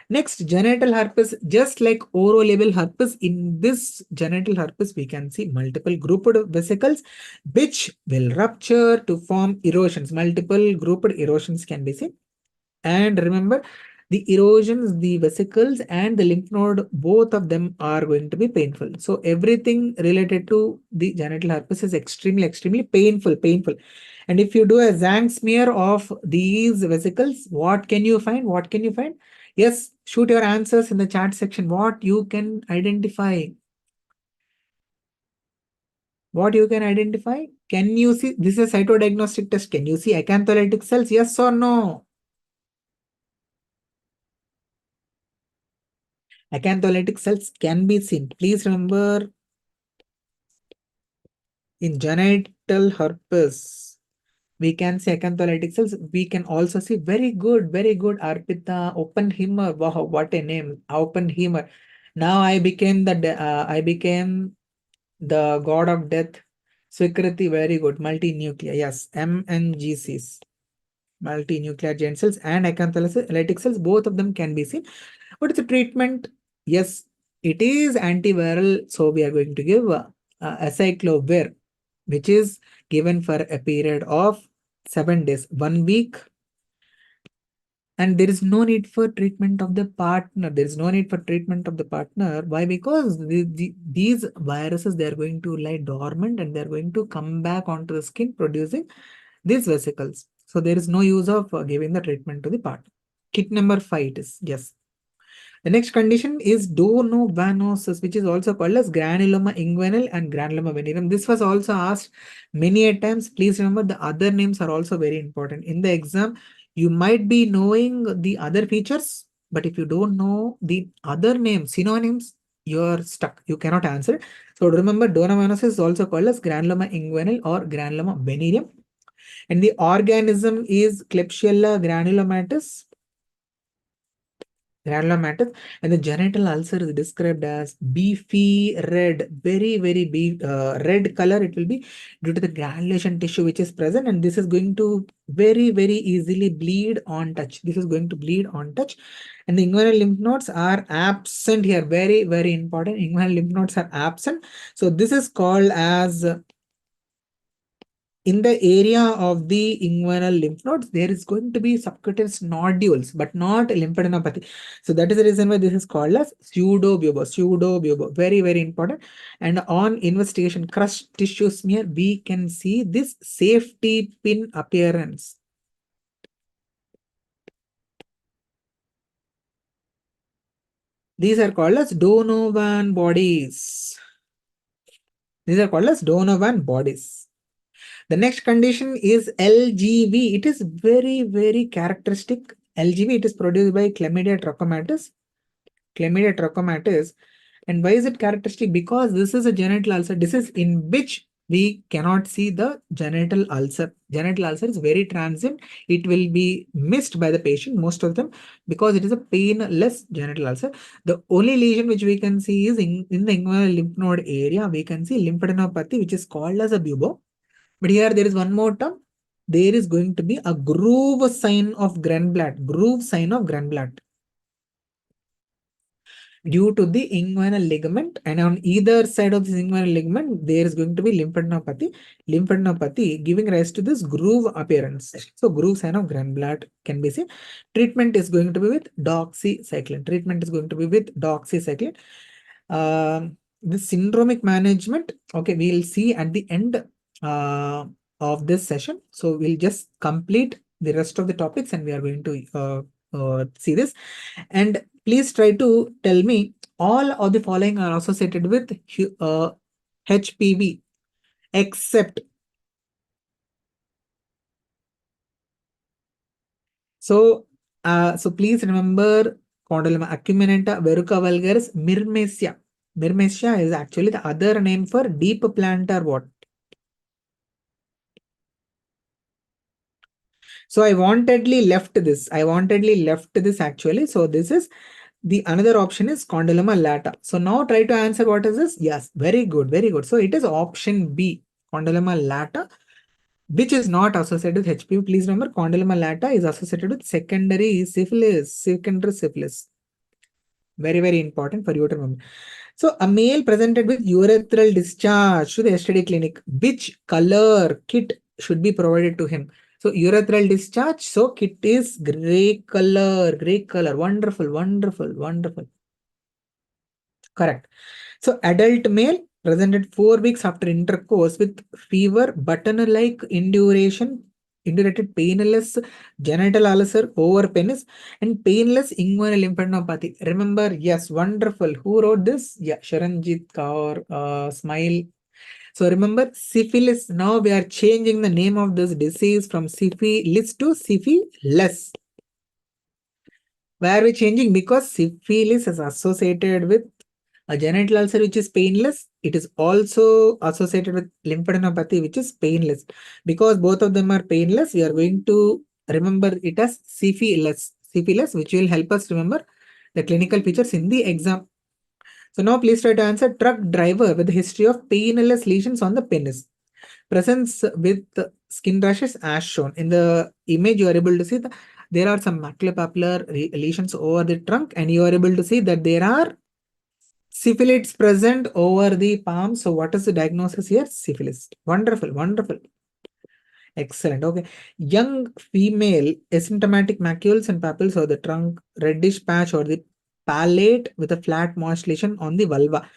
Next, genital herpes, just like orolabal herpes, in this genital herpes, we can see multiple grouped vesicles which will rupture to form erosions. Multiple grouped erosions can be seen. And remember, the erosions, the vesicles and the lymph node, both of them are going to be painful. So everything related to the genital herpes is extremely painful. And if you do a Zank smear of these vesicles, what can you find? Yes, shoot your answers in the chat section. What you can identify? Can you see? This is a cytodiagnostic test. Can you see acantholytic cells? Yes or no? Acantholytic cells can be seen. Please remember, in genital herpes, we can see acantholytic cells. We can also see very good, Arpita Oppenheimer. Wow, what a name, Oppenheimer. Now I became the god of death. Swikriti, very good. Multinuclear, yes, MNGCs. Multinuclear giant cells and acantholytic cells, both of them can be seen. What is the treatment? Yes, it is antiviral. So we are going to give acyclovir, which is given for a period of 7 days, 1 week. And there is no need for treatment of the partner. Why? Because these viruses, they are going to lie dormant and they are going to come back onto the skin producing these vesicles. So there is no use of giving the treatment to the partner. Kit number 5 it is. Yes. The next condition is donovanosis, which is also called as granuloma inguinal and granuloma venereum. This was also asked many a times. Please remember the other names are also very important. In the exam, you might be knowing the other features, but if you don't know the other names, synonyms, you're stuck. You cannot answer. So remember, donovanosis is also called as granuloma inguinal or granuloma venereum. And the organism is Klebsiella granulomatis, granulomatous, and the genital ulcer is described as beefy red, very red color. It will be due to the granulation tissue which is present, and this is going to very easily bleed on touch. This is going to bleed on touch, and the inguinal lymph nodes are absent here. Very important. Inguinal lymph nodes are absent, so this is called as in the area of the inguinal lymph nodes, there is going to be subcutaneous nodules, but not lymphadenopathy. So that is the reason why this is called as pseudobubo. Very important. And on investigation, crushed tissue smear, we can see this safety pin appearance. These are called as Donovan bodies. These are called as Donovan bodies. The next condition is LGV. It is very characteristic. LGV, it is produced by Chlamydia trachomatis. Chlamydia trachomatis. And why is it characteristic? Because this is a genital ulcer. This is in which we cannot see the genital ulcer. Genital ulcer is very transient. It will be missed by the patient, most of them, because it is a painless genital ulcer. The only lesion which we can see is in the inguinal lymph node area. We can see lymphadenopathy, which is called as a bubo. But here there is one more term. There is going to be a groove sign of Grenblatt. Groove sign of Grenblatt due to the inguinal ligament, and on either side of this inguinal ligament there is going to be lymphadenopathy giving rise to this groove appearance. So groove sign of Grenblatt can be seen. Treatment is going to be with doxycycline. The syndromic management, okay, we'll see at the end of this session. So we'll just complete the rest of the topics and we are going to see this. And please try to tell me all of the following are associated with HPV except. So please remember condyloma acuminata, verruca vulgaris, myrmecia. Myrmecia is actually the other name for deep plantar what? So I wantedly left this actually. So this is the another option is condyloma lata. So now try to answer what is this? Yes, very good. So it is option B, condyloma lata, which is not associated with HPV. Please remember, condyloma lata is associated with secondary syphilis. Very important for you to remember. So a male presented with urethral discharge to the STD clinic. Which color kit should be provided to him? So urethral discharge. So kit is gray color. Wonderful. Correct. So adult male presented 4 weeks after intercourse with fever, button-like indurated painless genital ulcer over penis and painless inguinal lymphadenopathy. Remember, yes, wonderful. Who wrote this? Yeah, Sharanjit Kaur, Smile. So remember, syphilis. Now we are changing the name of this disease from syphilis to syphilis. Why are we changing? Because syphilis is associated with a genital ulcer which is painless. It is also associated with lymphadenopathy which is painless. Because both of them are painless, we are going to remember it as syphilis, which will help us remember the clinical features in the exam. So now please try to answer. Truck driver with a history of painless lesions on the penis. Presence with skin rashes as shown. In the image, you are able to see that there are some maculopapular lesions over the trunk, and you are able to see that there are syphilis present over the palm. So what is the diagnosis here? Syphilis. Wonderful. Excellent. Okay. Young female asymptomatic macules and papules or the trunk, reddish patch or the palate with a flat moist lesion on the vulva.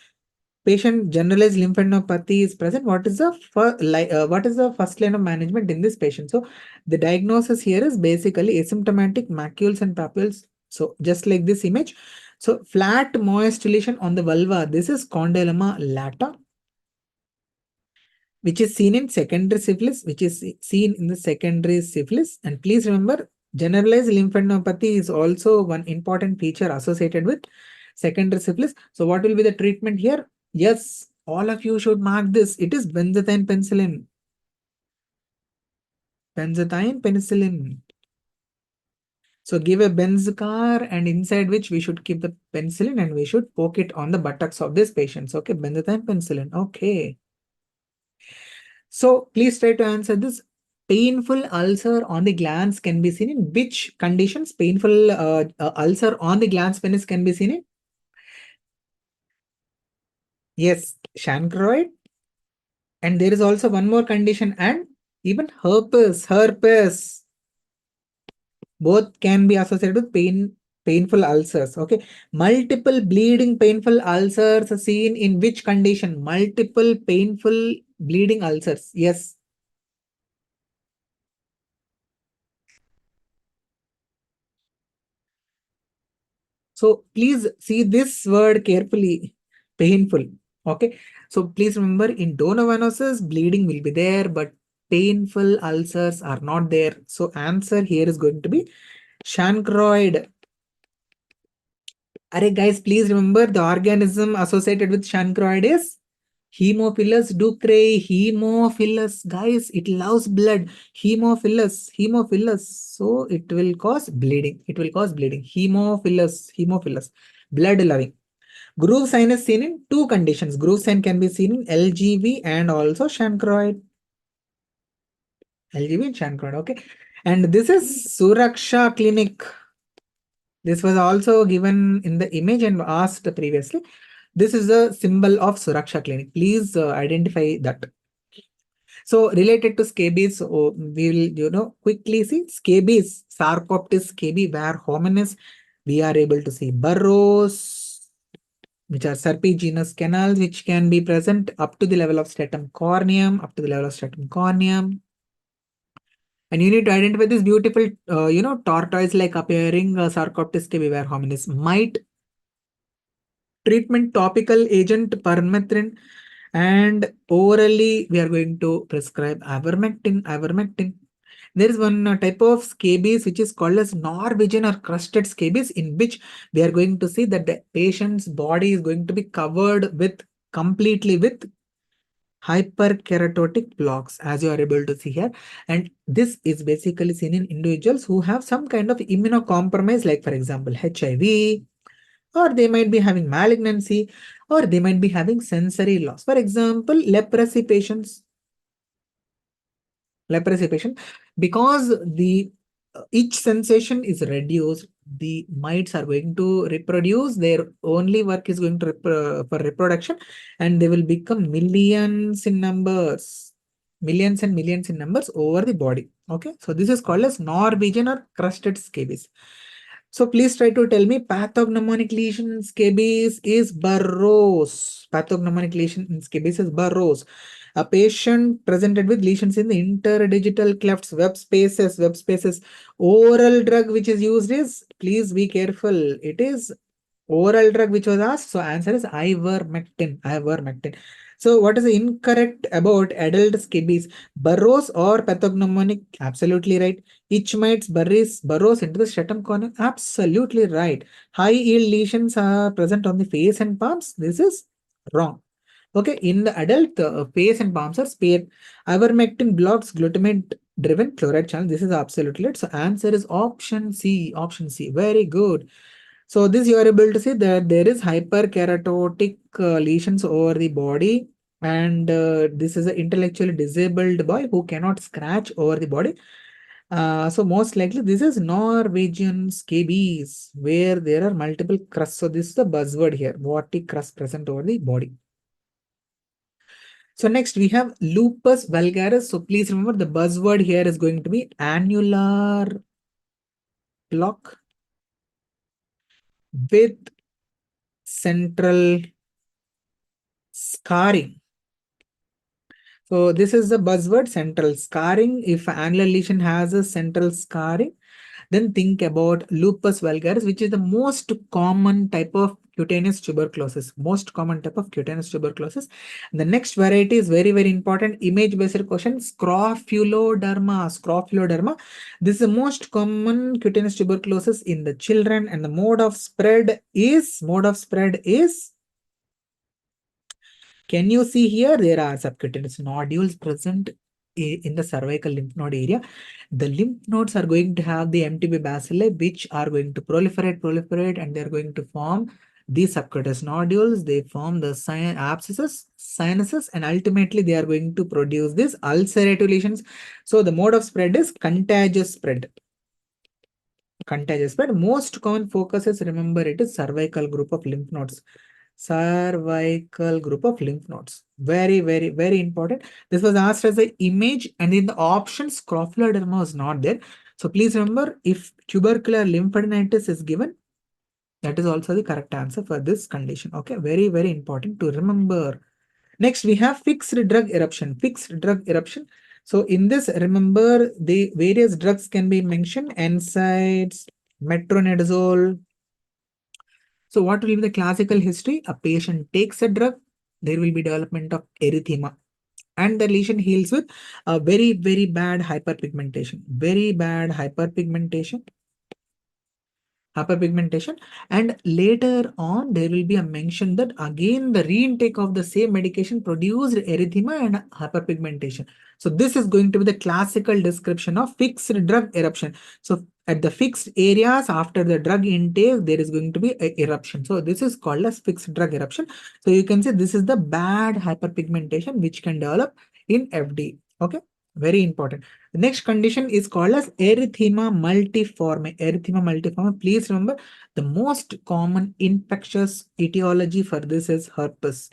Patient generalized lymphadenopathy is present. What is the first line of management in this patient? So the diagnosis here is basically asymptomatic macules and papules. So just like this image. So flat moist lesion on the vulva, this is condyloma lata, which is seen in secondary syphilis, which is seen in the secondary syphilis. And please remember, generalized lymphadenopathy is also one important feature associated with secondary syphilis. So what will be the treatment here? Yes, all of you should mark this. It is benzathine penicillin. Benzathine penicillin. So give a Benzcar and inside which we should keep the penicillin and we should poke it on the buttocks of this patient. Okay, benzathine penicillin. Okay. So please try to answer this. Painful ulcer on the glans can be seen in which conditions? Painful ulcer on the glans penis can be seen in? Yes, chancroid. And there is also one more condition and even herpes. Both can be associated with painful ulcers. Okay. Multiple bleeding painful ulcers are seen in which condition? Multiple painful bleeding ulcers. Yes. So please see this word carefully. Painful. Okay. So please remember in donovanosis, bleeding will be there, but painful ulcers are not there. So answer here is going to be chancroid. Alright guys, please remember the organism associated with chancroid is Haemophilus ducreyi. Haemophilus, guys, it loves blood. Haemophilus. So it will cause bleeding. Haemophilus, blood loving. Groove sign is seen in two conditions. Groove sign can be seen in LGV and also chancroid. LGV and chancroid, okay. And this is Suraksha Clinic. This was also given in the image and asked previously. This is the symbol of Suraksha Clinic. Please identify that. So related to scabies, we will quickly see scabies, Sarcoptes scabies, where hominis, we are able to see burrows, which are serpiginous canals, which can be present up to the level of stratum corneum, And you need to identify this beautiful, tortoise-like appearing Sarcoptes scabies, where hominis might. Treatment topical agent permethrin, and orally we are going to prescribe ivermectin. There is one type of scabies which is called as Norwegian or crusted scabies, in which we are going to see that the patient's body is going to be covered with completely with hyperkeratotic blocks, as you are able to see here. And this is basically seen in individuals who have some kind of immunocompromise, like for example HIV, or they might be having malignancy, or they might be having sensory loss. For example, leprosy patients, because the each sensation is reduced, the mites are going to reproduce. Their only work is going to for reproduction, and they will become millions and millions in numbers over the body. Okay, so this is called as Norwegian or crusted scabies. So please try to tell me pathognomonic lesion in scabies is Burroughs. Pathognomonic lesion in scabies is Burroughs. A patient presented with lesions in the interdigital clefts, web spaces. Oral drug which is used is, please be careful. It is oral drug which was asked. So answer is ivermectin. So what is incorrect about adult scabies? Burrows or pathognomonic? Absolutely right. Itch mites burrows into the stratum corneum. Absolutely right. High yield lesions are present on the face and palms. This is wrong. Okay, in the adult, face and palms are spared. Ivermectin blocks glutamate driven chloride channel. This is absolutely right. So answer is option C. Very good. So this you are able to see that there is hyperkeratotic lesions over the body, and this is an intellectually disabled boy who cannot scratch over the body. So most likely this is Norwegian scabies, where there are multiple crusts. So this is the buzzword here, what the crust present over the body. So next we have lupus vulgaris. So please remember the buzzword here is going to be annular block with central scarring. So this is the buzzword, central scarring. If annular lesion has a central scarring, Then think about lupus vulgaris, which is the most common type of cutaneous tuberculosis. Most common type of cutaneous tuberculosis. The next variety is very, very important. Image-based question, scrofuloderma. Scrofuloderma. This is the most common cutaneous tuberculosis in the children, and the mode of spread is, can you see here? There are subcutaneous nodules present in the cervical lymph node area. The lymph nodes are going to have the MTB bacilli, which are going to proliferate, and they're going to form these subcutaneous nodules. They form the abscesses, sinuses, and ultimately they are going to produce these ulcerative lesions. So the mode of spread is contagious spread. Contagious spread. Most common focus is, remember, it is cervical group of lymph nodes. Cervical group of lymph nodes. Very, very, very important. This was asked as an image, and in the options, scrofuloderma was not there. So please remember, if tubercular lymphadenitis is given, that is also the correct answer for this condition. Okay, very, very important to remember. Next, we have fixed drug eruption. Fixed drug eruption. So in this, remember, the various drugs can be mentioned: NSAIDs, metronidazole. So what will be the classical history? A patient takes a drug, there will be development of erythema, and the lesion heals with a very, very bad hyperpigmentation. Very bad hyperpigmentation. And later on there will be a mention that again the reintake of the same medication produced erythema and hyperpigmentation. So this is going to be the classical description of fixed drug eruption. So at the fixed areas after the drug intake, there is going to be a eruption. So this is called as fixed drug eruption. So you can say this is the bad hyperpigmentation which can develop in FD. Okay, very important. The next condition is called as erythema multiforme. Erythema multiforme. Please remember, the most common infectious etiology for this is herpes.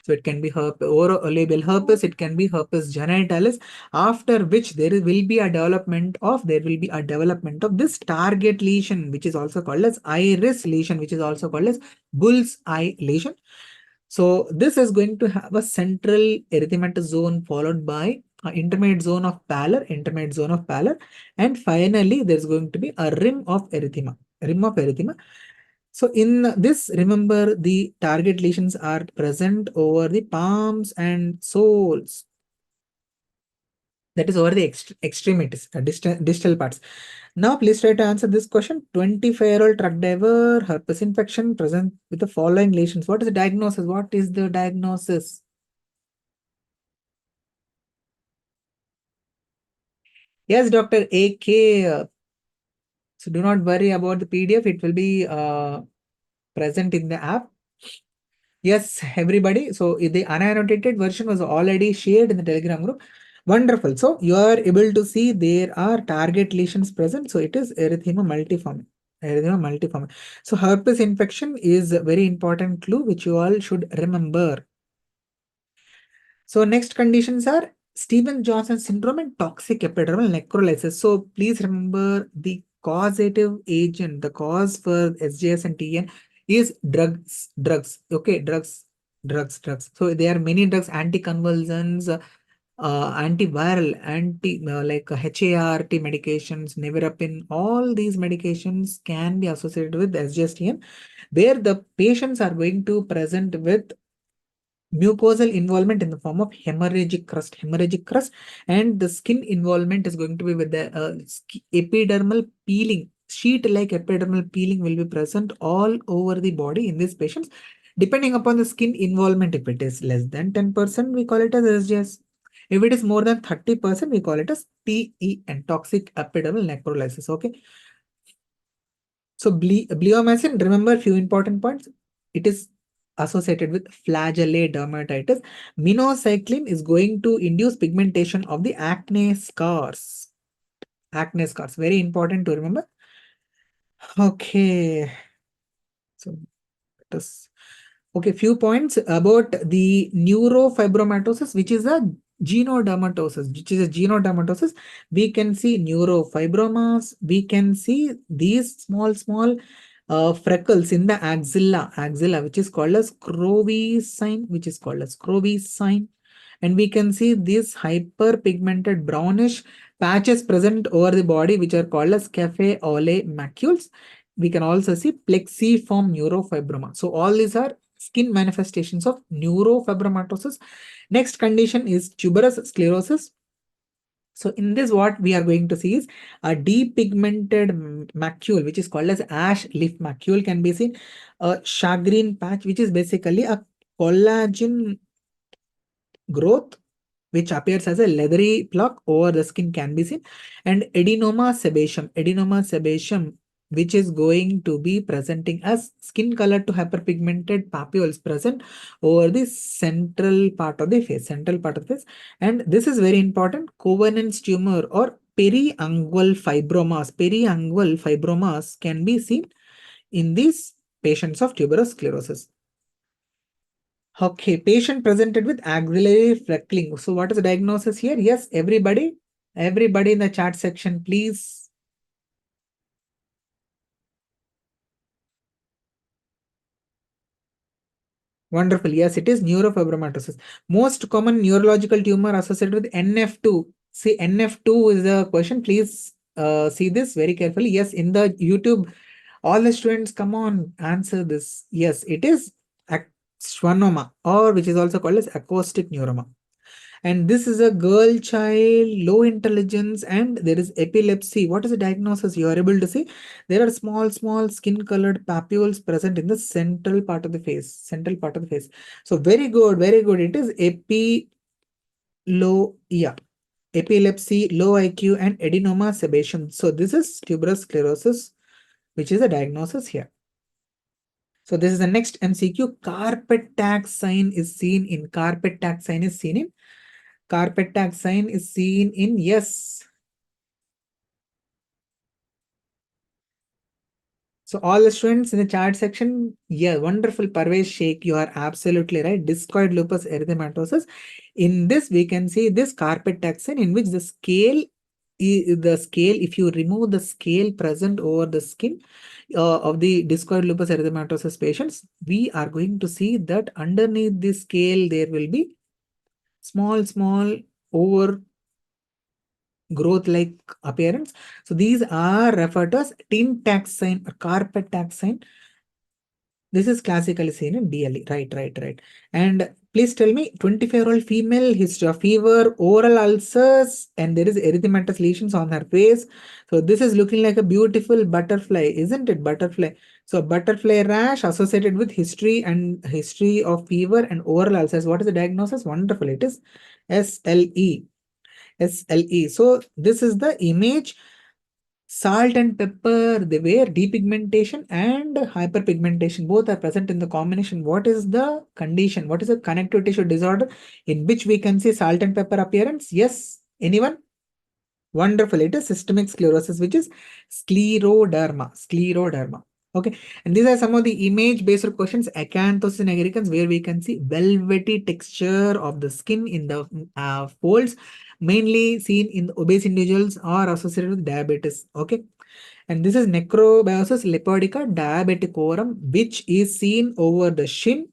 So it can be herpes, oral herpes, it can be herpes genitalis, after which there will be a development of this target lesion, which is also called as iris lesion, which is also called as bull's eye lesion. So this is going to have a central erythematous zone followed by an intermediate zone of pallor, and finally there's going to be a rim of erythema. So in this, remember, the target lesions are present over the palms and soles. That is over the extremities, distal parts. Now, please try to answer this question. 25-year-old truck driver, herpes infection present with the following lesions. What is the diagnosis? Yes, Dr. AK. So do not worry about the PDF. It will be present in the app. Yes, everybody. So the unannotated version was already shared in the Telegram group. Wonderful. So you are able to see there are target lesions present. So it is erythema multiforme. So herpes infection is a very important clue which you all should remember. So next conditions are Stevens-Johnson syndrome and toxic epidermal necrolysis. So please remember the causative agent, the cause for SJS and TN is drugs. Okay, drugs. So there are many drugs, anticonvulsants, antiviral, like HART medications, nevirapine. All these medications can be associated with SJS TN, where the patients are going to present with mucosal involvement in the form of hemorrhagic crust, and the skin involvement is going to be with the epidermal peeling, sheet-like epidermal peeling will be present all over the body in these patients. Depending upon the skin involvement, if it is less than 10%, we call it as SJS. If it is more than 30%, we call it as TEN, toxic epidermal necrolysis. Okay. So bleomycin, remember few important points. It is associated with flagellate dermatitis. Minocycline is going to induce pigmentation of the acne scars. Very important to remember. Okay. So let us. Okay, few points about the neurofibromatosis, which is a genodermatosis. We can see neurofibromas. We can see these small freckles in the axilla, which is called as Crowley sign, and we can see this hyperpigmented brownish patches present over the body which are called as cafe ole macules. We can also see plexiform neurofibroma. So all these are skin manifestations of neurofibromatosis. Next condition is tuberous sclerosis. So in this, what we are going to see is a depigmented macule, which is called as ash leaf macule, can be seen. A shagreen patch, which is basically a collagen growth which appears as a leathery plaque over the skin, can be seen. And adenoma sebaceum, which is going to be presenting as skin color to hyperpigmented papules present over the central part of the face, And this is very important, Covenant's tumor or periungual fibromas can be seen in these patients of tuberous sclerosis. Okay, patient presented with axillary freckling. So what is the diagnosis here? Yes, everybody in the chat section, please. Wonderful. Yes, it is neurofibromatosis. Most common neurological tumor associated with NF2. See, NF2 is the question. Please see this very carefully. Yes, in the YouTube, all the students, come on, answer this. Yes, it is schwannoma, or which is also called as acoustic neuroma. And this is a girl child, low intelligence, and there is epilepsy. What is the diagnosis? You are able to see there are small skin colored papules present in the central part of the face. So very good. It is epilepsy, low IQ, and adenoma sebaceum. So this is tuberous sclerosis, which is a diagnosis here. So this is the next MCQ. Carpet tag sign is seen in yes. So all the students in the chat section, yeah, wonderful, Parvesh Sheikh, you are absolutely right. Discoid lupus erythematosus. In this, we can see this carpet taxon in which the scale, if you remove the scale present over the skin of the discoid lupus erythematosus patients, we are going to see that underneath the scale, there will be small over growth like appearance. So these are referred to as tin tax sign or carpet tax sign. This is classically seen in DLE. Right. And please tell me, 25-year-old female, history of fever, oral ulcers, and there is erythematous lesions on her face. So this is looking like a beautiful butterfly, isn't it? Butterfly. So butterfly rash associated with history of fever and oral ulcers. What is the diagnosis? Wonderful. It is SLE. So this is the image. Salt and pepper, they were depigmentation and hyperpigmentation. Both are present in the combination. What is the condition? What is the connective tissue disorder in which we can see salt and pepper appearance? Yes. Anyone? Wonderful. It is systemic sclerosis, which is scleroderma. Okay. And these are some of the image-based questions. Acanthosis nigricans, where we can see velvety texture of the skin in the folds, mainly seen in obese individuals or associated with diabetes. Okay. And this is necrobiosis lipoidica diabeticorum, which is seen over the shin.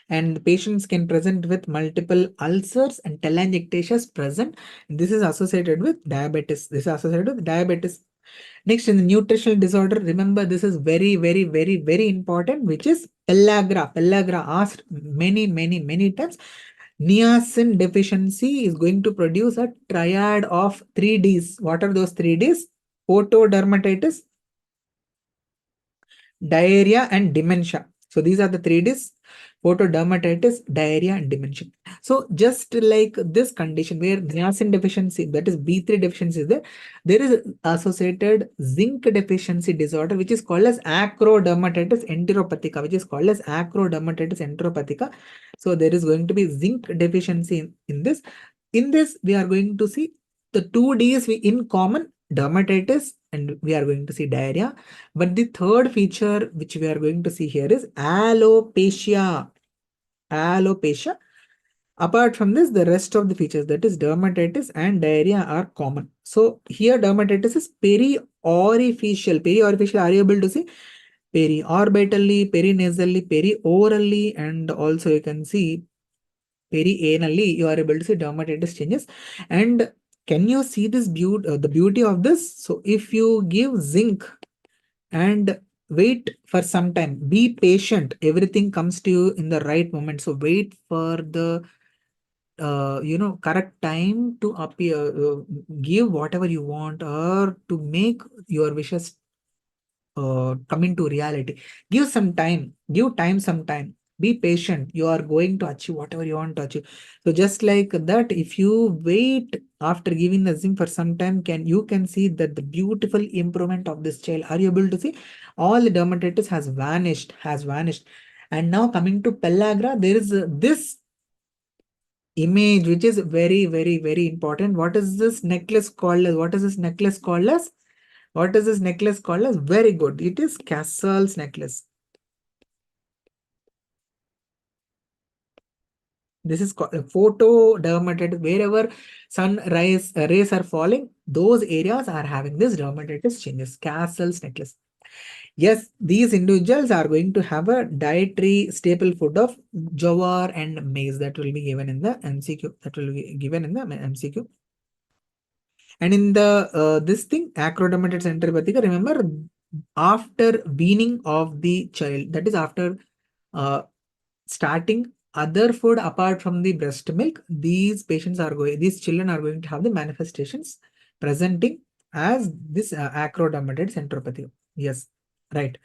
And patients can present with multiple ulcers and telangiectasias present. This is associated with diabetes. Next, in the nutritional disorder, remember this is very important, which is pellagra. Pellagra asked many times. Niacin deficiency is going to produce a triad of 3Ds. What are those 3Ds? Photodermatitis, diarrhea, and dementia. So these are the 3Ds: photodermatitis, diarrhea, and dementia. So just like this condition where niacin deficiency, that is B3 deficiency is there is associated zinc deficiency disorder, which is called as acrodermatitis enteropathica, So there is going to be zinc deficiency in this. In this, we are going to see the 2Ds in common, dermatitis, and we are going to see diarrhea. But the third feature which we are going to see here is alopecia. Apart from this, the rest of the features, that is dermatitis and diarrhea, are common. So here dermatitis is periorificial. Are you able to see? Periorbitally, perinasally, periorally, and also you can see perianally, you are able to see dermatitis changes. And Can you see this beauty, the beauty of this? So if you give zinc and wait for some time, be patient, everything comes to you in the right moment. So wait for the correct time to appear, give whatever you want, or to make your wishes come into reality. Give some time, give time some time. Be patient. You are going to achieve whatever you want to achieve. So just like that, if you wait after giving the zinc for some time, you can see that the beautiful improvement of this child. Are you able to see? All the dermatitis has vanished. And now coming to pellagra, there is this image which is very, very, very important. What is this necklace called as? What is this necklace called as? What is this necklace called as? Very good. It is Castle's necklace. This is called a photodermatitis. Wherever rays are falling, those areas are having this dermatitis changes. Castle's necklace. Yes, these individuals are going to have a dietary staple food of jowar and maize. That will be given in the MCQ. That will be given in the MCQ. And in the this thing, acrodermatitis enteropathica, remember, after weaning of the child, that is after uh, starting other food apart from the breast milk, these children are going to have the manifestations presenting as this acrodermatitis enteropathy. Yes, right.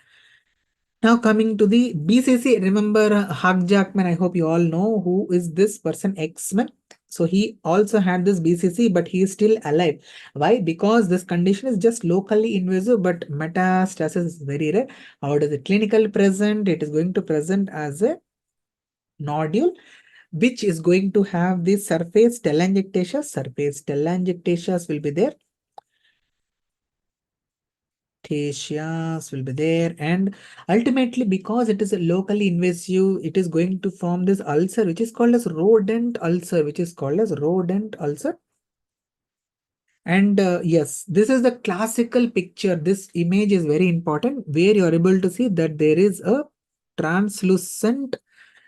Now coming to the BCC, remember Hugh Jackman, I hope you all know who is this person, X-Men. So he also had this BCC, but he is still alive. Why? Because this condition is just locally invasive, but metastasis is very rare. How does it clinical present? It is going to present as a nodule, which is going to have the surface telangiectasias. Surface telangiectasias will be there. Will be there, and ultimately, because it is a locally invasive, it is going to form this ulcer, which is called as rodent ulcer, And yes, this is the classical picture. This image is very important, where you are able to see that there is a translucent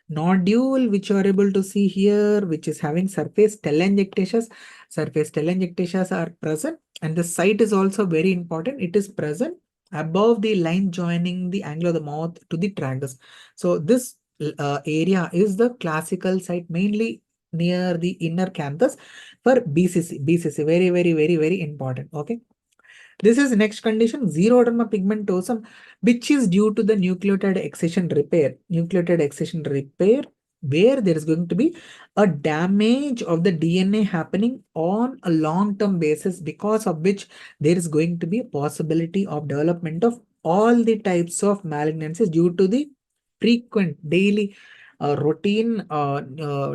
nodule which you are able to see here, which is having surface telangiectasias. Surface telangiectasias are present, and the site is also very important. It is present above the line joining the angle of the mouth to the tragus. So this area is the classical site, mainly near the inner canthus for BCC. BCC, very, very, very, very important. Okay. This is next condition, xeroderma pigmentosum, which is due to the nucleotide excision repair. Nucleotide excision repair, where there is going to be a damage of the DNA happening on a long-term basis, because of which there is going to be a possibility of development of all the types of malignancies due to the frequent daily routine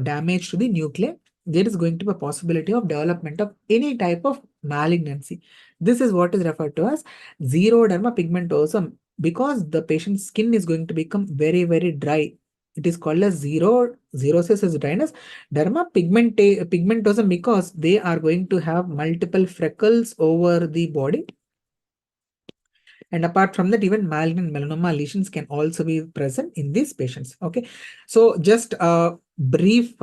damage to the nuclei. There is going to be a possibility of development of any type of malignancy. This is what is referred to as xeroderma pigmentosum, because the patient's skin is going to become very, very dry. It is called as xerosis is dryness. Pigmentosum, because they are going to have multiple freckles over the body. And apart from that, even malignant melanoma lesions can also be present in these patients. Okay. So just a brief,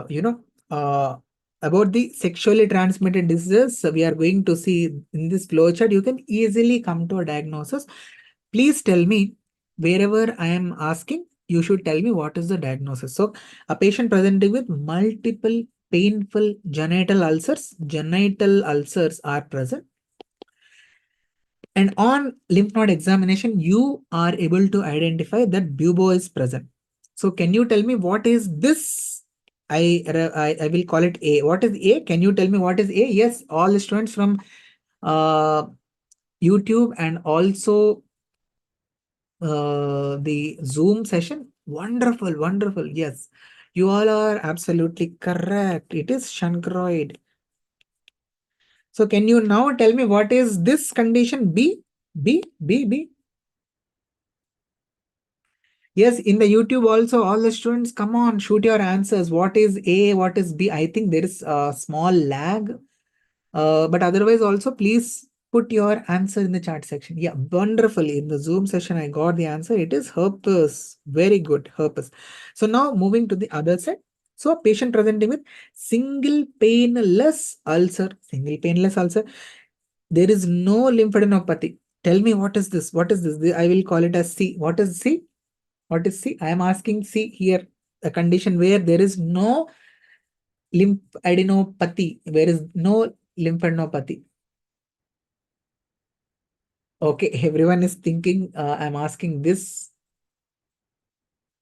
about the sexually transmitted diseases, we are going to see in this flowchart. You can easily come to a diagnosis. Please tell me, wherever I am asking, you should tell me what is the diagnosis. So a patient presenting with multiple painful genital ulcers are present. And on lymph node examination, you are able to identify that bubo is present. So can you tell me what is this? I will call it A. What is A? Can you tell me what is A? Yes, all the students from YouTube and also the Zoom session. Wonderful, wonderful. Yes, you all are absolutely correct. It is chancroid. So can you now tell me what is this condition? B, B, B, B. Yes, in the YouTube also, all the students, come on, shoot your answers. What is A? What is B? I think there is a small lag. But otherwise also, please put your answer in the chat section. Yeah, wonderful. In the Zoom session, I got the answer. It is herpes. Very good, herpes. So now moving to the other side. So a patient presenting with single painless ulcer, there is no lymphadenopathy. Tell me what is this? What is this? I will call it as C. What is C? What is C? I am asking C here. A condition where there is no lymphadenopathy. There is no lymphadenopathy. Okay, everyone is thinking I'm asking this.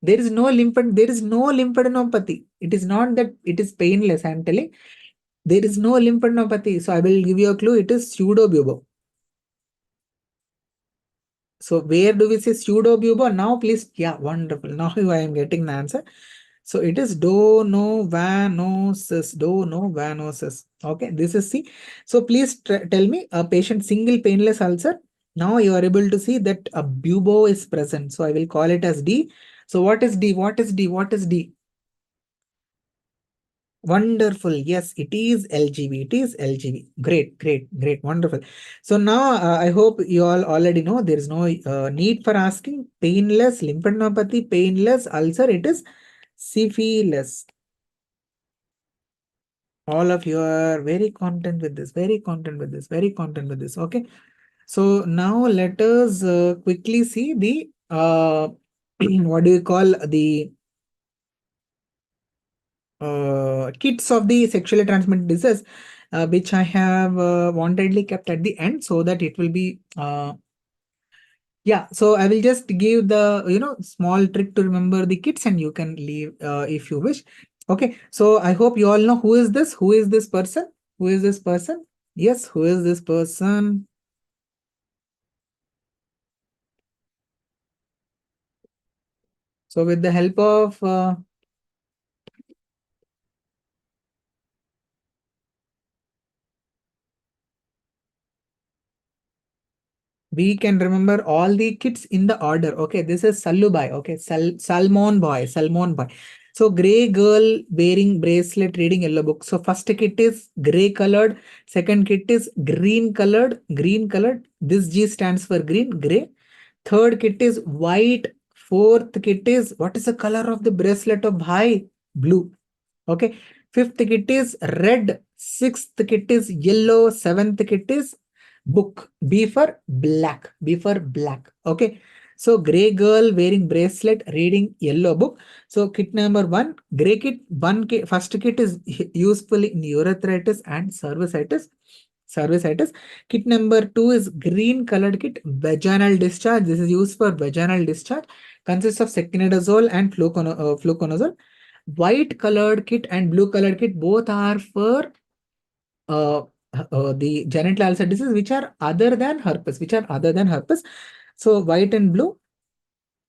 There is no lymphadenopathy. It is not that it is painless. I am telling there is no lymphadenopathy. So I will give you a clue. It is pseudobubo. So where do we say pseudobubo? Now please, yeah, wonderful. Now I am getting the answer. So it is donovanosis, donovanosis. Okay, this is C. So please tell me a patient single painless ulcer. Now you are able to see that a bubo is present. So I will call it as D. So what is D? What is D? What is D? Wonderful. Yes, it is LGB. It is LGB. Great, great, great. Wonderful. So now I hope you all already know there is no need for asking. Painless lymphadenopathy, painless ulcer. It is syphilis. All of you are very content with this, very content with this, very content with this. Okay. So now let us quickly see the what do you call the kits of the sexually transmitted disease, which I have wantedly kept at the end so that it will be yeah. So I will just give the small trick to remember the kits, and you can leave if you wish. Okay. So I hope you all know who is this. Who is this person? Who is this person? Yes. Who is this person? So with the help of we can remember all the kits in the order. Okay, this is Salubai. Okay, Salmon boy, Salmon boy. So gray girl wearing bracelet reading yellow book. So first kit is gray colored. Second kit is green colored. Green colored. This G stands for green, gray. Third kit is white. Fourth kit is what is the color of the bracelet of Bhai? Blue. Okay. Fifth kit is red. Sixth kit is yellow. Seventh kit is book. B for black. B for black. Okay. So gray girl wearing bracelet reading yellow book. So kit number one, gray kit, one kit, first kit is useful in urethritis and cervicitis. Cervicitis. Kit number two is green colored kit, vaginal discharge. This is used for vaginal discharge. Consists of secnidazole and fluconazole. White colored kit and blue colored kit both are for the genital ulcer disease which are other than herpes, So white and blue,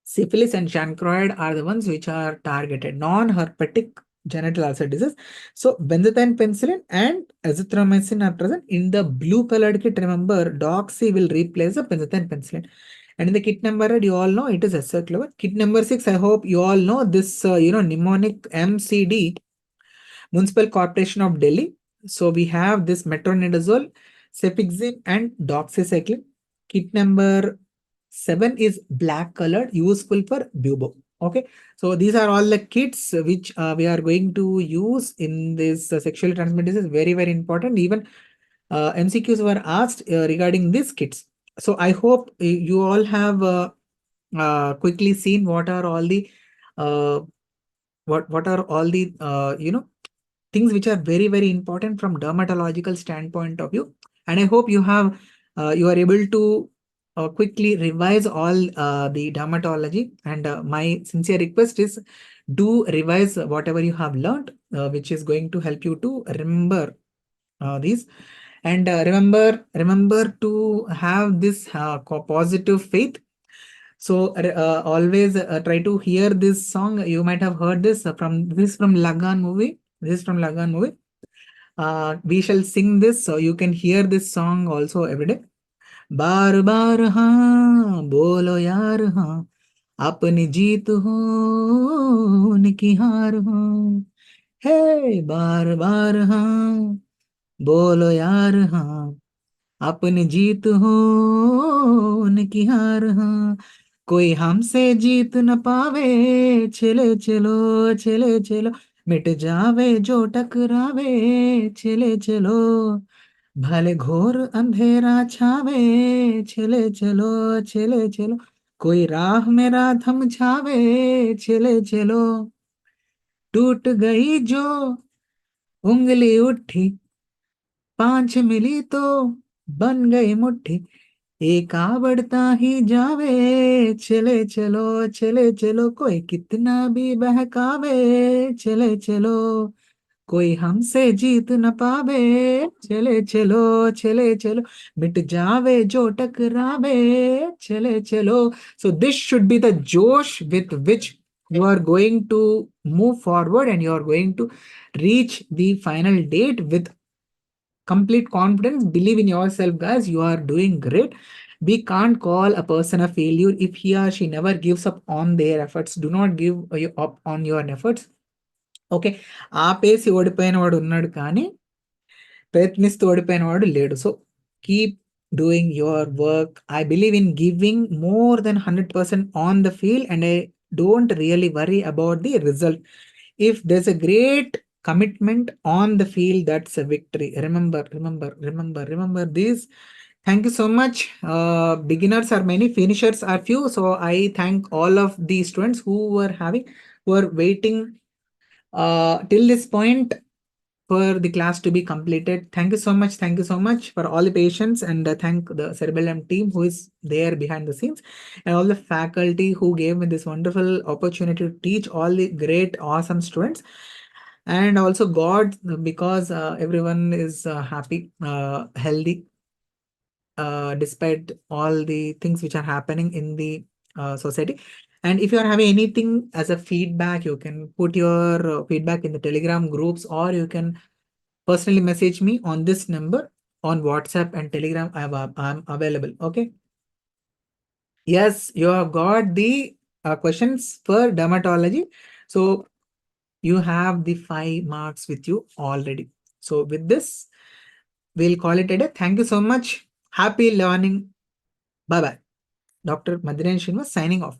syphilis and chancroid are the ones which are targeted, non-herpetic genital ulcer disease. So benzathine penicillin and azithromycin are present in the blue colored kit. Remember, doxy will replace the benzathine penicillin. And in the kit number 8, you all know it is acyclovir. Kit number 6, I hope you all know this, mnemonic MCD, Municipal Corporation of Delhi. So we have this metronidazole, cefixime, and doxycycline. Kit number 7 is black colored, useful for bubo. Okay, so these are all the kits which we are going to use in this sexually transmitted disease. Very, very important. Even MCQs were asked regarding these kits. So I hope you all have quickly seen what are all the uh, what are all the things which are very, very important from dermatological standpoint of view. And I hope you have you are able to quickly revise all the dermatology. And my sincere request is do revise whatever you have learned, which is going to help you to remember these. And remember to have this positive faith. So always try to hear this song. You might have heard this from Lagan movie. This is from Lagan movie. We shall sing this, so you can hear this song also every day. बार बार हाँ बोलो यार हाँ अपनी जीत हो उनकी हार हो हे बार बार हाँ बोलो यार हाँ अपनी जीत हो उनकी हार हाँ कोई हमसे जीत न पावे चले चलो चले चलो मिट जावे जो टकरावे, चले चलो, भले घोर अंधेरा छावे, चले चलो, चले चलो, कोई राह मेरा थम जावे, चले चलो, टूट गई जो उंगली उठी, पांच मिली तो बन गई मुट्ठी, एक बढ़ता ही जावे, चले चलो, चले चलो, कोई कितना भी बहकावे, चले चलो, कोई हमसे जीत न पावे, चले चलो, चले चलो, मिट जावे जो टकरावे, चले चलो. So this should be the josh with which you are going to move forward and you are going to reach the final date with complete confidence. Believe in yourself, guys. You are doing great. We can't call a person a failure if he or she never gives up on their efforts. Do not give up on your efforts. Okay, ఆపేసి ఓడిపోయిన వాడు ఉన్నాడు కానీ ప్రయత్నిస్తూ ఓడిపోయిన వాడు లేడు. So keep doing your work. I believe in giving more than 100% on the field and I don't really worry about the result. If there's a great commitment on the field, that's a victory. Remember this. Thank you so much. Beginners are many, finishers are few. So I thank all of the students who were waiting till this point for the class to be completed. Thank you so much. Thank you so much for all the patience, and thank the Cerebellum team who is there behind the scenes, and all the faculty who gave me this wonderful opportunity to teach all the great, awesome students. And also God, because everyone is happy, healthy, despite all the things which are happening in the society. And if you are having anything as a feedback, you can put your feedback in the Telegram groups, or you can personally message me on this number on WhatsApp and Telegram. I'm available. Okay. Yes, you have got the questions for dermatology. So you have the 5 marks with you already. So with this, we'll call it a day. Thank you so much. Happy learning. Bye bye. Dr. Maddineni Srinivas signing off.